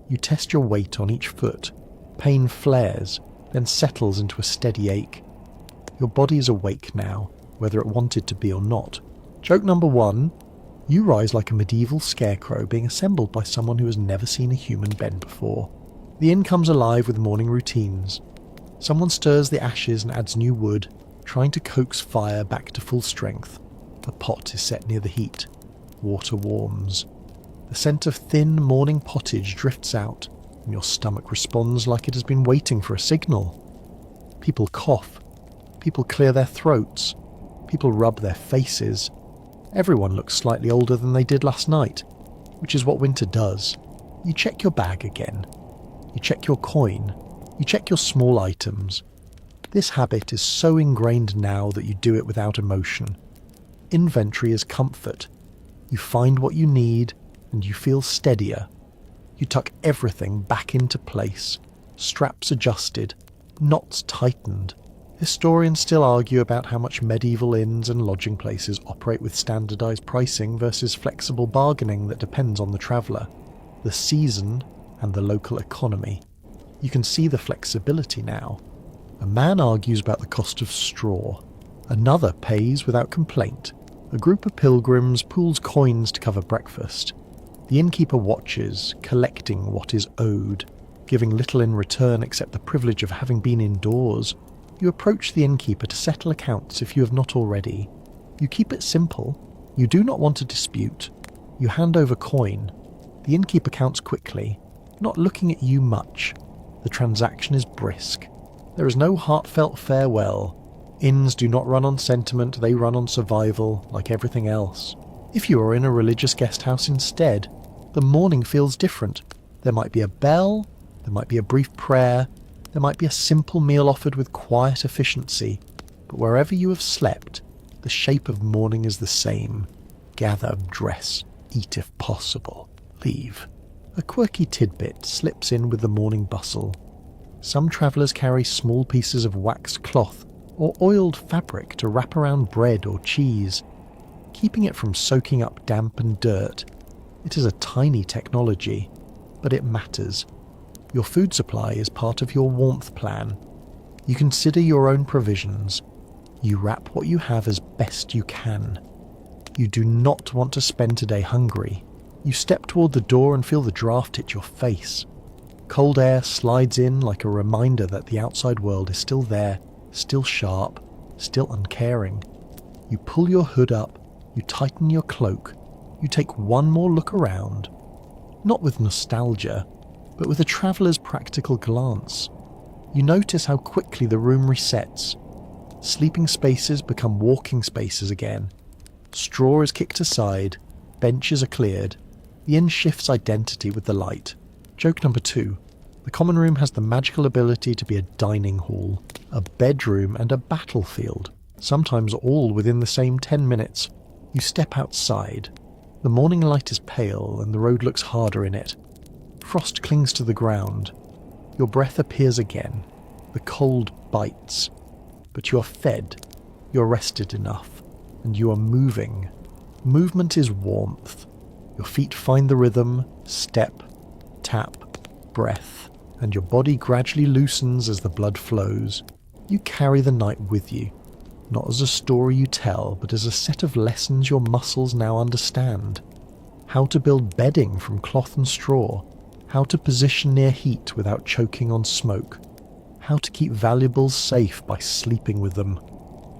You test your weight on each foot. Pain flares, then settles into a steady ache. Your body is awake now, whether it wanted to be or not. Joke number 1. You rise like a medieval scarecrow being assembled by someone who has never seen a human bend before. The inn comes alive with morning routines. Someone stirs the ashes and adds new wood, trying to coax fire back to full strength. A pot is set near the heat. Water warms. The scent of thin morning pottage drifts out, and your stomach responds like it has been waiting for a signal. People cough. People clear their throats. People rub their faces. Everyone looks slightly older than they did last night, which is what winter does. You check your bag again. You check your coin. You check your small items. This habit is so ingrained now that you do it without emotion. Inventory is comfort. You find what you need, and you feel steadier. You tuck everything back into place, straps adjusted, knots tightened. Historians still argue about how much medieval inns and lodging places operate with standardised pricing versus flexible bargaining that depends on the traveller, the season, and the local economy. You can see the flexibility now. A man argues about the cost of straw. Another pays without complaint. A group of pilgrims pools coins to cover breakfast. The innkeeper watches, collecting what is owed, giving little in return except the privilege of having been indoors. You approach the innkeeper to settle accounts if you have not already. You keep it simple. You do not want a dispute. You hand over coin. The innkeeper counts quickly, not looking at you much. The transaction is brisk. There is no heartfelt farewell. Inns do not run on sentiment, they run on survival, like everything else. If you are in a religious guest house instead, the morning feels different. There might be a bell, there might be a brief prayer, there might be a simple meal offered with quiet efficiency, but wherever you have slept, the shape of morning is the same. Gather, dress, eat if possible, leave. A quirky tidbit slips in with the morning bustle. Some travellers carry small pieces of waxed cloth or oiled fabric to wrap around bread or cheese, keeping it from soaking up damp and dirt. It is a tiny technology, but it matters. Your food supply is part of your warmth plan. You consider your own provisions. You wrap what you have as best you can. You do not want to spend today hungry. You step toward the door and feel the draft hit your face. Cold air slides in like a reminder that the outside world is still there, still sharp, still uncaring. You pull your hood up, you tighten your cloak, you take one more look around, not with nostalgia, but with a traveller's practical glance. You notice how quickly the room resets. Sleeping spaces become walking spaces again. Straw is kicked aside, benches are cleared. The inn shifts identity with the light. Joke number 2. The common room has the magical ability to be a dining hall, a bedroom and a battlefield, sometimes all within the same 10 minutes. You step outside. The morning light is pale and the road looks harder in it. Frost clings to the ground. Your breath appears again. The cold bites. But you are fed. You're rested enough. And you are moving. Movement is warmth. Your feet find the rhythm, step, tap, breath, and your body gradually loosens as the blood flows. You carry the night with you, not as a story you tell, but as a set of lessons your muscles now understand. How to build bedding from cloth and straw, how to position near heat without choking on smoke, how to keep valuables safe by sleeping with them,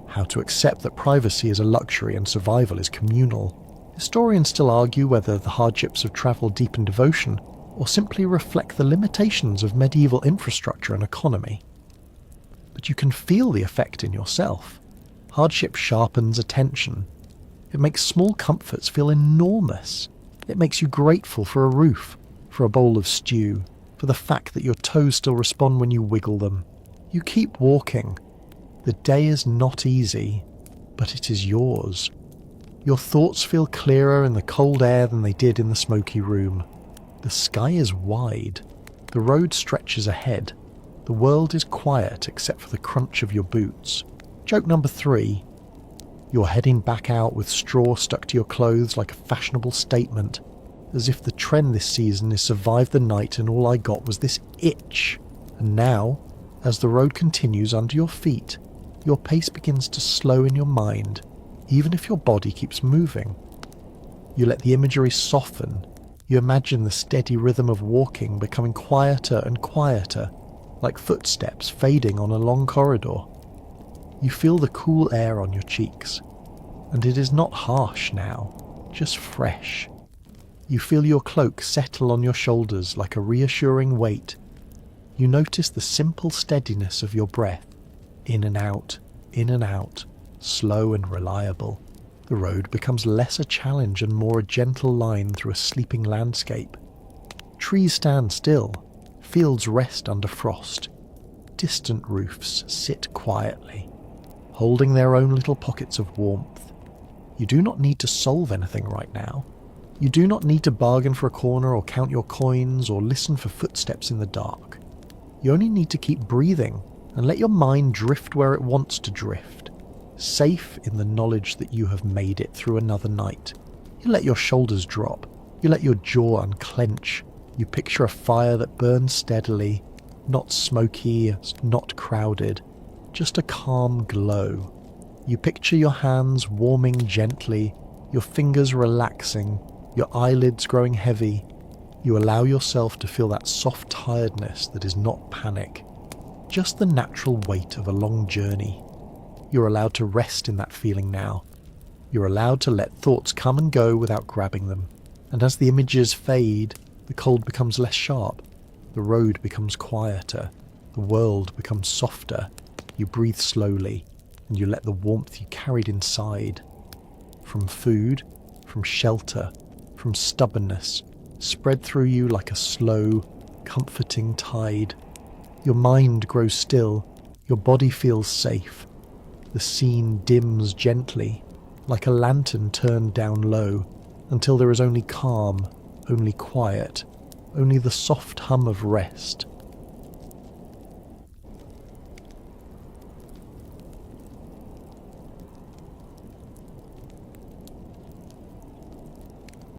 how to accept that privacy is a luxury and survival is communal. Historians still argue whether the hardships of travel deepen devotion or simply reflect the limitations of medieval infrastructure and economy. But you can feel the effect in yourself. Hardship sharpens attention. It makes small comforts feel enormous. It makes you grateful for a roof, for a bowl of stew, for the fact that your toes still respond when you wiggle them. You keep walking. The day is not easy, but it is yours. Your thoughts feel clearer in the cold air than they did in the smoky room. The sky is wide. The road stretches ahead. The world is quiet except for the crunch of your boots. Joke number 3. You're heading back out with straw stuck to your clothes like a fashionable statement, as if the trend this season is survive the night and all I got was this itch. And now, as the road continues under your feet, your pace begins to slow in your mind, even if your body keeps moving. You let the imagery soften. You imagine the steady rhythm of walking becoming quieter and quieter, like footsteps fading on a long corridor. You feel the cool air on your cheeks, and it is not harsh now, just fresh. You feel your cloak settle on your shoulders like a reassuring weight. You notice the simple steadiness of your breath, in and out, slow and reliable. The road becomes less a challenge and more a gentle line through a sleeping landscape. Trees stand still, fields rest under frost. Distant roofs sit quietly, holding their own little pockets of warmth. You do not need to solve anything right now. You do not need to bargain for a corner or count your coins or listen for footsteps in the dark. You only need to keep breathing and let your mind drift where it wants to drift, safe in the knowledge that you have made it through another night. You let your shoulders drop. You let your jaw unclench. You picture a fire that burns steadily, not smoky, not crowded, just a calm glow. You picture your hands warming gently, your fingers relaxing, your eyelids growing heavy. You allow yourself to feel that soft tiredness that is not panic, just the natural weight of a long journey. You're allowed to rest in that feeling now. You're allowed to let thoughts come and go without grabbing them. And as the images fade, the cold becomes less sharp. The road becomes quieter. The world becomes softer. You breathe slowly, and you let the warmth you carried inside, from food, from shelter, from stubbornness, spread through you like a slow, comforting tide. Your mind grows still. Your body feels safe. The scene dims gently, like a lantern turned down low, until there is only calm, only quiet, only the soft hum of rest.